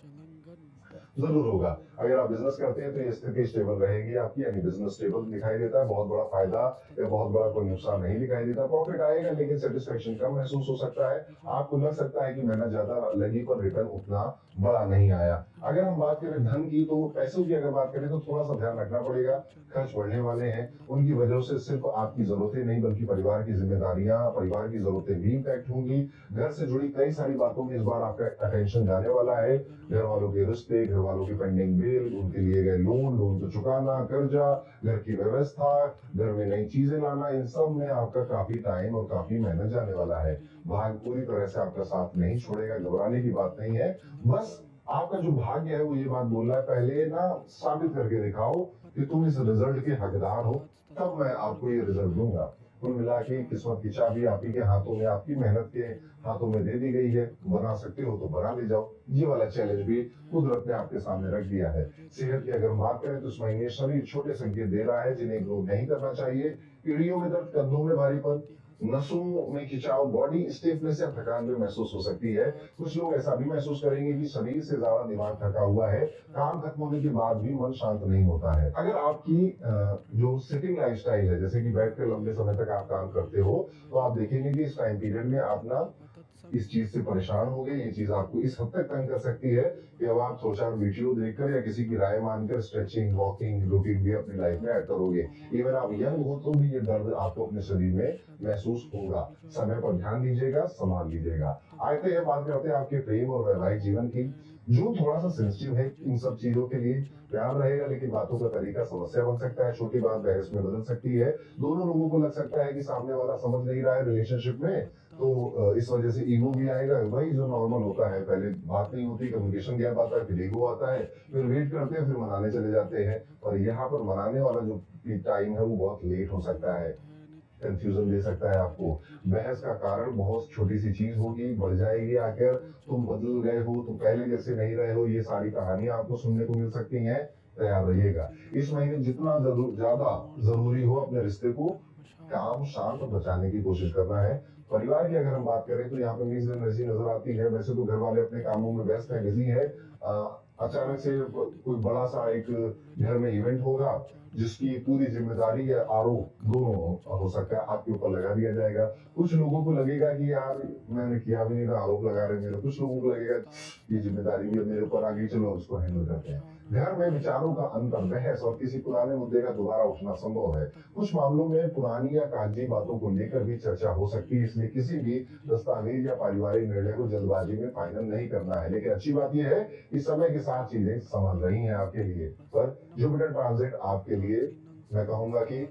जरूर होगा। अगर आप बिजनेस करते हैं तो ये स्थिति स्टेबल रहेगी आपकी, यानी बिजनेस स्टेबल दिखाई देता है। बहुत बड़ा फायदा या बहुत बड़ा कोई नुकसान नहीं दिखाई देता। प्रॉफिट आएगा लेकिन सेटिस्फेक्शन कम महसूस हो सकता है। आपको लग सकता है कि मेहनत ज्यादा लगी पर रिटर्न उतना बड़ा नहीं आया। अगर हम बात करें धन की, तो पैसों की अगर बात करें तो थोड़ा सा ध्यान रखना पड़ेगा। खर्च बढ़ने वाले हैं, उनकी वजह से सिर्फ आपकी जरूरतें नहीं बल्कि परिवार की जिम्मेदारियां, परिवार की जरूरतें भी इम्पैक्ट होंगी। घर से जुड़ी कई सारी बातों में इस बार आपका अटेंशन जाने वाला है। घर वालों के रिश्ते, घर वालों की पेंडिंग बिल, उनके लिए गए लोन को चुकाना, कर्जा, घर की व्यवस्था, घर में नई चीजें लाना, इन सब में आपका काफी टाइम और काफी मेहनत जाने वाला है। भाग्य पूरी तरह से आपका साथ नहीं छोड़ेगा, घबराने की बात नहीं है। बस आपका जो भाग्य है वो ये बात बोल रहा है, पहले ना साबित करके दिखाओ कि तुम इस रिजल्ट के हकदार हो, तब मैं आपको ये रिजल्ट दूंगा। कुल मिला के किस्मत की चाबी आप ही के हाथों में, आपकी मेहनत के हाथों में दे दी गई है। बना सकते हो तो बना ले जाओ। ये वाला चैलेंज भी कुदरत ने आपके सामने रख दिया है। सेहत की अगर हम बात करें तो इस महीने शरीर छोटे संकेत दे रहा है जिन्हें इग्नोर नहीं करना चाहिए। पीढ़ियों में दर्द, कंधों में भारीपन, नसों में खिंचाव, बॉडी स्टिफनेस या थकान भी महसूस हो सकती है। कुछ लोग ऐसा भी महसूस करेंगे कि शरीर से ज्यादा दिमाग थका हुआ है। काम खत्म होने के बाद भी मन शांत नहीं होता है। अगर आपकी जो सिटिंग लाइफस्टाइल है, जैसे कि बैठ कर लंबे समय तक आप काम करते हो, तो आप देखेंगे कि इस टाइम पीरियड में आप ना इस चीज से परेशान हो गए। ये चीज आपको इस हद तक तंग कर सकती है कि अब आप 2-4 वीडियो देखकर या किसी की राय मानकर स्ट्रेचिंग, वॉकिंग रूटीन भी अपनी लाइफ में ऐड करोगे। इवन आप यंग हो तो भी ये दर्द आपको अपने शरीर में महसूस होगा। समय पर ध्यान दीजिएगा, संभाल लीजिएगा। आते हैं बात करते हैं आपके प्रेम और वैवाहिक जीवन की। जून थोड़ा सा सेंसिटिव है इन सब चीजों के लिए। प्यार रहेगा लेकिन बातों का तरीका समस्या बन सकता है। छोटी बात बहस में बदल सकती है। दोनों लोगों को लग सकता है कि सामने वाला समझ नहीं रहा है रिलेशनशिप में, तो इस वजह से ईगो भी आएगा। वही जो नॉर्मल होता है, पहले बात नहीं होती, कम्युनिकेशन गैप आता है, फिर ईगो आता है, फिर वेट करते हैं, फिर मनाने चले जाते हैं। और यहाँ पर मनाने वाला जो टाइम है वो बहुत लेट हो सकता है, कंफ्यूजन दे सकता है आपको। बहस का कारण बहुत छोटी सी चीज होगी, बढ़ जाएगी आकर तुम बदल गए हो, तुम पहले जैसे नहीं रहे हो, ये सारी कहानियां आपको सुनने को मिल सकती हैं। तैयार रहिएगा। इस महीने जितना ज्यादा जरूरी हो अपने रिश्ते को काम शांत बचाने की कोशिश करना है। परिवार की अगर हम बात करें तो यहाँ पे मिक्स्ड एनर्जी नजर आती है। वैसे तो घर वाले अपने कामों में व्यस्त है, बिजी है। अचानक से कोई बड़ा सा एक घर में इवेंट होगा जिसकी पूरी जिम्मेदारी या आरोप दोनों हो सकता है आपके ऊपर लगा दिया जाएगा। कुछ लोगों को लगेगा कि यार मैंने किया भी नहीं था, आरोप लगा रहे मेरे। कुछ लोगों को लगेगा ये जिम्मेदारी भी मेरे ऊपर आ गई, चलो उसको हैंडल करते हैं। घर में विचारों का अंतर, बहस और किसी पुराने मुद्दे का दोबारा उठना संभव है। कुछ मामलों में पुरानी या कागजी बातों को लेकर भी चर्चा हो सकती है, इसलिए किसी भी दस्तावेज या पारिवारिक निर्णय को जल्दबाजी में फाइनल नहीं करना है। लेकिन अच्छी बात यह है कि समय के साथ चीजें संभल रही हैं आपके लिए। पर जुपिटर ट्रांजिट आपके लिए मैं कहूंगा कि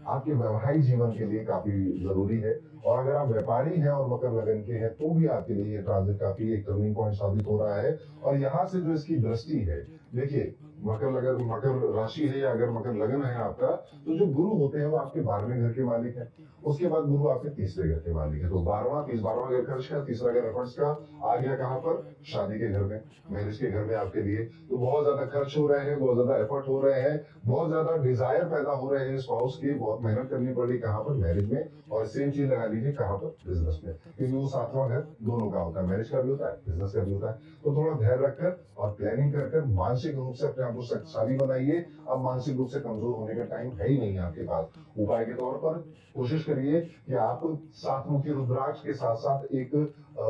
आपके वैवाहिक जीवन के लिए काफी जरूरी है। और अगर आप व्यापारी हैं और मकर लगन के हैं तो भी आपके लिए ये ट्रांजिट काफी एक टर्निंग पॉइंट साबित हो रहा है। और यहाँ से जो इसकी दृष्टि है, देखिए मकर राशि है या अगर मकर लगन है आपका, तो जो गुरु होते हैं वो आपके 12वें घर के मालिक हैं। उसके बाद गुरु आपके तीसरे घर के मालिक है। तो 12वां घर खर्च का, तीसरा घर एफर्ट्स का आ गया कहाँ पर? शादी के घर में, मैरिज के घर में आपके लिए। तो बहुत ज्यादा खर्च हो रहे हैं, बहुत ज्यादा एफर्ट हो रहे हैं, बहुत ज्यादा डिजायर पैदा हो रहे हैं स्पाउस की। बहुत मेहनत करनी पड़ रही कहाँ पर? मैरिज में। और सेम चीज लगा लीजिए कहाँ पर? बिजनेस में, क्योंकि वो 7वां घर दोनों का होता है, मैरिज का भी होता है, बिजनेस का भी होता है। तो थोड़ा धैर्य रखकर और प्लानिंग कर मानसिक रूप से अपने आप को शक्तिशाली बनाइए। अब मानसिक रूप से कमजोर होने का टाइम है ही नहीं आपके पास। उपाय के तौर पर कोशिश करिए कि आप 7 मुखी रुद्राक्ष के साथ साथ एक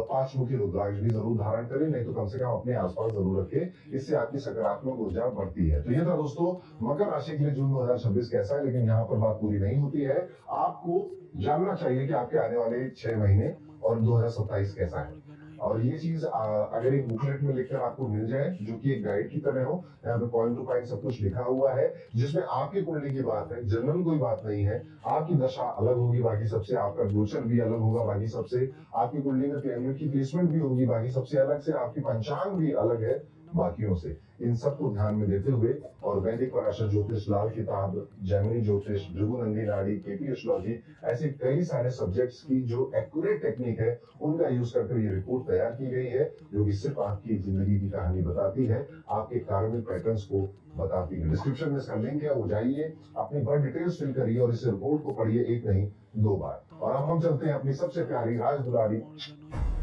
5 मुखी रुद्राक्ष भी जरूर धारण करें, नहीं तो कम से कम अपने आसपास जरूर रखें। इससे आपकी सकारात्मक ऊर्जा बढ़ती है। तो ये था दोस्तों मकर राशि के लिए जून 2026 कैसा है। लेकिन यहाँ पर बात पूरी नहीं होती है, आपको जानना चाहिए कि आपके आने वाले 6 महीने और 2027 कैसा है। और ये चीज अगर एक बुकलेट में लिखकर आपको मिल जाए जो कि एक गाइड की तरह हो, यहाँ पे पॉइंट टू पॉइंट सब कुछ लिखा हुआ है, जिसमें आपकी कुंडली की बात है, जनरल कोई बात नहीं है। आपकी दशा अलग होगी बाकी सबसे, आपका गोचर भी अलग होगा बाकी सबसे, आपकी कुंडली में प्लेनेट की प्लेसमेंट भी होगी बाकी सबसे अलग से, आपकी पंचांग भी अलग है बाकियों से। इन सबको ध्यान में देते हुए और वैदिक पराशर ज्योतिष, लाल किताब, जैमिनी ज्योतिष, भृगुनंदी नाड़ी, केपी एस्ट्रोलॉजी, ऐसे कई सारे सब्जेक्ट्स की जो एक्यूरेट टेक्निक है उनका यूज करके ये रिपोर्ट तैयार की गई है, जो कि सिर्फ आपकी जिंदगी की कहानी बताती है, आपके कार्मिक पैटर्न्स को बताती है। डिस्क्रिप्शन में इसका लिंक है, वो जाइए, अपनी बर्थ डिटेल्स फिल करिए और इस रिपोर्ट को पढ़िए 1 नहीं 2 बार। और अब हम चलते हैं अपनी सबसे प्यारी राज दुलारी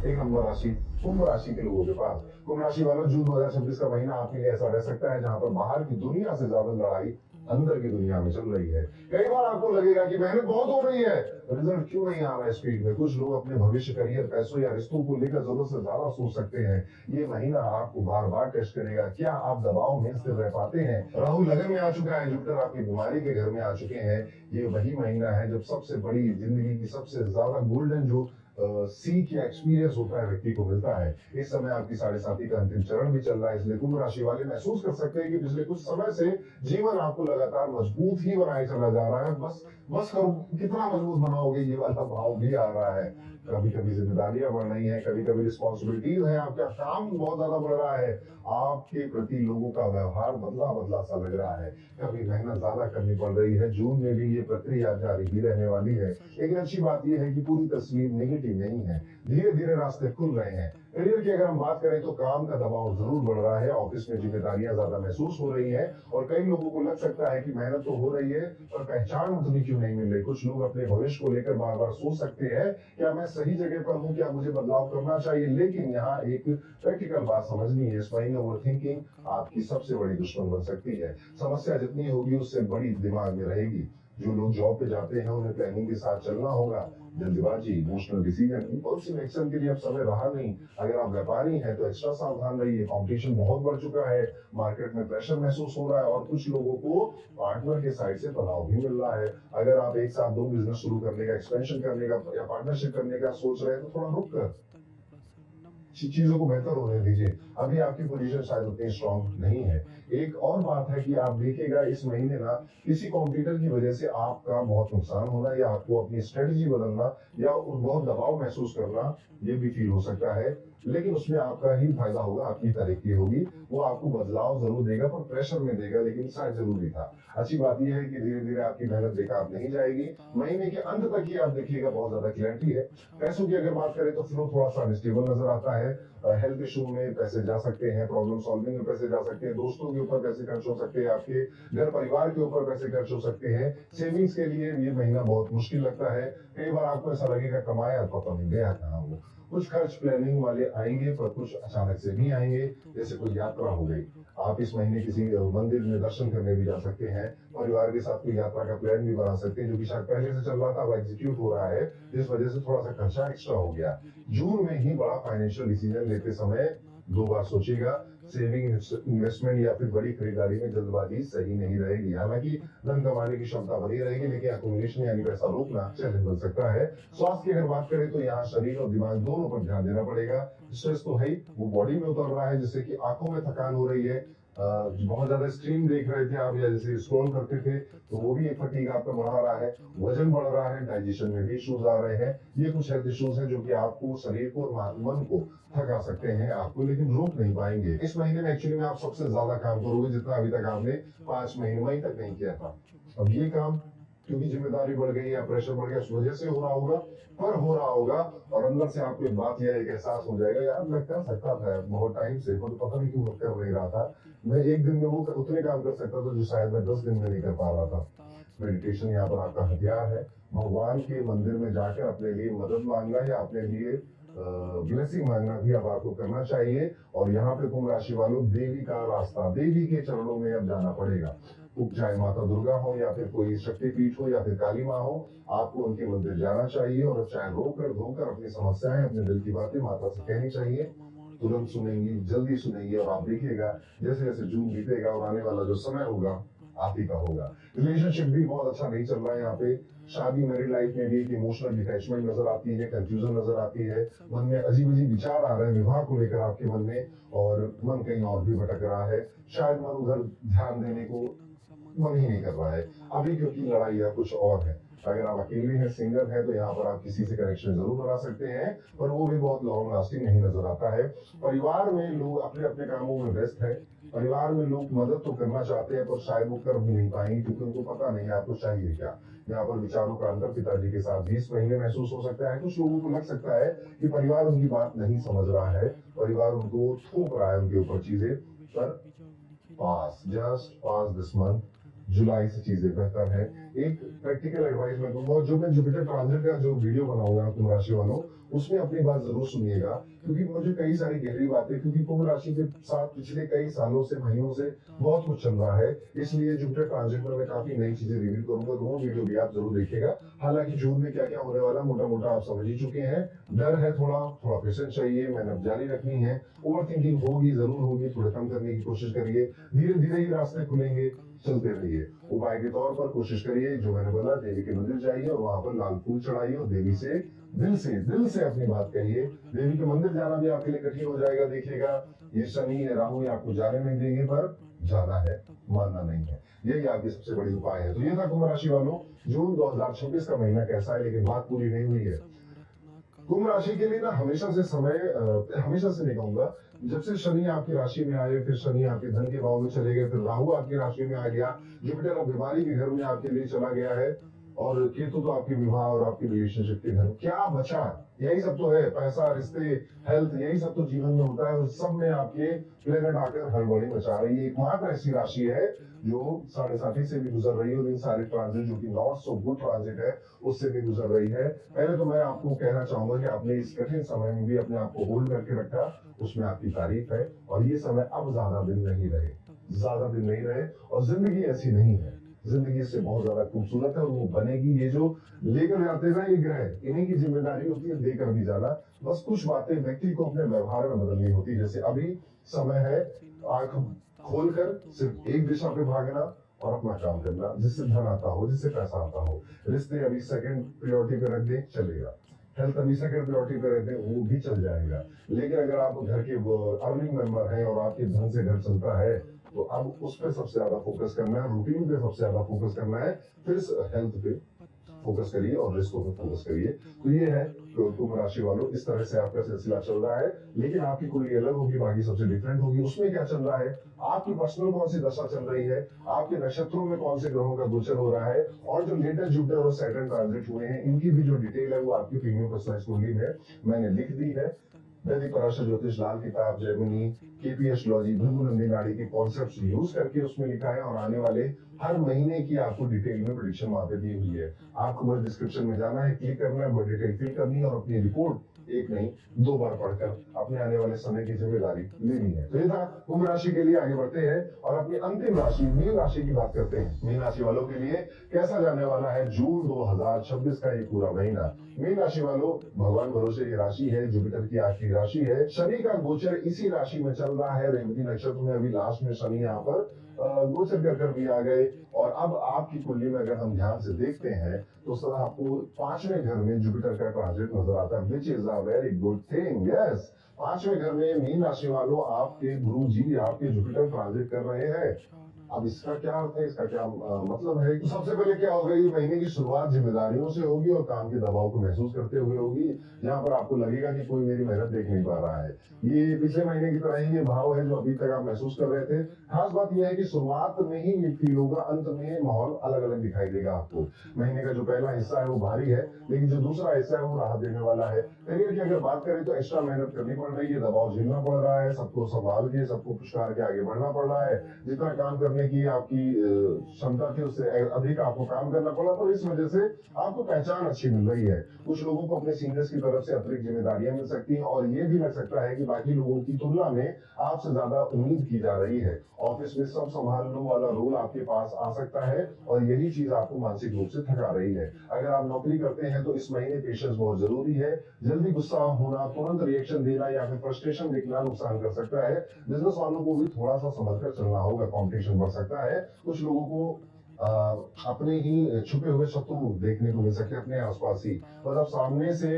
1 नंबर राशि कुंभ राशि के लोगों के पास। कुंभ राशि वालों, जून 2026 का महीना आपके लिए ऐसा रह सकता है जहां पर बाहर की दुनिया से ज्यादा लड़ाई अंदर की दुनिया में चल रही है। कई बार आपको लगेगा कि मेहनत बहुत हो रही है, रिजल्ट क्यों नहीं आ रहा है स्पीड में। कुछ लोग अपने भविष्य, करियर, पैसों या रिश्तों को लेकर जरूरत से ज्यादा सोच सकते हैं। ये महीना आपको बार बार टेस्ट करेगा, क्या आप दबाव में स्थिर रह पाते हैं। राहु लगन में आ चुका है, जुपिटर आपकी बीमारी के घर में आ चुके हैं। ये वही महीना है जब सबसे बड़ी जिंदगी की सबसे ज्यादा गोल्डन जो सीख या एक्सपीरियंस होता है व्यक्ति को मिलता है। इस समय आपकी 7.5 का अंतिम चरण भी चल रहा है, इसलिए कुंभ राशि वाले महसूस कर सकते हैं कि पिछले कुछ समय से जीवन आपको लगातार मजबूत ही बनाए चला जा रहा है। बस करो, कितना मजबूत बनाओगे, ये वाला भाव भी आ रहा है। कभी कभी जिम्मेदारियां बढ़ रही हैं, कभी कभी रिस्पॉन्सिबिलिटीज है, आपका काम बहुत ज्यादा बढ़ रहा है, आपके प्रति लोगों का व्यवहार बदला बदला सा लग रहा है, कभी मेहनत ज्यादा करनी पड़ रही है। जून में भी ये प्रक्रिया जारी ही रहने वाली है। लेकिन अच्छी बात यह है कि पूरी तस्वीर नेगेटिव नहीं है, धीरे धीरे रास्ते खुल रहे हैं। करियर की अगर हम बात करें तो काम का दबाव जरूर बढ़ रहा है, ऑफिस में जिम्मेदारियां ज्यादा महसूस हो रही हैं और कई लोगों को लग सकता है कि मेहनत तो हो रही है पर पहचान उतनी क्यों नहीं मिल रही। कुछ लोग अपने भविष्य को लेकर बार बार सोच सकते हैं, क्या मैं सही जगह पर हूँ, क्या मुझे बदलाव करना चाहिए। लेकिन यहाँ एक प्रैक्टिकल बात समझनी है, इस महीने ओवरथिंकिंग आपकी सबसे बड़ी दुश्मन बन सकती है। समस्या जितनी होगी उससे बड़ी दिमाग में रहेगी। जो लोग जॉब पे जाते हैं उन्हें प्लानिंग के साथ चलना होगा। जल्दबाजी, इमोशनल डिसीजन, इंपल्सिव एक्शन के लिए अब समय रहा नहीं। अगर आप व्यापारी हैं तो एक्स्ट्रा सावधान रहिए, कंपटीशन बहुत बढ़ चुका है, मार्केट में प्रेशर महसूस हो रहा है और कुछ लोगों को पार्टनर के साइड से तनाव भी मिल रहा है। अगर आप एक साथ 2 बिजनेस शुरू करने का, एक्सपेंशन करने का या पार्टनरशिप करने का सोच रहे हैं तो थोड़ा रुक कर चीजों को बेहतर होने दीजिए। अभी आपकी पोजीशन शायद उतनी स्ट्रांग नहीं है। एक और बात है कि आप देखिएगा इस महीने ना किसी कॉम्पिटिटर की वजह से आपका बहुत नुकसान होना या आपको अपनी स्ट्रेटजी बदलना या बहुत दबाव महसूस करना, ये भी फील हो सकता है। लेकिन उसमें आपका ही फायदा होगा, आपकी तरक्की होगी। वो आपको बदलाव जरूर देगा पर प्रेशर में देगा, लेकिन शायद जरूरी था। अच्छी बात यह है कि धीरे धीरे आपकी मेहनत बेकार नहीं जाएगी। महीने के अंत तक ही आप देखिएगा बहुत ज्यादा क्लैरिटी है। पैसों की अगर बात करें तो फ्लो थोड़ा सा अनस्टेबल नजर आता है। हेल्थ इशू में पैसे जा सकते हैं, प्रॉब्लम सॉल्विंग में पैसे जा सकते हैं, दोस्तों के ऊपर पैसे खर्च हो सकते हैं, आपके घर परिवार के ऊपर पैसे खर्च हो सकते हैं। सेविंग्स के लिए ये महीना बहुत मुश्किल लगता है। कई बार आपको ऐसा लगेगा कमाया पता नहीं गया कहाँ वो। कुछ खर्च प्लानिंग वाले आएंगे, पर कुछ अचानक से भी आएंगे, जैसे कोई यात्रा हो गई। आप इस महीने किसी मंदिर में दर्शन करने भी जा सकते हैं, परिवार के साथ कोई यात्रा का प्लान भी बना सकते हैं, जो कि शायद पहले से चल रहा था, अब एग्जीक्यूट हो रहा है, जिस वजह से थोड़ा सा खर्चा एक्स्ट्रा हो गया। जून में ही बड़ा फाइनेंशियल डिसीजन लेते समय 2 बार सोचिएगा। सेविंग, इन्वेस्टमेंट या फिर बड़ी खरीदारी में जल्दबाजी सही नहीं रहेगी। हालांकि धन कमाने की क्षमता बनी रहेगी, लेकिन अकोमोडेशन यानी पैसा रोकना चैलेंज बन सकता है। स्वास्थ्य की अगर बात करें तो यहाँ शरीर और दिमाग दोनों पर ध्यान देना पड़ेगा। स्ट्रेस तो है ही, वो बॉडी में उतर रहा है, जिससे कि आंखों में थकान हो रही है। बहुत ज्यादा स्क्रीन देख रहे थे आप या जैसे स्क्रॉल करते थे, तो वो भी एक फटीग आपका बढ़ा रहा है। वजन बढ़ रहा है, डाइजेशन में भी इश्यूज आ रहे हैं। ये कुछ हेल्थ इश्यूज हैं जो कि आपको, शरीर को और मन को थका सकते हैं आपको, लेकिन रोक नहीं पाएंगे। इस महीने में एक्चुअली में आप सबसे ज्यादा काम करोगे जितना अभी तक आपने 5 महीने तक नहीं किया था। अब ये काम क्योंकि जिम्मेदारी बढ़ गई या प्रेशर बढ़ गया, उस वजह से हो रहा होगा, पर हो रहा होगा। और अंदर से आपको एक बात यह एक एहसास हो जाएगा, यार मैं कर सकता था बहुत टाइम से, पर पता नहीं क्यों कर नहीं रहा था। मैं एक दिन में वो उतने काम कर सकता था जो शायद मैं 10 दिन में नहीं कर पा रहा था। मेडिटेशन यहाँ पर आपका हथियार है। भगवान के मंदिर में जाकर अपने लिए मदद मांगना या अपने लिए ब्लेसिंग मांगना भी अब आपको करना चाहिए। और यहाँ पे कुंभ राशि वालों, देवी का रास्ता, देवी के चरणों में अब जाना पड़ेगा। चाहे माता दुर्गा हो या फिर कोई शक्तिपीठ हो या फिर काली माँ हो, आपको उनके मंदिर जाना चाहिए और चाहे रोकर धोकर अपनी समस्याएं, अपने दिल की बातें माता से कहनी चाहिए। तुरंत सुनेंगी, जल्दी सुनेंगी, और आप देखिएगा जैसे जैसे जून बीतेगा और आने वाला जो समय होगा आप ही का होगा। रिलेशनशिप भी बहुत अच्छा नहीं चल रहा है यहाँ पे। शादी, मैरिड लाइफ में भी एक इमोशनल डिटैचमेंट नजर आती है, कंफ्यूजन नजर आती है, मन में अजीब अजीब विचार आ रहे हैं विवाह को लेकर आपके मन में, और मन कहीं और भी भटक रहा है। शायद मन उधर ध्यान देने को मन ही नहीं कर रहा है अभी, क्योंकि लड़ाई या कुछ और है। अगर आप अकेले हैं, सिंगल हैं, तो यहाँ पर आप किसी से कनेक्शन जरूर बना सकते हैं, पर वो भी बहुत लॉन्ग लास्टिंग नहीं नजर आता है। परिवार में लोग अपने अपने कामों में व्यस्त हैं। परिवार में लोग मदद तो करना चाहते हैं, पर शायद वो कर भी नहीं पाएंगे, क्योंकि उनको पता नहीं है आपको चाहिए क्या। यहाँ पर विचारों का अंतर पिताजी के साथ 20 महीने महसूस हो सकता है। कुछ लोगों को लग सकता है कि परिवार उनकी बात नहीं समझ रहा है, परिवार उनको थोप रहा है उनके ऊपर चीजें, पर जस्ट पास दिस मंथ, जुलाई से चीजें बेहतर है। एक प्रैक्टिकल एडवाइस मैं दूंगा, जो मैं जुपिटर ट्रांजिट का जो वीडियो बनाऊंगा कुंभ राशि वालों, उसमें अपनी बात जरूर सुनिएगा, क्योंकि मुझे कई सारी गहरी बातें, क्योंकि कुंभ राशि के साथ पिछले कई सालों से, महीनों से बहुत कुछ चल रहा है, इसलिए जुपिटर ट्रांजिट में मैं काफी नई चीजें रिवील करूंगा, तो वो वीडियो भी आप जरूर देखिएगा। हालांकि जून में क्या क्या होने वाला मोटा मोटा आप समझ ही चुके हैं। डर है, थोड़ा थोड़ा पेशेंस चाहिए, मेहनत जारी रखनी है। ओवर थिंकिंग होगी, जरूर होगी, थोड़ा कम करने की कोशिश करिए। धीरे धीरे ही रास्ते खुलेंगे, चलते रहिए। उपाय के तौर पर कोशिश करिए, जो मैंने बोला, देवी के मंदिर जाइए और वहां पर लाल फूल चढ़ाइए और देवी से दिल से अपनी बात कहिए। देवी के मंदिर जाना भी आपके लिए कठिन हो जाएगा, देखिएगा ये शनि या राहु आपको जाने नहीं देंगे, पर जाना है, मानना नहीं है। यही आपकी सबसे बड़ी उपाय है। तो ये था कुंभ राशि वालों, जून 2026 का महीना कैसा है, लेकिन बात पूरी नहीं हुई है। कुंभ राशि के लिए ना हमेशा से नहीं कहूंगा, जब से शनि आपकी राशि में आए, फिर शनि आपके धन के भाव में चले गए, फिर राहु आपकी राशि में आ गया, जुपिटर अब बीमारी के घर में आपके लिए चला गया है, और केतु तो आपके विवाह और आपकी रिलेशनशिप के घर। क्या बचा? यही सब तो है, पैसा, रिश्ते, हेल्थ, यही सब तो जीवन में होता है। उस सब में आपके प्लेनेट आकर हड़बड़ी मचा रही है। एकमात्र ऐसी राशि है जो 7.5 से भी गुजर रही है, और इन सारे ट्रांजिट जो कि नॉट सो गुड ट्रांजिट है, उससे भी गुजर रही है। पहले तो मैं आपको कहना चाहूंगा कि आपने इस कठिन समय में भी अपने आप को होल्ड करके रखा, उसमें आपकी तारीफ है। और ये समय अब ज्यादा दिन नहीं रहे, और जिंदगी ऐसी नहीं है, जिंदगी से बहुत ज्यादा खूबसूरत है, और वो बनेगी। ये जो लेकर जाते हैं ना ये ग्रह, इन्हीं की जिम्मेदारी होती है देकर भी जाना। बस कुछ बातें व्यक्ति को अपने व्यवहार में बदलनी होती है। जैसे अभी समय है आंख खोलकर सिर्फ एक दिशा पे भागना और अपना काम करना, जिससे धन आता हो, जिससे पैसा आता हो। रिश्ते अभी सेकंड प्रायोरिटी पे रख दें, चलेगा। हेल्थ अभी सेकंड प्रायोरिटी पे रख दें, वो भी चल जाएगा। लेकिन अगर आप घर के अर्निंग मेंबर हैं और आपके धन से घर चलता है, तो अब उस पर सबसे ज्यादा फोकस करना है, रूटीन पे सबसे ज्यादा फोकस करना है, फिर हेल्थ पे फोकस करिए और रिश्तों पे फोकस करिए। तो ये है कुंभ राशि वालों, इस तरह से आपका सिलसिला चल रहा है। लेकिन आपकी कुंडली अलग होगी, बाकी सबसे डिफरेंट होगी। उसमें क्या चल रहा है, आपकी पर्सनल कौन सी दशा चल रही है, आपके नक्षत्रों में कौन से ग्रहों का गोचर हो रहा है, और जो लेटेस्ट जुपिटर और सैटर्न ट्रांजिट हुए हैं, इनकी भी जो डिटेल है वो आपकी प्रीमियम पर्सनलाइज्ड कुंडली में मैंने लिख दी है। वैदिक पराशर ज्योतिष लाल किताब जयमुनि केपीएस लॉजी भृगुनंदी नाड़ी के कॉन्सेप्ट्स यूज करके उसमें लिखा है और आने वाले हर महीने की आपको डिटेल में प्रेडिक्शन वहां पे दी हुई है। आपको बस डिस्क्रिप्शन में जाना है, क्लिक करना है, बस डिटेल फिल करनी है और अपनी रिपोर्ट एक नहीं 2 बार पढ़कर अपने आने वाले समय की जिम्मेदारी लेनी है। तो ये था कुंभ राशि के लिए। आगे बढ़ते हैं और अपनी अंतिम राशि मीन राशि की बात करते हैं। मीन राशि वालों के लिए कैसा जाने वाला है जून 2026 का ये पूरा महीना। मीन राशि वालों, भगवान भरोसे ये राशि है, जुपिटर की आखिरी राशि है। शनि का गोचर इसी राशि में चल रहा है। रेवती नक्षत्र में अभी लास्ट में शनि यहाँ पर गोचर कर भी आ गए। और अब आपकी कुंडली में अगर हम ध्यान से देखते हैं तो सर आपको 5वें घर में जुपिटर का ट्रांजिट नजर आता है, which is a very good thing. Yes, 5वें घर में मीन राशि वालों आपके गुरु जी आपके जुपिटर ट्रांजिट कर रहे हैं। अब इसका क्या अर्थ है, इसका क्या मतलब है? तो सबसे पहले क्या होगा, ये महीने की शुरुआत जिम्मेदारियों से होगी और काम के दबाव को महसूस करते हुए होगी, जहां पर आपको लगेगा कि कोई मेरी मेहनत देख नहीं पा रहा है। ये पिछले महीने की तरह ही ये भाव है जो अभी तक आप महसूस कर रहे थे। खास बात यह है कि शुरुआत में ही ये फील होगा, अंत में माहौल अलग अलग दिखाई देगा आपको। महीने का जो पहला हिस्सा है वो भारी है, लेकिन जो दूसरा हिस्सा है वो राहत देने वाला है। करियर की अगर बात करें तो एक्स्ट्रा मेहनत करनी पड़ रही है, दबाव झेलना पड़ रहा है, सबको संभाल के सबको पुरस्कार के आगे बढ़ना पड़ रहा है। जितना काम करने की आपकी क्षमता थी उससे अधिक आपको काम करना पड़ा, तो इस वजह से आपको पहचान अच्छी मिल रही है। कुछ लोगों को अपने सीनियर्स की तरफ से अतिरिक्त जिम्मेदारियां मिल सकती हैं और ये भी लग सकता है कि बाकी लोगों की तुलना में आपसे ज्यादा उम्मीद की जा रही है। ऑफिस में सब संभालने वाला रोल आपके पास आ सकता है और यही चीज आपको मानसिक रूप से थका रही है। अगर आप नौकरी करते हैं तो इस महीने पेशेंस बहुत जरूरी है। जल्दी गुस्सा होना, तुरंत रिएक्शन देना या फिर फ्रस्ट्रेशन दिखना नुकसान कर सकता है। बिजनेस वालों को भी थोड़ा सा समझ कर चलना होगा, कॉम्पिटिशन बढ़ सकता है। कुछ लोगों को अपने ही छुपे हुए शत्रु देखने को मिल सकते हैं अपने आसपास ही। मतलब सामने से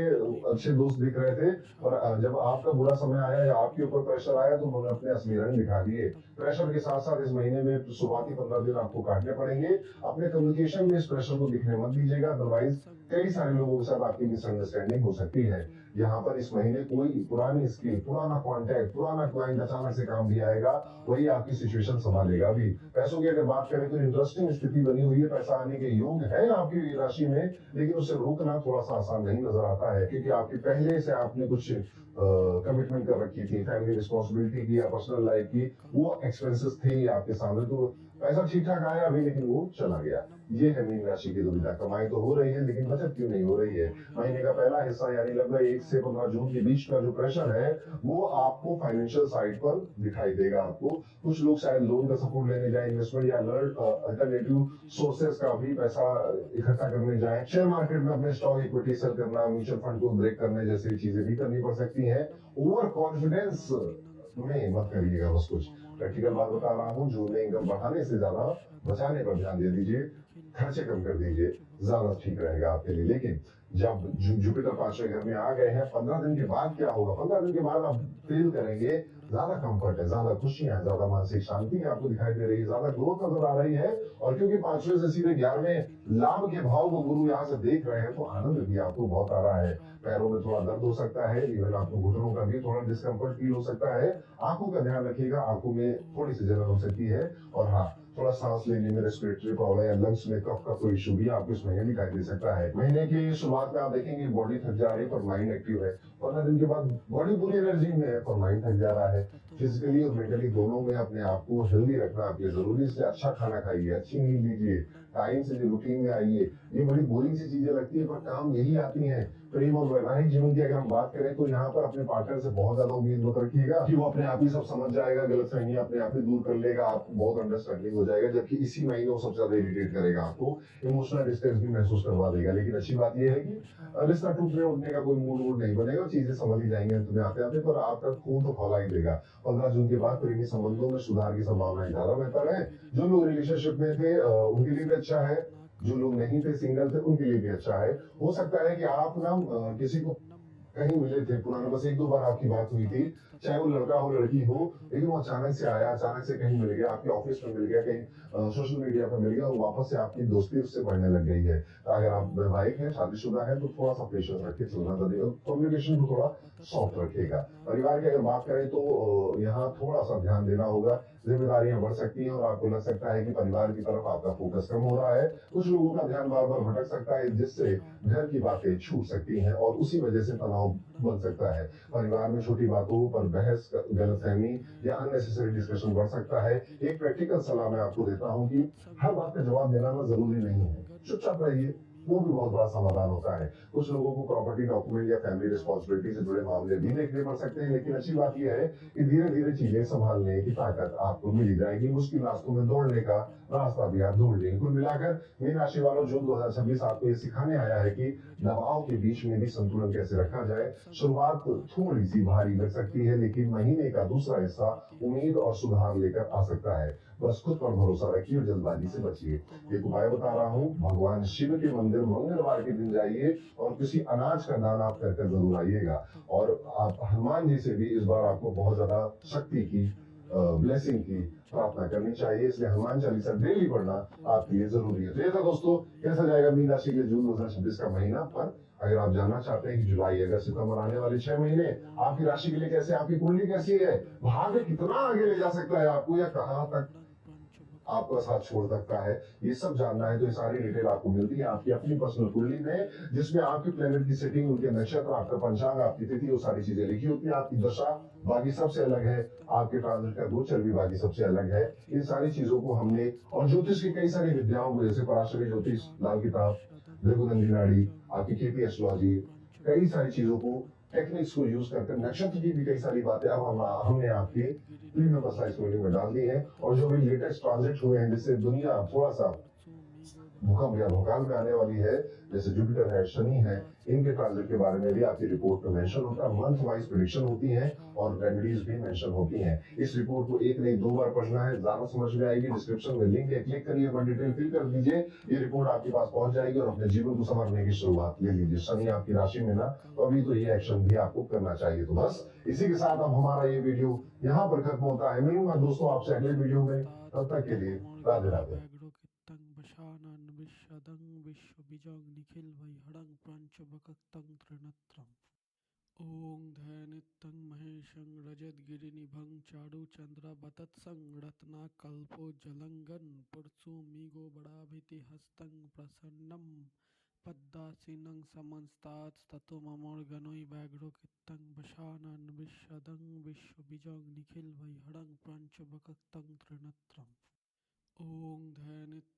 अच्छे दोस्त दिख रहे थे और जब आपका बुरा समय आया या आपके ऊपर प्रेशर आया तो उन्होंने अपने असली रंग दिखा दिए। प्रेशर के साथ साथ इस महीने में शुरुआती 15 दिन आपको काटने पड़ेंगे। अपने कम्युनिकेशन में इस प्रेशर को दिखने मत दीजिएगा, अदरवाइज कई सारे लोगों के साथ आपकी मिसअंडरस्टैंडिंग हो सकती है। यहाँ पर इस महीने कोई पुरानी स्किल, पुराना कॉन्टैक्ट, पुराना क्लाइंट अचानक से काम भी आएगा, वही आपकी सिचुएशन संभालेगा भी। पैसों की अगर बात करें तो इंटरेस्टिंग स्थिति बनी हुई है, पैसा आने के योग है आपकी राशि में, लेकिन उसे रोकना थोड़ा सा आसान नहीं नजर आता है, क्योंकि आपकी पहले से आपने कुछ कमिटमेंट कर रखी थी, फैमिली रिस्पॉन्सिबिलिटी की या पर्सनल लाइफ की, वो एक्सपेंसेस थे आपके सामने, तो पैसा ठीक ठाक आया अभी लेकिन वो चला गया। ये है मीन राशि की दुविधा। कमाई तो हो रही है लेकिन बचत क्यों नहीं हो रही है। महीने का पहला हिस्सा यानी लगभग 1 से 15 जून के बीच का जो प्रेशर है वो आपको फाइनेंशियल साइड पर दिखाई देगा। आपको कुछ लोग शायद लोन का सपोर्ट लेने जाए, इन्वेस्टमेंट या अल्टरनेटिव सोर्सेस का भी पैसा इकट्ठा करने जाए, शेयर मार्केट में अपने स्टॉक इक्विटी सेल करना, म्यूचुअल फंड को ब्रेक करने जैसी चीजें भी करनी पड़ सकती है। ओवर कॉन्फिडेंस में मत करिएगा बस कुछ। प्रैक्टिकल बात बता रहा हूँ, जो इनकम बढ़ाने से ज्यादा बचाने पर ध्यान दे दीजिए, खर्चे कम कर दीजिए, ज्यादा ठीक रहेगा आपके लिए। लेकिन जब जुपिटर 5वें घर में आ गए हैं, 15 दिन के बाद क्या होगा? 15 दिन के बाद आप फील करेंगे ज्यादा कंफर्ट है, ज्यादा खुशियां है, ज्यादा मानसिक शांति आपको दिखाई दे रही है, ज्यादा ग्रोथ नजर आ रही है। और क्योंकि 5वें से सीधे 11वें लाभ के भाव को गुरु यहाँ से देख रहे हैं तो आनंद भी आपको बहुत आ रहा है। पैरों में थोड़ा दर्द हो सकता है, इवन आपको घुटनों का भी थोड़ा डिस्कम्फर्ट फील हो सकता है। आंखों का ध्यान रखिएगा, आंखों में थोड़ी सी जलन हो सकती है। और हाँ, थोड़ा सांस लेने में रेस्पिरेटरी प्रॉब्लम या लंग्स में कफ का कोई इशू भी आपको इस महीने दिखाई दे सकता है। महीने की शुरुआत में आप देखेंगे बॉडी थक जा रही है पर माइंड एक्टिव है। 15 दिन के बाद बॉडी पूरी एनर्जी में है पर माइंड थक जा रहा है। फिजिकली और मेंटली दोनों में अपने आप को हेल्दी रखना आपके लिए जरूरी है। अच्छा खाना खाइए, अच्छी नींद लीजिए, टाइम से रूटीन में आइए। ये बड़ी बोरिंग सी चीजें लगती है पर काम यही आती हैं। प्रेम और वैवाहिक जीवन की अगर हम बात करें तो यहाँ पर अपने पार्टनर से बहुत ज्यादा उम्मीद मत रखिएगा कि वो अपने आप ही सब समझ जाएगा, गलतफहमियां अपने आप ही दूर कर लेगा, आपको बहुत अंडरस्टैंडिंग हो जाएगा। जबकि इसी महीने वो सबसे ज्यादा इरिटेट करेगा, आपको इमोशनल डिस्टेंस भी महसूस करवा देगा। लेकिन अच्छी बात यह है कि रिश्ता टूटने उठने का कोई मूड वूड नहीं बनेगा, चीजें समझ ही जाएंगे तुम्हें आते आते, पर आपका खून तो खौला ही देगा। 15 जून के बाद प्रेमी संबंधों में सुधार की संभावनाएं ज्यादा बेहतर है। जो लोग रिलेशनशिप में थे उनके लिए भी अच्छा है, जो लोग नहीं थे, सिंगल थे, उनके लिए भी अच्छा है। हो सकता है कि आप ना किसी को कहीं मिले थे पुराना, बस 1-2 बार आपकी बात हुई थी, चाहे वो लड़का हो लड़की हो, लेकिन वो अचानक से आया, अचानक से कहीं मिल गया, आपके ऑफिस में मिल गया, कहीं सोशल मीडिया पर मिल गया और वापस से आपकी दोस्ती उससे बढ़ने लग गई है। तो अगर आप वैवाहिक हैं, शादीशुदा है, तो थोड़ा सा पेशेंस रखिए, चलना चाहिए, कम्युनिकेशन को थोड़ा सॉफ्ट रखिएगा। परिवार की अगर बात करें तो यहाँ थोड़ा सा ध्यान देना होगा, जिम्मेदारियां बढ़ सकती हैं और आपको लग सकता है कि परिवार की तरफ आपका फोकस कम हो रहा है। कुछ लोगों का ध्यान बार बार भटक सकता है जिससे घर की बातें छूट सकती हैं और उसी वजह से तनाव तनाव बन सकता है। परिवार में छोटी बातों पर बहस, गलतफहमी या अननेसेसरी डिस्कशन बढ़ सकता है। एक प्रैक्टिकल सलाह मैं आपको देता हूँ कि हर बात का जवाब देना ना जरूरी नहीं है, चुपचाप रहिए, वो भी बहुत बड़ा समाधान होता है। कुछ लोगों को प्रॉपर्टी डॉक्यूमेंट या फैमिली रिस्पॉन्सिबिलिटी से जुड़े मामले भी देखने पड़ सकते हैं, लेकिन अच्छी बात यह है कि धीरे धीरे चीजें संभालने की ताकत आपको मिल जाएगी। मुश्किल रास्तों में दौड़ने का रास्ता भी आप ढूंढ लेंगे। कुल मिलाकर मीन राशि वालों, जून 2026 आपको ये सिखाने आया है कि दबाव के बीच में भी संतुलन कैसे रखा जाए। शुरुआत थोड़ी सी भारी लग सकती है, लेकिन महीने का दूसरा हिस्सा उम्मीद और सुधार लेकर आ सकता है। बस खुद पर भरोसा रखिए और जल्दबाजी से बचिए। एक उपाय बता रहा हूँ, भगवान शिव के मंदिर मंगलवार के दिन जाइए और किसी अनाज का दान आप कर जरूर आइएगा। और आप हनुमान जी से भी इस बार आपको बहुत ज्यादा शक्ति की, ब्लेसिंग की प्रार्थना करनी चाहिए, इसलिए हनुमान चालीसा डेली पढ़ना आपके लिए जरूरी है। तो ये था दोस्तों, कैसा जाएगा मीन राशि के लिए जून 2026 का महीना। पर अगर आप जानना चाहते हैं कि जुलाई, अगस्त, सितंबर आने वाले 6 महीने आपकी राशि के लिए कैसे, आपकी कुंडली कैसी है, भाग्य कितना आगे ले जा सकता है आपको, या कहां तक आपका साथ छोड़ सकता है, ये सब जानना है तो ये सारी डिटेल आपको मिलती है आपकी अपनी पर्सनल कुंडली में, जिसमें आपके प्लेनेट की सेटिंग, उनके नक्षत्र, आपका पंचांग, आपकी तिथि, वो सारी चीजें लिखी होती है। आपकी दशा बाकी सबसे अलग है, आपके ट्रांजिट का गोचर भी बाकी सबसे अलग है। इन सारी चीजों को हमने, और ज्योतिष की कई सारी विद्याओं को, जैसे पराशरी ज्योतिष, लाल किताब, भृगुनंदी नाड़ी, आपकी केपी एस्ट्रोलॉजी, कई सारी चीजों को, टेक्निक्स को यूज करके नक्षत्र की भी कई सारी बातें अब हमने आपके प्रीमियम पर्सनलाइज्ड मीटिंग में डाल दी है। और जो भी लेटेस्ट ट्रांजिट हुए हैं, जिससे दुनिया थोड़ा सा भूकंप या भूकाल में आने वाली है, जैसे जुपिटर है, शनि है, इनके ट्रांजिट के बारे में भी आपकी रिपोर्ट में मेंशन होता है। मंथ वाइज प्रेडिक्शन होती है और रेमेडीज भी मेंशन होती हैं। इस रिपोर्ट को एक नहीं 2 बार पढ़ना है, ज्यादा समझ में आएगी। डिस्क्रिप्शन में लिंक है, क्लिक करिए, पर डिटेल फिल कर दीजिए, ये रिपोर्ट आपके पास पहुंच जाएगी और अपने जीवन को संवारने की शुरुआत ले लीजिए। शनि आपकी राशि में ना, तो अभी तो ये एक्शन भी आपको करना चाहिए। तो बस इसी के साथ अब हमारा ये वीडियो यहाँ पर खत्म होता है। मिलूंगा दोस्तों आपसे अगले वीडियो में, तब तक के लिए राधे राधे। विश्वबीजं निखिल वैहड़ं प्रंचभक्तं त्रिनेत्रम् ॐ ध्यानित्यं महेशं रजतगिरिनिभं चारुचन्द्रवतत्सं रत्नाकल्पोज्ज्वलंघं पुरसुमिगो बड़ाभितिहस्तं प्रसन्नं पद्मासीनं समस्तात्स्ततो ममोर्गणोय व्याघ्रोकितं वशानन् विशदं विश्वबीजं निखिल वैहड़ं प्रंचभक्तं त्रिनेत्रम् ॐ ध्यानित्यं